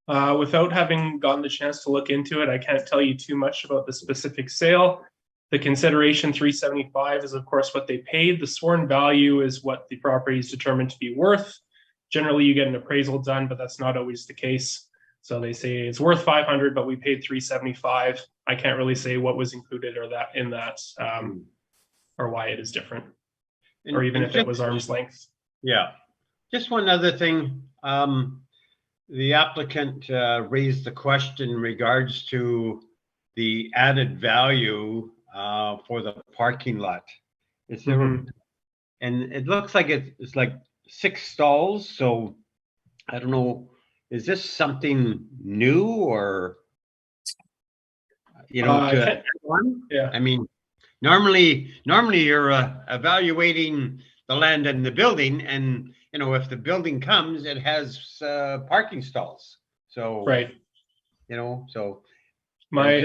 Without having gotten the chance to look into it, I can't tell you too much about the specific sale. The consideration $375 is of course what they paid. The sworn value is what the property is determined to be worth. Generally you get an appraisal done, but that's not always the case. So they say it's worth $500, but we paid $375. I can't really say what was included or that in that, or why it is different, or even if it was arm's length. Yeah. Just one other thing. The applicant raised the question in regards to the added value for the parking lot. Is there, and it looks like it's like 6 stalls. So I don't know. Is this something new or, you know, yeah. I mean, normally you're evaluating the land and the building, and, you know, if the building comes, it has parking stalls. So, right. You know, so my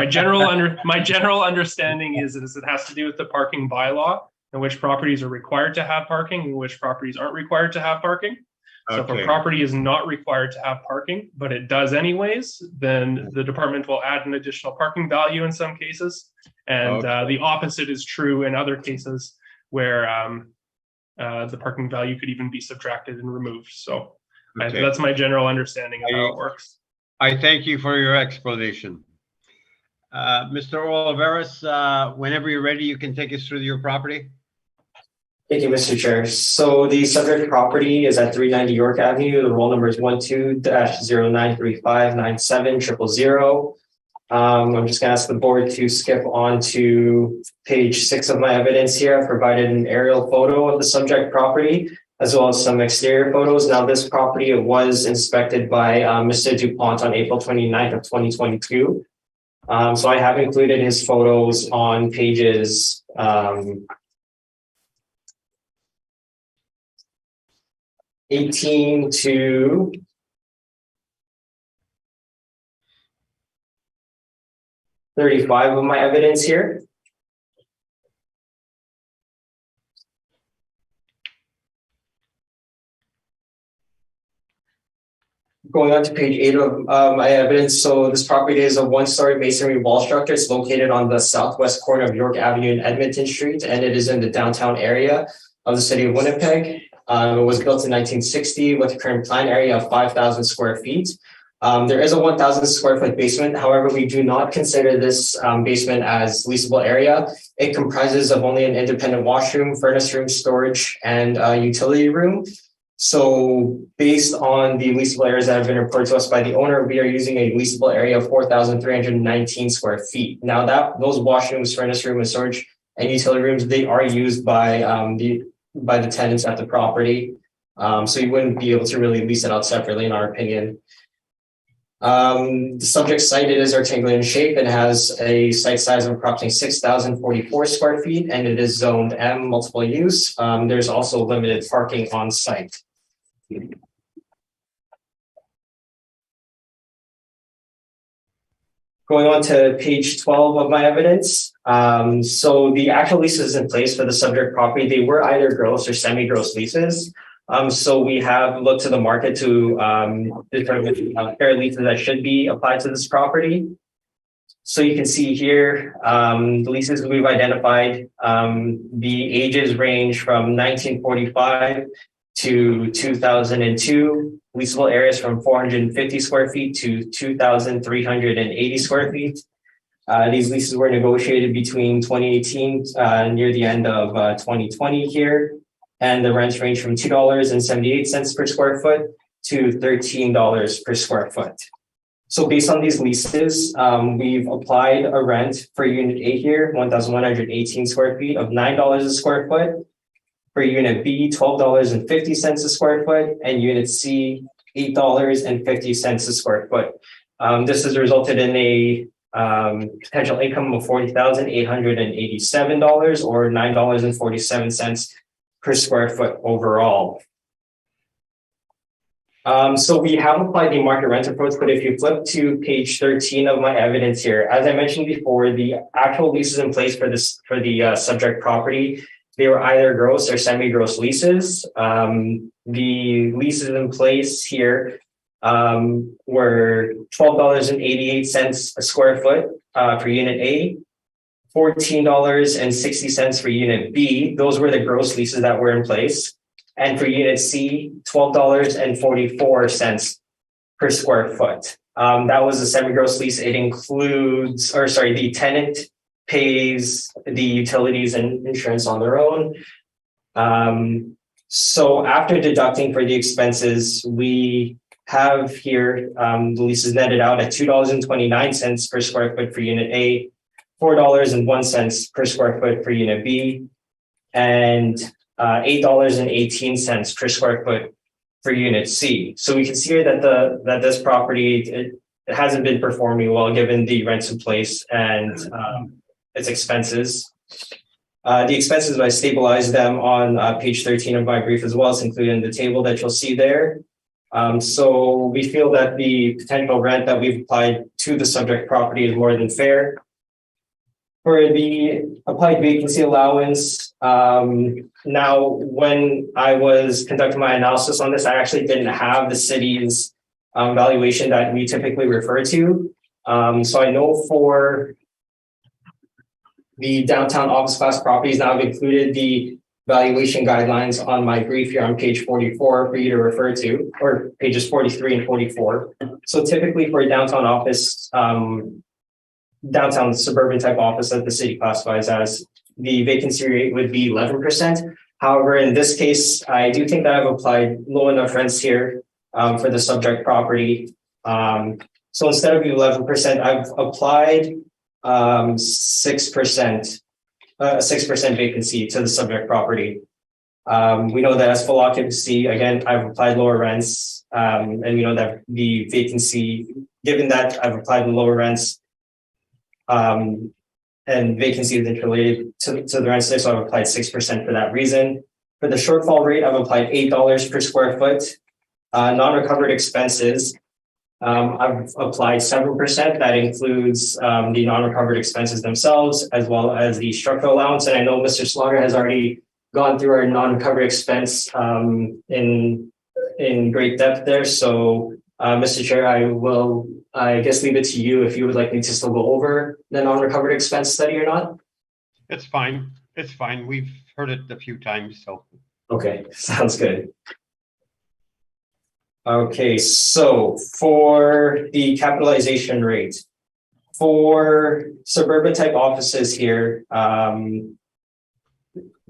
general understanding is it has to do with the parking bylaw and which properties are required to have parking and which properties aren't required to have parking. So if a property is not required to have parking, but it does anyways, then the department will add an additional parking value in some cases. And the opposite is true in other cases where the parking value could even be subtracted and removed. So that's my general understanding of how it works. I thank you for your explanation. Mr. Oliveris, whenever you're ready, you can take us through your property. Thank you, Mr. Chair. So the subject property is at 390 York Avenue. The roll number is 12-0935970000. I'm just gonna ask the board to skip on to page 6 of my evidence here. I've provided an aerial photo of the subject property as well as some exterior photos. Now, this property was inspected by Mr. DuPont on April 29th of 2022. So I have included his photos on pages 18 to 35 of my evidence here. Going on to page 8 of my evidence. So this property is a one-story masonry wall structure. It's located on the southwest corner of York Avenue and Edmonton Street, and it is in the downtown area of the city of Winnipeg. It was built in 1960 with a current plan area of 5,000 square feet. There is a 1,000 square foot basement. However, we do not consider this basement as leasable area. It comprises of only an independent washroom, furnace room, storage, and utility room. So based on the leasable areas that have been reported to us by the owner, we are using a leasable area of 4,319 square feet. Now those washrooms, furnace room, and storage and utility rooms, they are used by the tenants at the property. So you wouldn't be able to really lease it out separately, in our opinion. The subject site, it is rectangular in shape and has a site size of approximately 6,044 square feet, and it is zoned M, multiple use. There's also limited parking on site. Going on to page 12 of my evidence. So the actual leases in place for the subject property, they were either gross or semi-gross leases. So we have looked to the market to determine fair leases that should be applied to this property. So you can see here, the leases we've identified, the ages range from 1945 to 2002, leasable areas from 450 square feet to 2,380 square feet. These leases were negotiated between 2018 near the end of 2020 here. And the rents range from $2.78 per square foot to $13 per square foot. So based on these leases, we've applied a rent for unit A here, 1,118 square feet of $9 a square foot. For unit B, $12.50 a square foot, and unit C, $8.50 a square foot. This has resulted in a potential income of $40,887 or $9.47 per square foot overall. So we have applied the market rent approach, but if you flip to page 13 of my evidence here, as I mentioned before, the actual leases in place for the subject property, they were either gross or semi-gross leases. The leases in place here were $12.88 a square foot for unit A, $14.60 for unit B. Those were the gross leases that were in place. And for unit C, $12.44 per square foot. That was a semi-gross lease. It includes, the tenant pays the utilities and insurance on their own. So after deducting for the expenses, we have here the leases netted out at $2.29 per square foot for unit A, $4.01 per square foot for unit B, and $8.18 per square foot for unit C. So we can see here that this property it hasn't been performing well given the rents in place and its expenses. The expenses, I stabilized them on page 13 of my brief as well. It's included in the table that you'll see there. So we feel that the potential rent that we've applied to the subject property is more than fair. For the applied vacancy allowance, now when I was conducting my analysis on this, I actually didn't have the city's valuation that we typically refer to. So I know for the downtown office class properties, now I've included the valuation guidelines on my brief here on page 44 for you to refer to, or pages 43 and 44. So typically for a downtown office downtown suburban type office that the city classifies as, the vacancy rate would be 11%. However, in this case, I do think that I've applied low enough rents here for the subject property. So instead of 11%, I've applied 6%, 6% vacancy to the subject property. We know that as full occupancy, again, I've applied lower rents, and we know that the vacancy, given that I've applied the lower rents, and vacancy is interrelated to the rents there, so I've applied 6% for that reason. For the shortfall rate, I've applied $8 per square foot. Non-recovered expenses, I've applied 7%. That includes the non-recovered expenses themselves, as well as the structural allowance. And I know Mr. Slaughter has already gone through our non-recovered expense in great depth there. So, Mr. Chair, I guess, leave it to you if you would like me to still go over the non-recovered expense study or not. It's fine. It's fine. We've heard it a few times, so. Okay, sounds good. Okay, so for the capitalization rate, for suburban type offices here,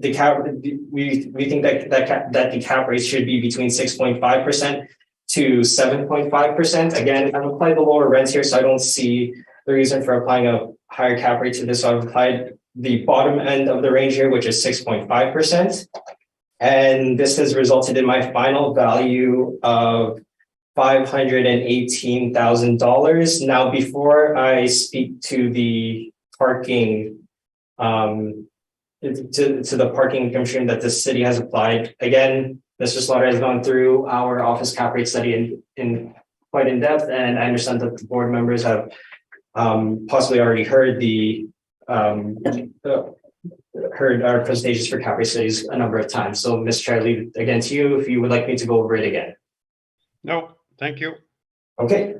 we think that the cap rate should be between 6.5% to 7.5%. Again, I've applied the lower rents here, so I don't see the reason for applying a higher cap rate to this. So I've applied the bottom end of the range here, which is 6.5%. And this has resulted in my final value of $518,000. Now, before I speak to the parking, to the parking income stream that the city has applied, again, Mr. Slaughter has gone through our office cap rate study in quite in depth, and I understand that the board members have possibly already heard heard our presentations for cap rate studies a number of times. So, Mr. Chair, I leave it again to you if you would like me to go over it again. No, thank you. Okay.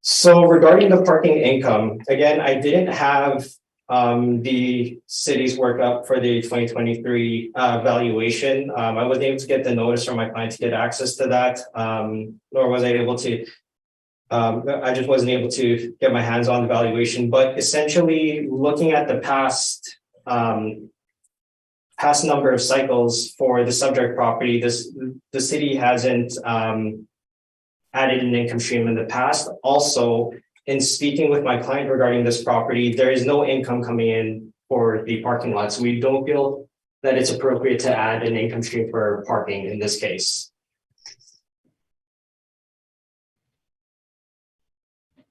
So regarding the parking income, again, I didn't have the city's workup for the 2023 valuation. I wasn't able to get the notice from my client to get access to that, nor was I able to. I just wasn't able to get my hands on the valuation. But essentially, looking at the past number of cycles for the subject property, the city hasn't added an income stream in the past. Also, in speaking with my client regarding this property, there is no income coming in for the parking lot. So we don't feel that it's appropriate to add an income stream for parking in this case.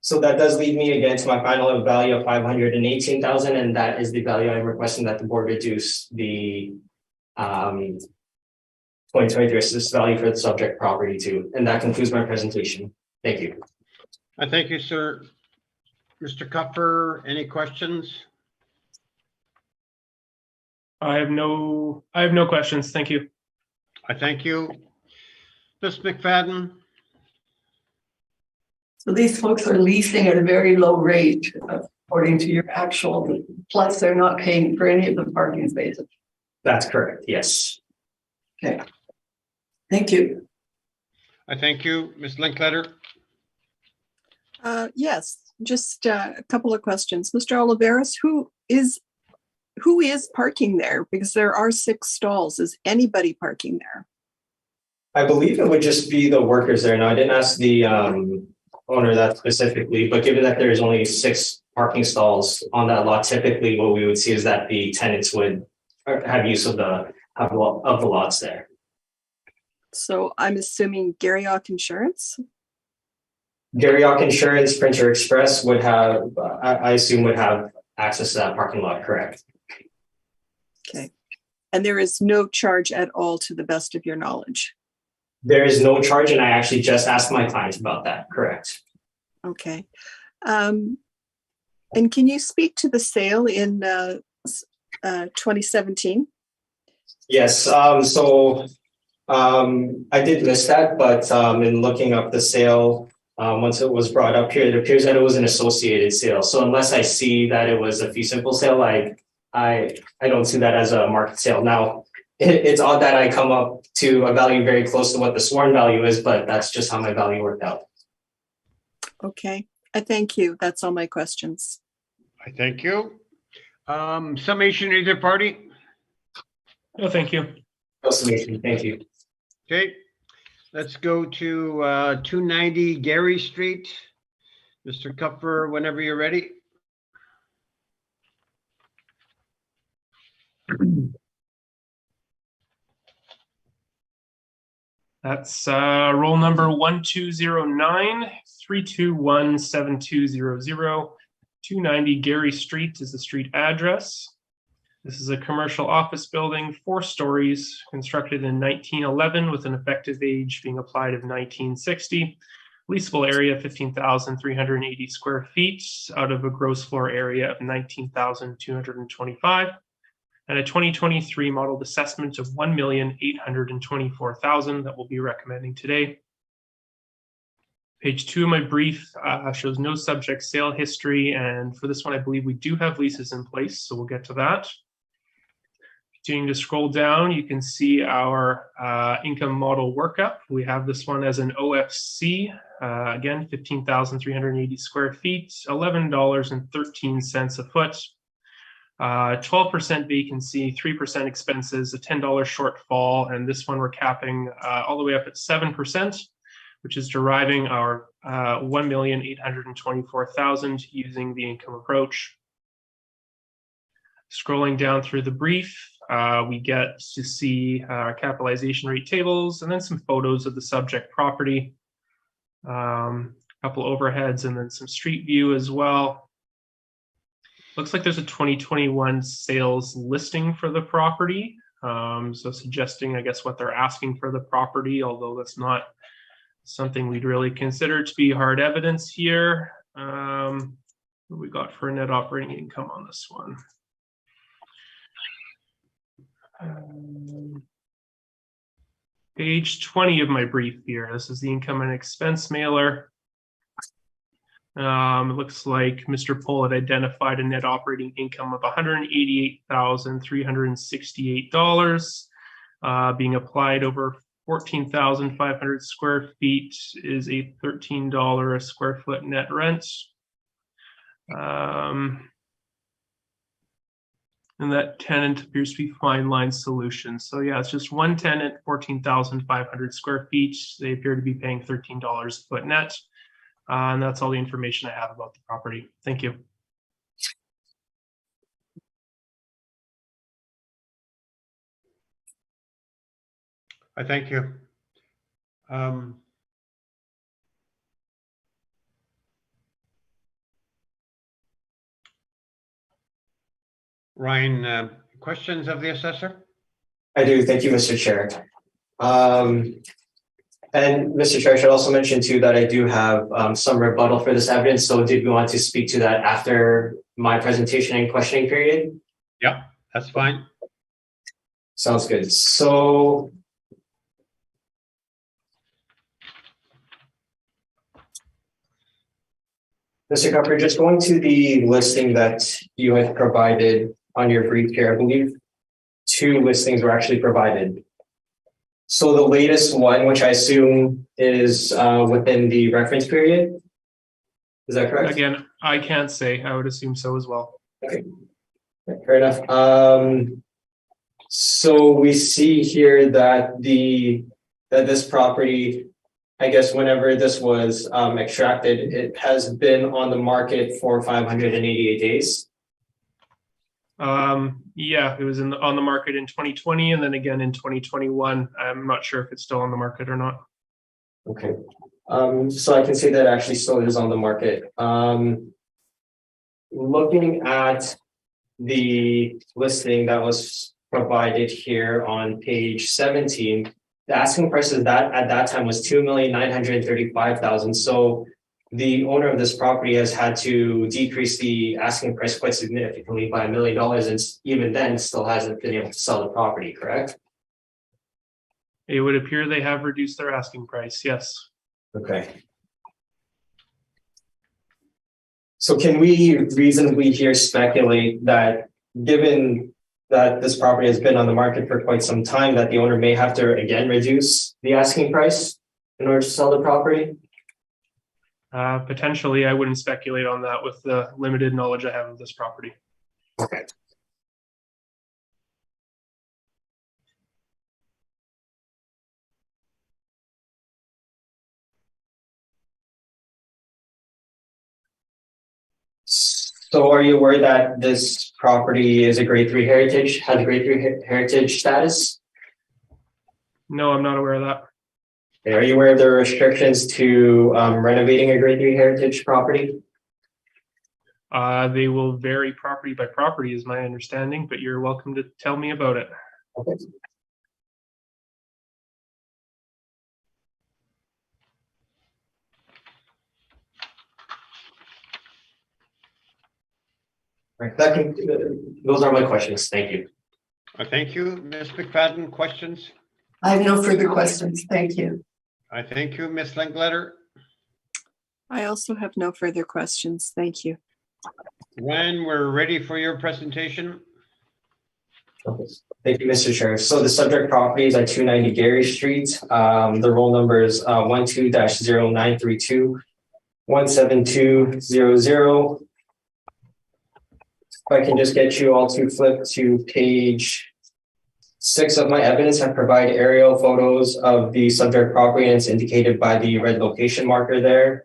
So that does lead me again to my final value of $518,000, and that is the value I'm requesting that the board reduce the 2023 assessed value for the subject property to. And that concludes my presentation. Thank you. I thank you, sir. Mr. Kupfer, any questions? I have no questions. Thank you. I thank you. Ms. McFadden? So these folks are leasing at a very low rate according to your actual, plus they're not paying for any of the parking spaces. That's correct. Yes. Okay. Thank you. I thank you. Ms. Linkletter? Yes, just a couple of questions. Mr. Oliveras, who is parking there? Because there are 6 stalls. Is anybody parking there? I believe it would just be the workers there. Now, I didn't ask the owner that specifically, but given that there's only 6 parking stalls on that lot, typically what we would see is that the tenants would have use of the lots there. So I'm assuming Garriock Insurance? Garriock Insurance, Printer Express would have, I assume, would have access to that parking lot, correct? Okay. And there is no charge at all to the best of your knowledge? There is no charge, and I actually just asked my client about that, correct? Okay. And can you speak to the sale in 2017? Yes, I did miss that, but in looking up the sale, once it was brought up here, it appears that it was an associated sale. So unless I see that it was a fee simple sale, I don't see that as a market sale. Now, it's odd that I come up to a value very close to what the sworn value is, but that's just how my value worked out. Okay, I thank you. That's all my questions. I thank you. Summation either party? No, thank you. No summation, thank you. Okay, let's go to 290 Gary Street. Mr. Kupfer, whenever you're ready. That's roll number 1209-321-7200. 290 Gary Street is the street address. This is a commercial office building, 4 stories, constructed in 1911 with an effective age being applied of 1960. Leasable area 15,380 square feet out of a gross floor area of 19,225. And a 2023 modeled assessment of $1,824,000 that we'll be recommending today. Page 2 of my brief shows no subject sale history, and for this one, I believe we do have leases in place, so we'll get to that. Continuing to scroll down, you can see our income model workup. We have this one as an OFC, again, 15,380 square feet, $11.13 a foot. 12% vacancy, 3% expenses, a $10 shortfall, and this one we're capping all the way up at 7%, which is deriving our $1,824,000 using the income approach. Scrolling down through the brief, we get to see our capitalization rate tables and then some photos of the subject property, a couple overheads, and then some street view as well. Looks like there's a 2021 sales listing for the property. So suggesting, I guess, what they're asking for the property, although that's not something we'd really consider to be hard evidence here. What we got for net operating income on this one? Page 20 of my brief here. This is the income and expense mailer. It looks like Mr. Pohl had identified a net operating income of $188,368. Being applied over 14,500 square feet is a $13 a square foot net rent. And that tenant appears to be Fine Line Solutions. So yeah, it's just one tenant, 14,500 square feet. They appear to be paying $13 a foot net. And that's all the information I have about the property. Thank you. I thank you. Ryan, questions of the assessor? I do, thank you, Mr. Chair. And Mr. Chair, I should also mention too that I do have some rebuttal for this evidence. So did we want to speak to that after my presentation and questioning period? Yeah, that's fine. Sounds good. So Mr. Kupfer, just going to the listing that you had provided on your brief here, I believe 2 listings were actually provided. So the latest one, which I assume is within the reference period, is that correct? Again, I can't say. I would assume so as well. Okay, fair enough. So we see here that this property, I guess whenever this was extracted, it has been on the market for 588 days. Yeah, it was on the market in 2020 and then again in 2021. I'm not sure if it's still on the market or not. Okay. So I can say that actually still is on the market. Looking at the listing that was provided here on page 17, the asking price of that at that time was $2,935,000. So the owner of this property has had to decrease the asking price quite significantly by $1 million, and even then still hasn't been able to sell the property, correct? It would appear they have reduced their asking price, yes. Okay. So can we reasonably here speculate that given that this property has been on the market for quite some time, that the owner may have to again reduce the asking price in order to sell the property? Potentially, I wouldn't speculate on that with the limited knowledge I have of this property. Okay. So are you aware that this property is a grade 3 heritage, has a grade 3 heritage status? No, I'm not aware of that. Are you aware of the restrictions to renovating a grade 3 heritage property? They will vary property by property is my understanding, but you're welcome to tell me about it. Okay. Right, those are my questions. Thank you. Thank you. Ms. McFadden, questions? I have no further questions. Thank you. I thank you, Ms. Linkletter. I also have no further questions. Thank you. When we're ready for your presentation. Okay. Thank you, Mr. Chair. So the subject property is at 290 Gary Street. The roll number is 12-0932 17200. If I can just get you all to flip to page 6 of my evidence, I provide aerial photos of the subject property, and it's indicated by the red location marker there.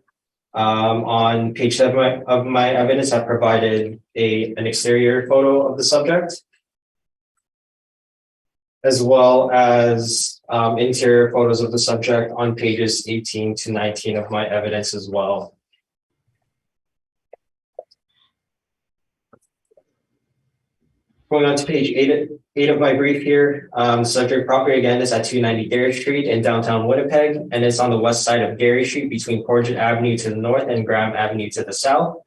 On page 7 of my evidence, I provided an exterior photo of the subject, as well as interior photos of the subject on pages 18 to 19 of my evidence as well. Going on to page 8 of my brief here, subject property again is at 290 Gary Street in downtown Winnipeg, and it's on the west side of Gary Street between Portrait Avenue to the north and Graham Avenue to the south.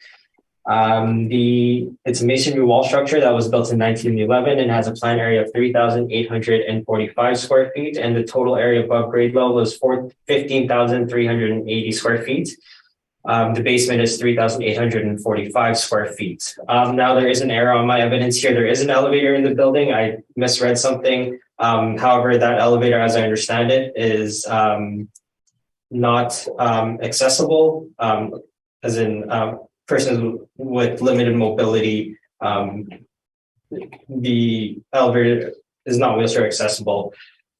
It's a masonry wall structure that was built in 1911 and has a plan area of 3,845 square feet, and the total area above grade level is 15,380 square feet. The basement is 3,845 square feet. Now there is an error on my evidence here. There is an elevator in the building. I misread something. However, that elevator, as I understand it, is not accessible, as in persons with limited mobility. The elevator is not wheelchair accessible.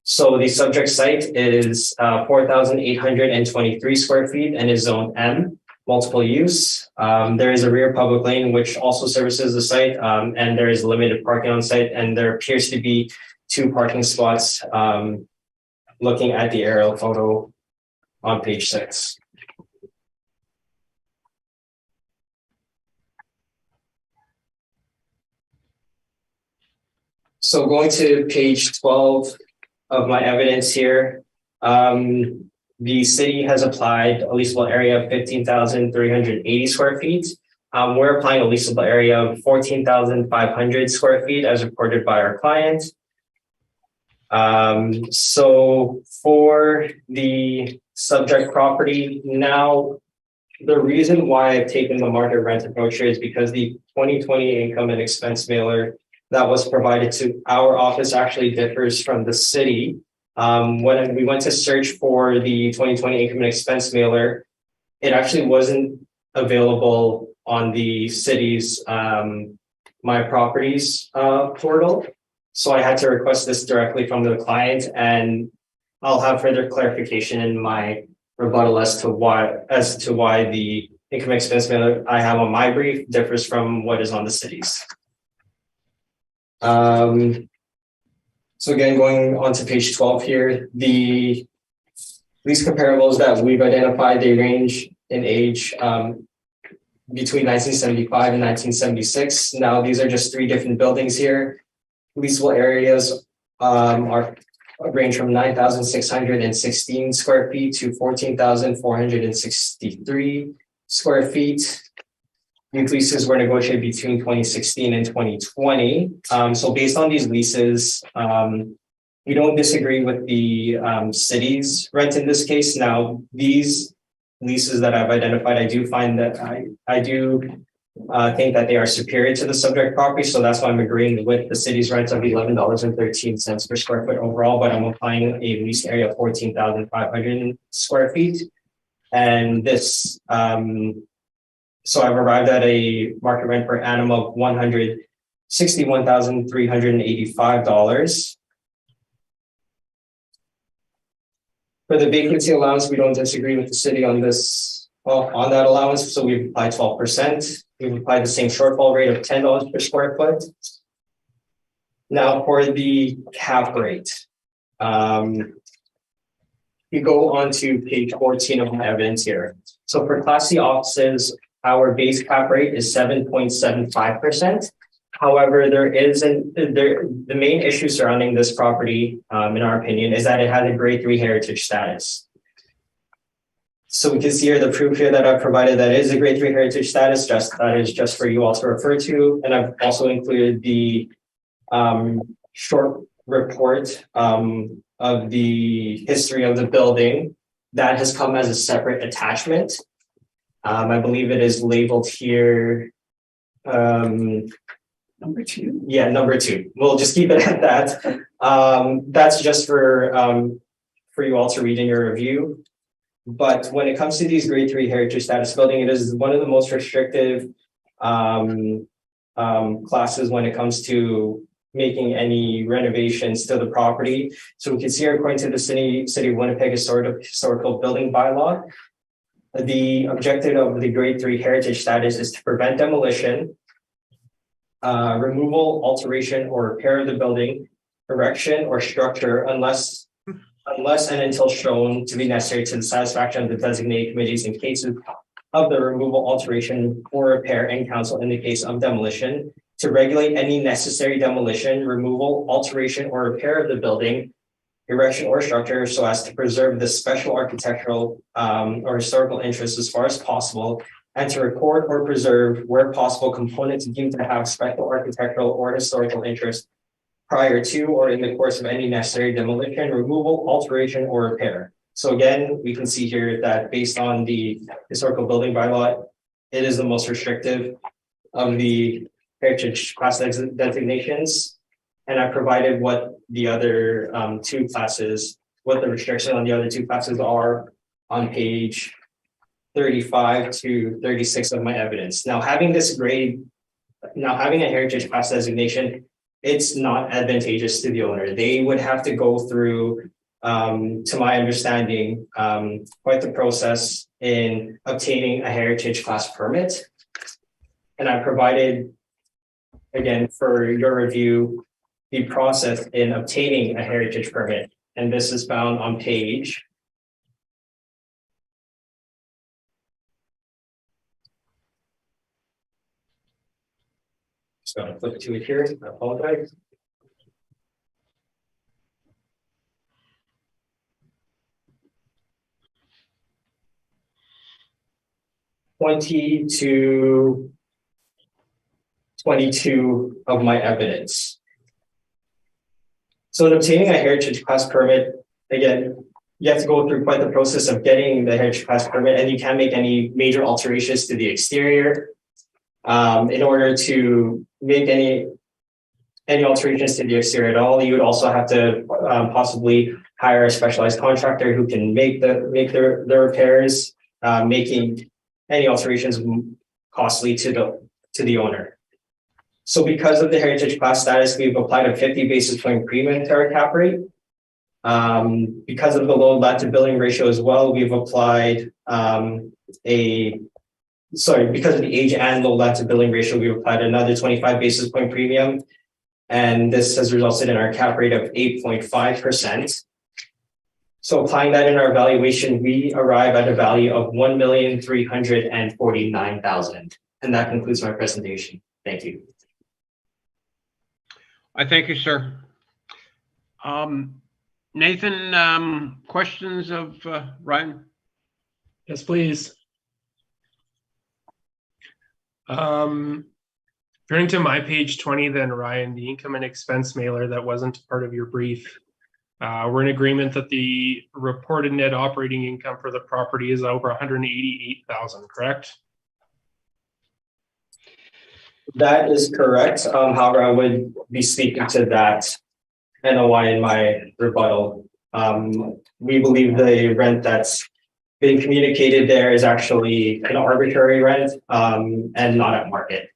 So the subject site is 4,823 square feet and is zone M, multiple use. There is a rear public lane which also services the site, and there is limited parking on site, and there appears to be 2 parking spots looking at the aerial photo on page 6. So going to page 12 of my evidence here, the city has applied a leasable area of 15,380 square feet. We're applying a leasable area of 14,500 square feet as reported by our client. So for the subject property, now the reason why I've taken the market rent approach here is because the 2020 income and expense mailer that was provided to our office actually differs from the city. When we went to search for the 2020 income and expense mailer, it actually wasn't available on the city's My Properties portal. So I had to request this directly from the client, and I'll have further clarification in my rebuttal as to why the income expense mailer I have on my brief differs from what is on the city's. So again, going on to page 12 here, the lease comparables that we've identified, they range in age between 1975 and 1976. Now, these are just 3 different buildings here. Leasable areas are range from 9,616 square feet to 14,463 square feet. These leases were negotiated between 2016 and 2020. So based on these leases, we don't disagree with the city's rent in this case. Now, these leases that I've identified, I do find that I do think that they are superior to the subject property. So that's why I'm agreeing with the city's rent of $11.13 per square foot overall, but I'm applying a lease area of 14,500 square feet. And this, so I've arrived at a market rent per annum of $161,385. For the vacancy allowance, we don't disagree with the city on this, well, on that allowance, so we've applied 12%. We've applied the same shortfall rate of $10 per square foot. Now for the cap rate. You go on to page 14 of my evidence here. So for Class C offices, our base cap rate is 7.75%. However, the main issue surrounding this property, in our opinion, is that it has a grade 3 heritage status. So we can see here the proof here that I've provided that is a grade 3 heritage status, that is just for you all to refer to. And I've also included the short report of the history of the building that has come as a separate attachment. I believe it is labeled here. Number 2. Yeah, number 2. We'll just keep it at that. That's just for you all to read in your review. But when it comes to these grade 3 heritage status building, it is one of the most restrictive classes when it comes to making any renovations to the property. So we can see here, according to the City of Winnipeg historical building bylaw, the objective of the grade 3 heritage status is to prevent demolition, removal, alteration, or repair of the building, erection, or structure unless and until shown to be necessary to the satisfaction of the designated committees in cases of the removal, alteration, or repair, and council in the case of demolition, to regulate any necessary demolition, removal, alteration, or repair of the building, erection, or structure so as to preserve the special architectural or historical interests as far as possible, and to record or preserve, where possible, components deemed to have special architectural or historical interest prior to or in the course of any necessary demolition, removal, alteration, or repair. So again, we can see here that based on the historical building bylaw, it is the most restrictive of the heritage class designations. And I provided what the other 2 classes, what the restriction on the other 2 classes are on page 35 to 36 of my evidence. Now, having a heritage class designation, it's not advantageous to the owner. They would have to go through, to my understanding, quite the process in obtaining a heritage class permit. And I provided, again, for your review, the process in obtaining a heritage permit. And this is found on page . Just going to flip to it here. I apologize. (20 to 22) of my evidence. So in obtaining a heritage class permit, again, you have to go through quite the process of getting the heritage class permit, and you can't make any major alterations to the exterior. In order to make any alterations to the exterior at all, you would also have to possibly hire a specialized contractor who can make the repairs, making any alterations costly to the owner. So because of the heritage class status, we've applied a 50 basis point premium to our cap rate. Because of the low lot to building ratio as well, we've applied because of the age and low lot to building ratio, we've applied another 25 basis point premium. And this has resulted in our cap rate of 8.5%. So applying that in our valuation, we arrive at a value of $1,349,000. And that concludes my presentation. Thank you. I thank you, sir. Nathan, questions of Ryan? Yes, please. Turning to my page 20, then, Ryan, the income and expense mailer that wasn't part of your brief. We're in agreement that the reported net operating income for the property is over $188,000, correct? That is correct. However, I would be speaking to that NOI in my rebuttal. We believe the rent that's been communicated there is actually an arbitrary rent, and not at market.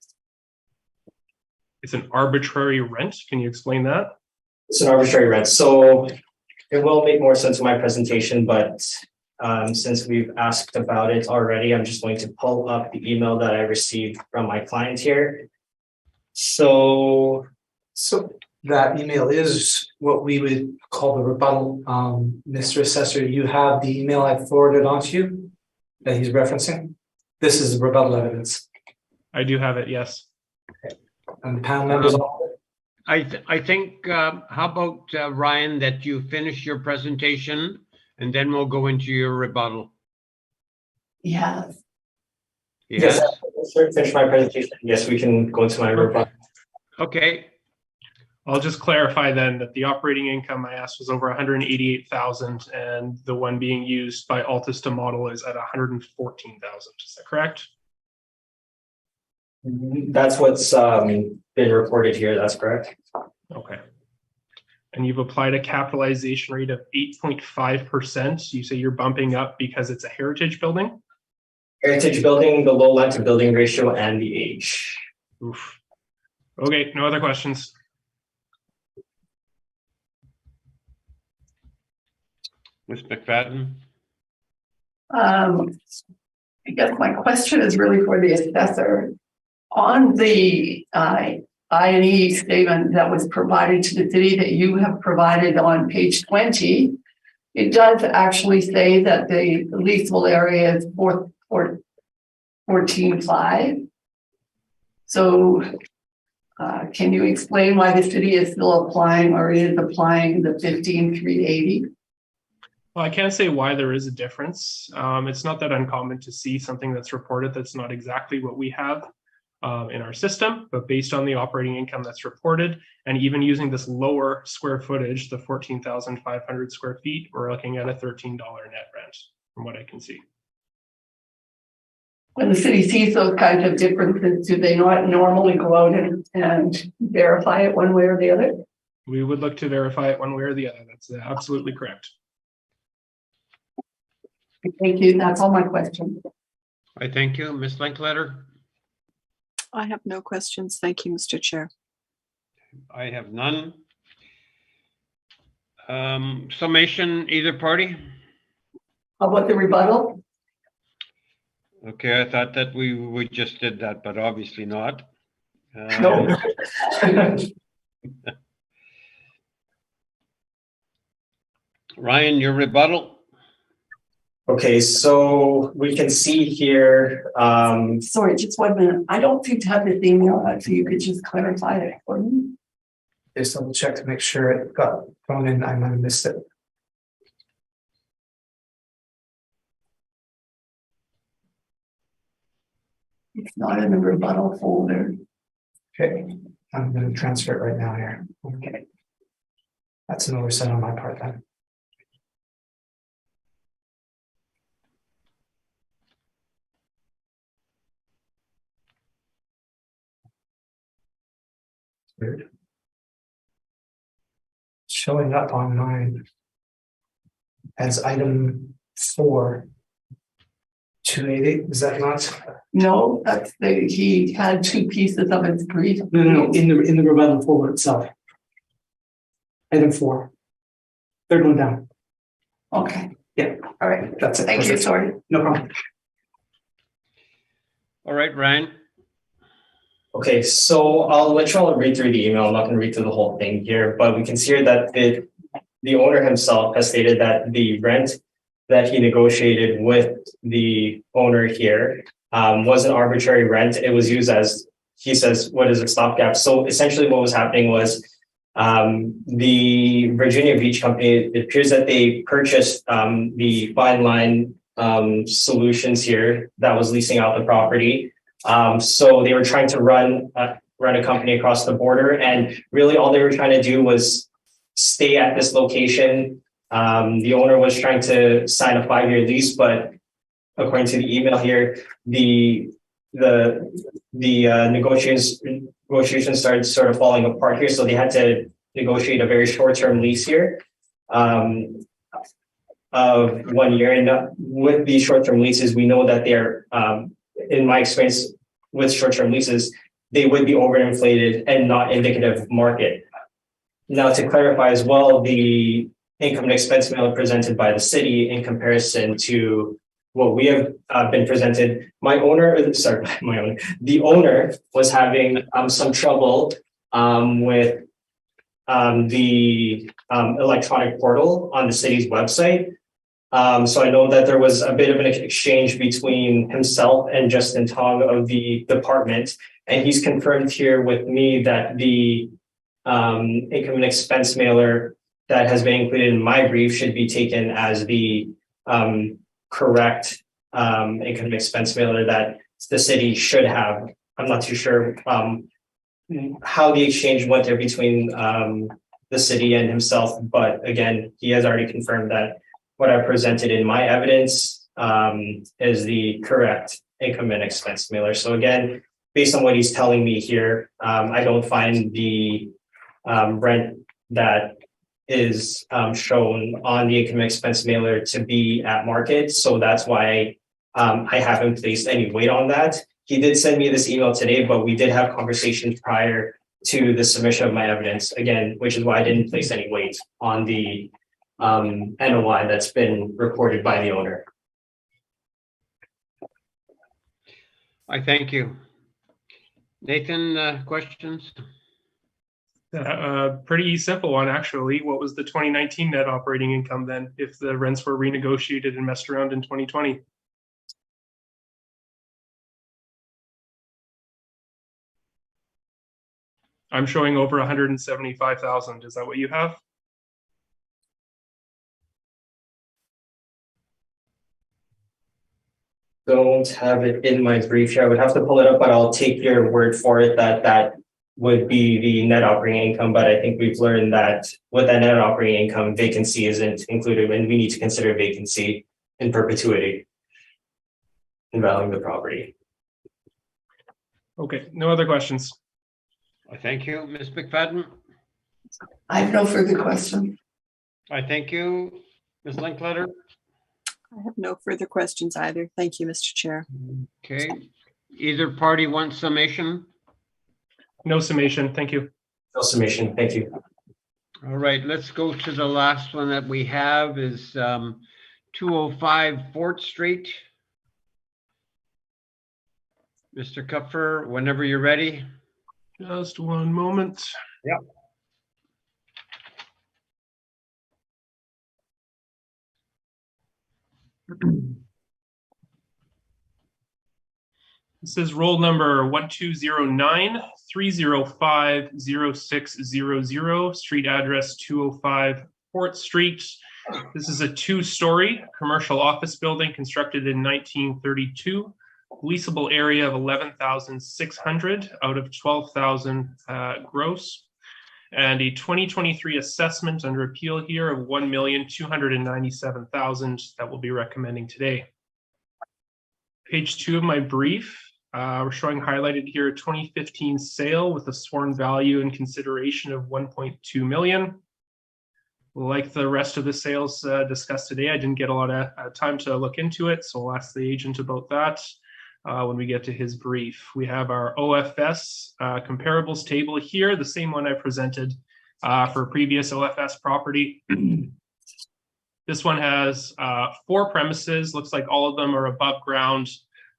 It's an arbitrary rent. Can you explain that? It's an arbitrary rent. So it will make more sense in my presentation, but since we've asked about it already, I'm just going to pull up the email that I received from my client here. So that email is what we would call the rebuttal. Mr. Assessor, you have the email I forwarded on to you that he's referencing. This is the rebuttal evidence. I do have it, yes. And the panel members. I think, how about Ryan, that you finish your presentation and then we'll go into your rebuttal. Yeah. yes, finish my presentation. Yes, we can go into my rebuttal. Okay. I'll just clarify then that the operating income I asked was over 188,000 and the one being used by Altus to model is at 114,000. Is that correct? That's what's been reported here. That's correct. Okay. And you've applied a capitalization rate of 8.5%. You say you're bumping up because it's a heritage building? Heritage building, the low land to building ratio, and the age. Oof. Okay, no other questions. Ms. McFadden? I guess my question is really for the assessor. On the I&E statement that was provided to the city that you have provided on page 20, it does actually say that the leasable area is 14.5. So can you explain why the city is still applying or is applying the 15,380? Well, I can't say why there is a difference. It's not that uncommon to see something that's reported that's not exactly what we have in our system, but based on the operating income that's reported, and even using this lower square footage, the 14,500 square feet, we're looking at a $13 net rent from what I can see. When the city sees those kinds of differences, do they not normally go out and verify it one way or the other? We would look to verify it one way or the other. That's absolutely correct. Thank you. That's all my questions. I thank you. Ms. Linkletter? I have no questions. Thank you, Mr. Chair. I have none. Summation, either party? How about the rebuttal? Okay, I thought that we just did that, but obviously not. No. Ryan, your rebuttal? Okay, so we can see here. Sorry, just 1 minute. I don't seem to have this email, so you could just clarify it for me. Just double check to make sure it got thrown in. I might have missed it. It's not in the rebuttal folder. Okay, I'm going to transfer it right now here. Okay. That's an oversight on my part then. Weird. Showing up on mine as item 4. 280, is that not? No, that's he had 2 pieces of his brief. No, in the rebuttal folder itself. Item 4. Third one down. Okay. Yeah. All right. That's it. Thank you. Sorry. No problem. All right, Ryan. Okay, so I'll let you all read through the email. I'm not going to read through the whole thing here, but we can see here that the owner himself has stated that the rent that he negotiated with the owner here was an arbitrary rent. It was used as, he says, what is a stopgap? So essentially what was happening was the Virginia Beach company, it appears that they purchased the Fine Line Solutions here that was leasing out the property. So they were trying to run a company across the border, and really all they were trying to do was stay at this location. The owner was trying to sign a 5-year lease, but according to the email here, the negotiations started sort of falling apart here. So they had to negotiate a very short-term lease here. of 1 year. And with these short-term leases, we know that they're, in my experience with short-term leases, they would be overinflated and not indicative of market. Now, to clarify as well, the income and expense mailer presented by the city in comparison to what we have been presented, the owner was having some trouble with the electronic portal on the city's website. So I know that there was a bit of an exchange between himself and Justin Tong of the department, and he's confirmed here with me that the income and expense mailer that has been included in my brief should be taken as the correct income and expense mailer that the city should have. I'm not too sure how the exchange went there between the city and himself, but again, he has already confirmed that what I presented in my evidence is the correct income and expense mailer. So again, based on what he's telling me here, I don't find the rent that is shown on the income and expense mailer to be at market. So that's why I haven't placed any weight on that. He did send me this email today, but we did have conversations prior to the submission of my evidence, again, which is why I didn't place any weight on the NOI that's been reported by the owner. I thank you. Nathan, questions? Pretty simple one, actually. What was the 2019 net operating income then, if the rents were renegotiated and messed around in 2020? I'm showing over 175,000. Is that what you have? Don't have it in my brief here. I would have to pull it up, but I'll take your word for it that that would be the net operating income. But I think we've learned that with that net operating income, vacancy isn't included, and we need to consider vacancy in perpetuity in valuing the property. Okay, no other questions. I thank you. Ms. McFadden? I have no further question. I thank you. Ms. Linkletter? I have no further questions either. Thank you, Mr. Chair. Okay. Either party wants summation? No summation, thank you. No summation, thank you. All right, let's go to the last one that we have is 205 Fort Street. Mr. Kupfer, whenever you're ready. Just one moment. Yep. This is roll number 1209-305-0600, street address 205 Fort Street. This is a 2-story commercial office building constructed in 1932. Leasable area of 11,600 out of 12,000 gross. And a 2023 assessment under appeal here of 1,297,000 that we'll be recommending today. Page 2 of my brief. We're showing highlighted here a 2015 sale with a sworn value and consideration of 1.2 million. Like the rest of the sales discussed today, I didn't get a lot of time to look into it, so I'll ask the agent about that when we get to his brief. We have our OFS comparables table here, the same one I presented for previous OFS property. This one has 4 premises, looks like all of them are above ground,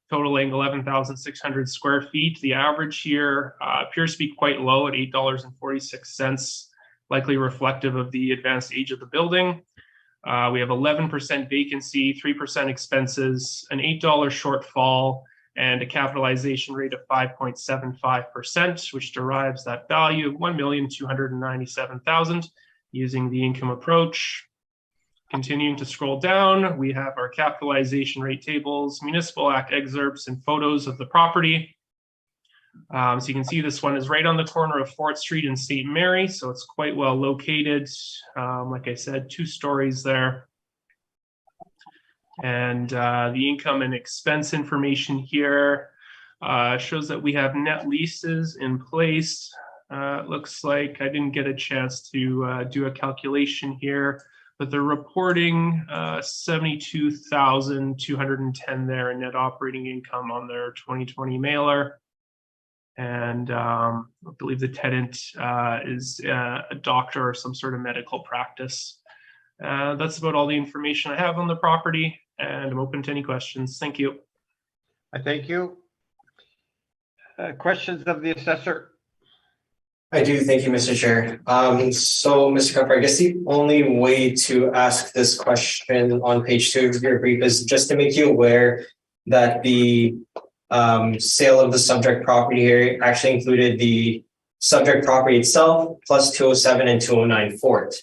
totaling 11,600 square feet. The average here appears to be quite low at $8.46, likely reflective of the advanced age of the building. We have 11% vacancy, 3% expenses, an $8 shortfall, and a capitalization rate of 5.75%, which derives that value of 1,297,000 using the income approach. Continuing to scroll down, we have our capitalization rate tables, municipal act excerpts, and photos of the property. So you can see this one is right on the corner of Fort Street and St. Mary, so it's quite well located. Like I said, 2 stories there. And the income and expense information here shows that we have net leases in place. It looks like I didn't get a chance to do a calculation here. but they're reporting 72,210 there in net operating income on their 2020 mailer. And I believe the tenant is a doctor or some sort of medical practice. That's about all the information I have on the property, and I'm open to any questions. Thank you. I thank you. Questions of the assessor? I do, thank you, Mr. Chair. So, Mr. Cooper, I guess the only way to ask this question on page 2 of your brief is just to make you aware that the sale of the subject property here actually included the subject property itself plus 207 and 209 Fort.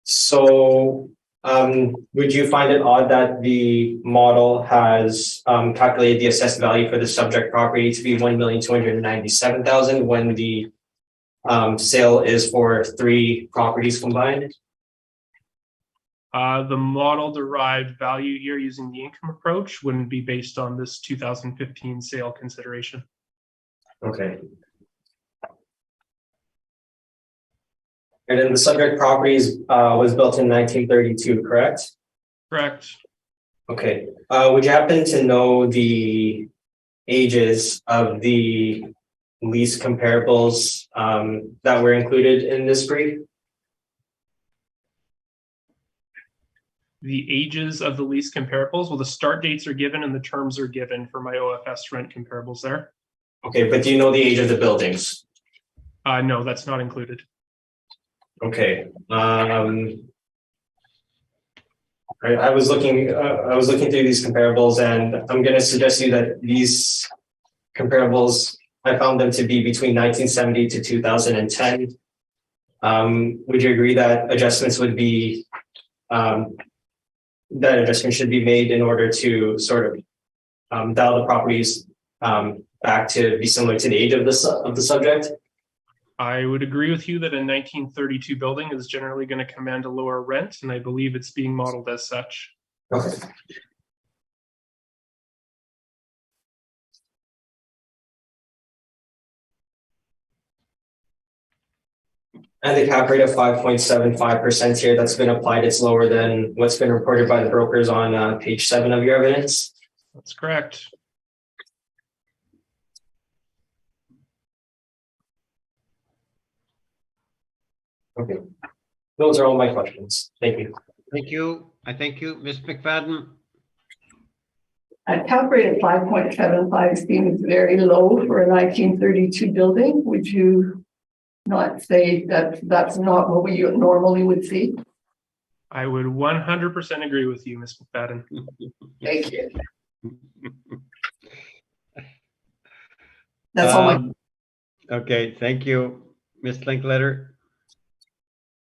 So would you find it odd that the model has calculated the assessed value for the subject property to be $1,297,000 when the sale is for 3 properties combined? The model derived value here using the income approach wouldn't be based on this 2015 sale consideration. Okay. And then the subject properties was built in 1932, correct? Correct. Okay. Would you happen to know the ages of the lease comparables that were included in this brief? The ages of the lease comparables, well, the start dates are given and the terms are given for my OFS rent comparables there. Okay, but do you know the age of the buildings? No, that's not included. Okay. I was looking through these comparables, and I'm going to suggest to you that these comparables, I found them to be between 1970 to 2010. Would you agree that adjustments would be that adjustment should be made in order to sort of dial the properties back to be similar to the age of the subject? I would agree with you that a 1932 building is generally going to command a lower rent, and I believe it's being modeled as such. Okay. And the cap rate of 5.75% here that's been applied, it's lower than what's been reported by the brokers on page 7 of your evidence. That's correct. Okay. Those are all my questions. Thank you. Thank you. I thank you. Ms. McFadden? A cap rate of 5.75 seems very low for a 1932 building. Would you not say that that's not what we normally would see? I would 100% agree with you, Ms. McFadden. Thank you. That's all my. Okay, thank you. Ms. Linkletter?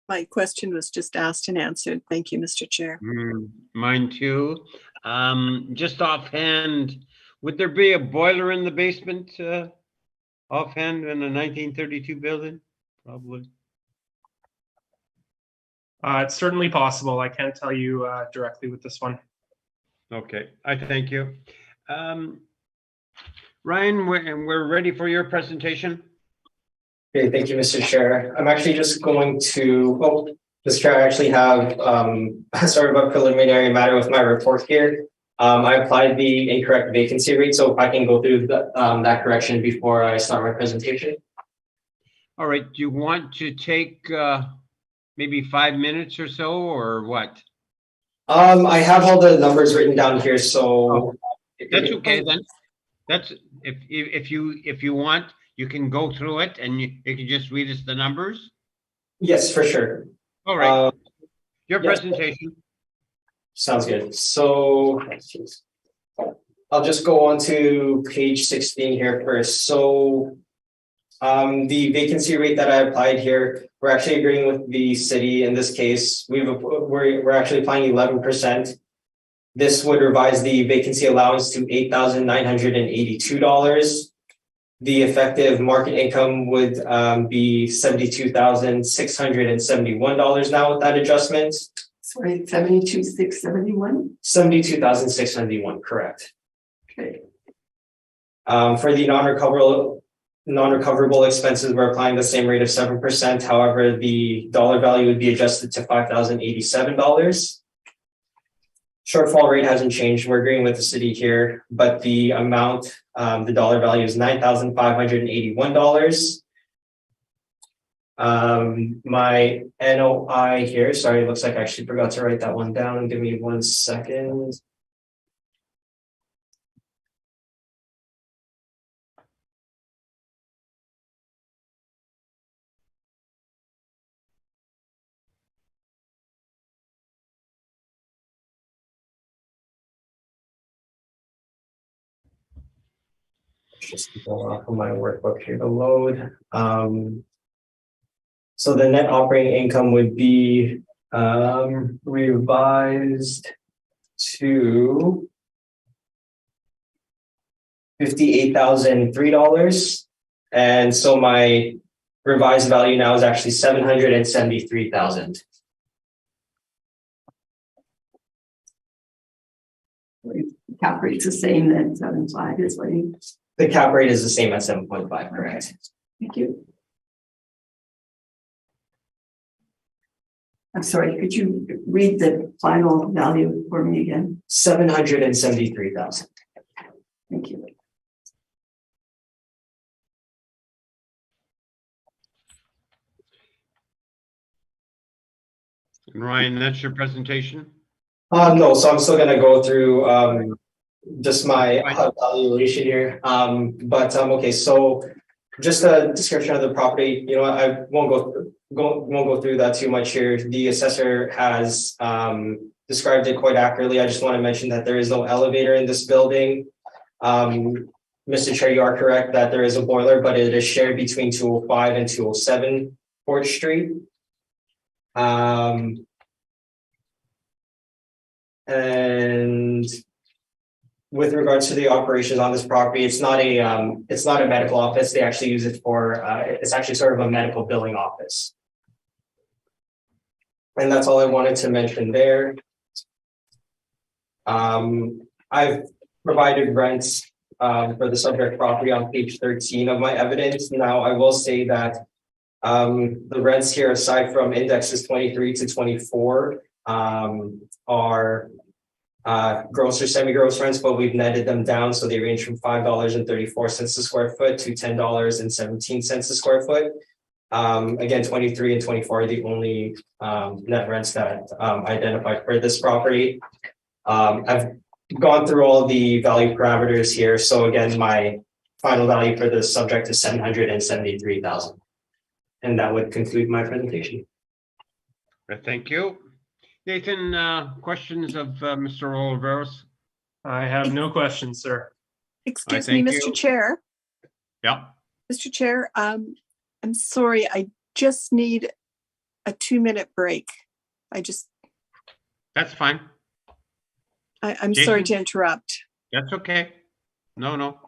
My question was just asked and answered. Thank you, Mr. Chair. Mine too. Just offhand, would there be a boiler in the basement offhand in a 1932 building? Probably. It's certainly possible. I can't tell you directly with this one. Okay, I thank you. Ryan, we're ready for your presentation. Okay, thank you, Mr. Chair. I'm actually just going to, Mr. Chair, I actually have sort of a preliminary matter with my report here. I applied the incorrect vacancy rate, so if I can go through that correction before I start my presentation. All right, do you want to take maybe 5 minutes or so, or what? I have all the numbers written down here, so That's okay then. That's if you want, you can go through it and you can just read us the numbers. Yes, for sure. All right. Your yes. presentation. Sounds good. So I'll just go on to page 16 here first. So the vacancy rate that I applied here, we're actually agreeing with the city in this case. We're actually applying 11%. This would revise the vacancy allowance to $8,982. The effective market income would be $72,671 now with that adjustment. Sorry, 72,671? 72,671, correct. Okay. For the non-recoverable expenses, we're applying the same rate of 7%. However, the dollar value would be adjusted to $5,087. Shortfall rate hasn't changed. We're agreeing with the city here, but the amount, the dollar value is $9,581. My NOI here, sorry, it looks like I actually forgot to write that one down. Give me 1 second. Just go off of my workbook here to load. So the net operating income would be revised to $58,003. And so my revised value now is actually $773,000. Cap rate's the same at 7.5 is what you, The cap rate is the same at 7.5, correct? thank you. I'm sorry, could you read the final value for me again? 773,000. Thank you. And Ryan, that's your presentation? No, so I'm still gonna go through just my evaluation here. Okay, so just a description of the property. You know, I won't go through that too much here. The assessor has described it quite accurately. I just want to mention that there is no elevator in this building. Mr. Chair, you are correct that there is a boiler, but it is shared between 205 and 207 Fort Street. And with regards to the operations on this property, it's not a medical office. They actually use it for it's actually sort of a medical billing office. And that's all I wanted to mention there. I've provided rents for the subject property on page 13 of my evidence. Now, I will say that the rents here, aside from indexes 23 to 24, are gross or semi-gross rents, but we've netted them down. So they range from $5.34 a square foot to $10.17 a square foot. Again, 23 and 24 are the only net rents that identified for this property. I've gone through all the value parameters here. So again, my final value for this subject is $773,000. And that would conclude my presentation. Thank you. Nathan, questions of Mr. Oliveros? I have no questions, sir. Excuse me, thank Mr. you. Chair. Yeah. Mr. Chair, I'm sorry, I just need a 2-minute break. That's fine. I'm sorry to interrupt. That's okay. No.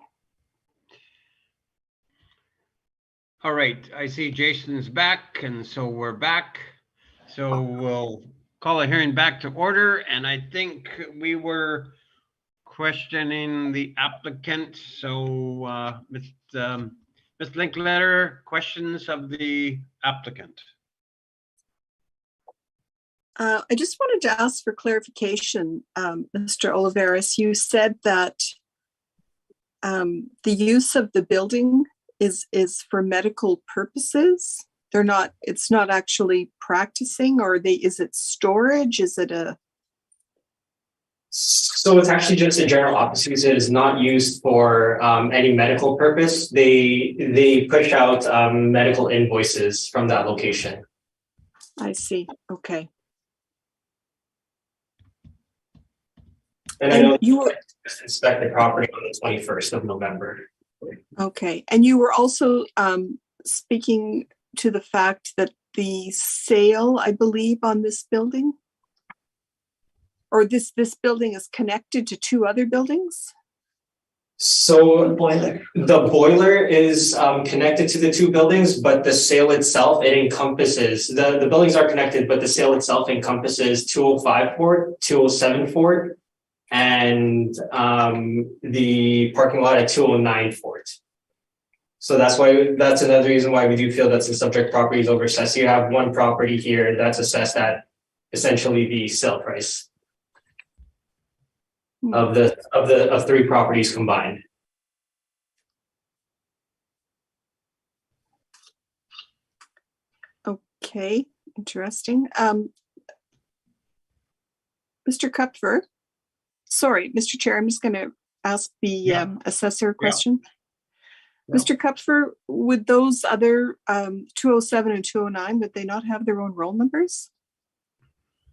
All right, I see Jason's back, and so we're back. So we'll call a hearing back to order, and I think we were questioning the applicant. So Ms. Linkletter, questions of the applicant? I just wanted to ask for clarification, Mr. Oliveris. You said that the use of the building is for medical purposes. It's not actually practicing, or is it storage? Is it a? So it's actually just a general office use. It is not used for any medical purpose. They push out medical invoices from that location. I see. Okay. And I know you were inspect the property on the 21st of November. okay, and you were also speaking to the fact that the sale, I believe, on this building, or this building is connected to 2 other buildings? So the boiler is connected to the 2 buildings, but the sale itself, it encompasses, the buildings are connected, but the sale itself encompasses 205 Fort, 207 Fort, and the parking lot at 209 Fort. So that's another reason why we do feel that some subject property is overassessed. You have one property here that's assessed at essentially the sale price of three properties combined. Okay, interesting. Mr. Kupfer, sorry, Mr. Chair, I'm just going to ask the assessor a question. Yeah. Mr. Kupfer, would those other 207 and 209, would they not have their own roll numbers?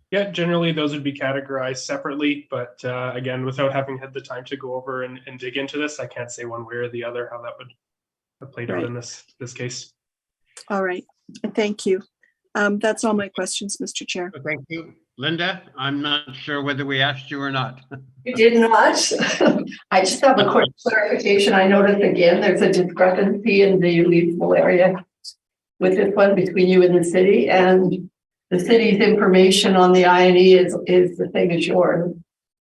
Yeah, generally those would be categorized separately, but again, without having had the time to go over and dig into this, I can't say one way or the other how that would have played out in this case. All right, thank you. That's all my questions, Mr. Chair. Thank you. Linda, I'm not sure whether we asked you or not. You did not. I just have a quick clarification. I noticed again, there's a discrepancy in the leasable area with this one between you and the city, and the city's information on the INE is the same as yours.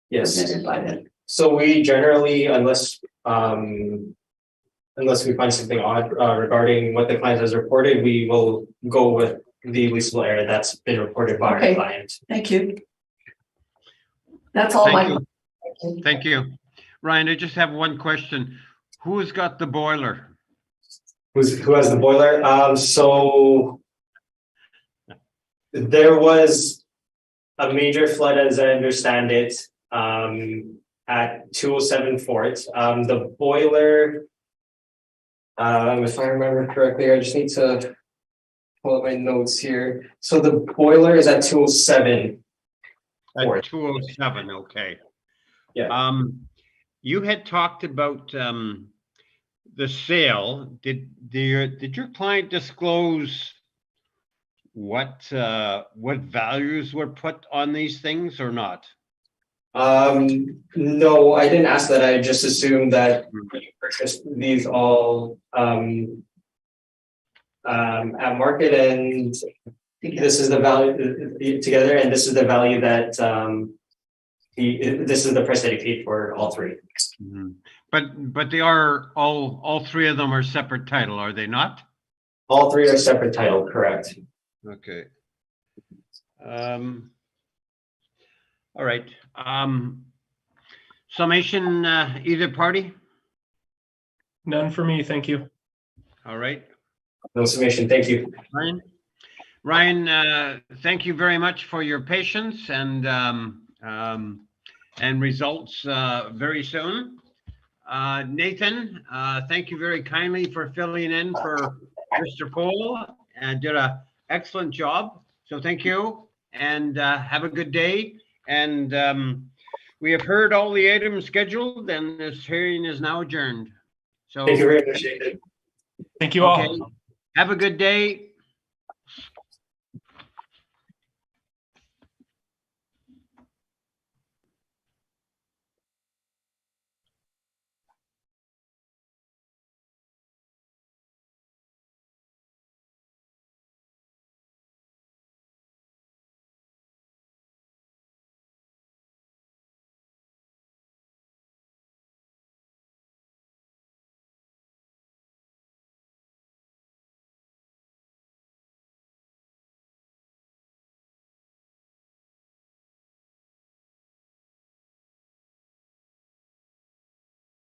Yes. Submitted by them. So we generally, unless we find something odd regarding what the client has reported, we will go with the leasable area that's been reported by our client. Thank you. That's all Thank you. Thank you. Ryan, I just have one question. Who's got the boiler? Who has the boiler? So there was a major flood, as I understand it, at 207 Fort. The boiler, if I remember correctly, I just need to pull up my notes here. So the boiler is at 207. At 207, okay. Yeah. You had talked about the sale. Did your client disclose what values were put on these things or not? No, I didn't ask that. I just assumed that you purchased these all at market, and this is the value together, and this is the value that this is the price that he paid for all three. Mm-hmm. But they are all three of them are separate title, are they not? All three are separate title, correct? Okay. All right. Summation, either party? None for me, thank you. All right. No summation, thank you. Ryan, thank you very much for your patience and results very soon. Nathan, thank you very kindly for filling in for Mr. Pohl and did an excellent job. So thank you and have a good day. And we have heard all the items scheduled and this hearing is now adjourned. So Thank you very much, Nathan. Thank you all. Have a good day.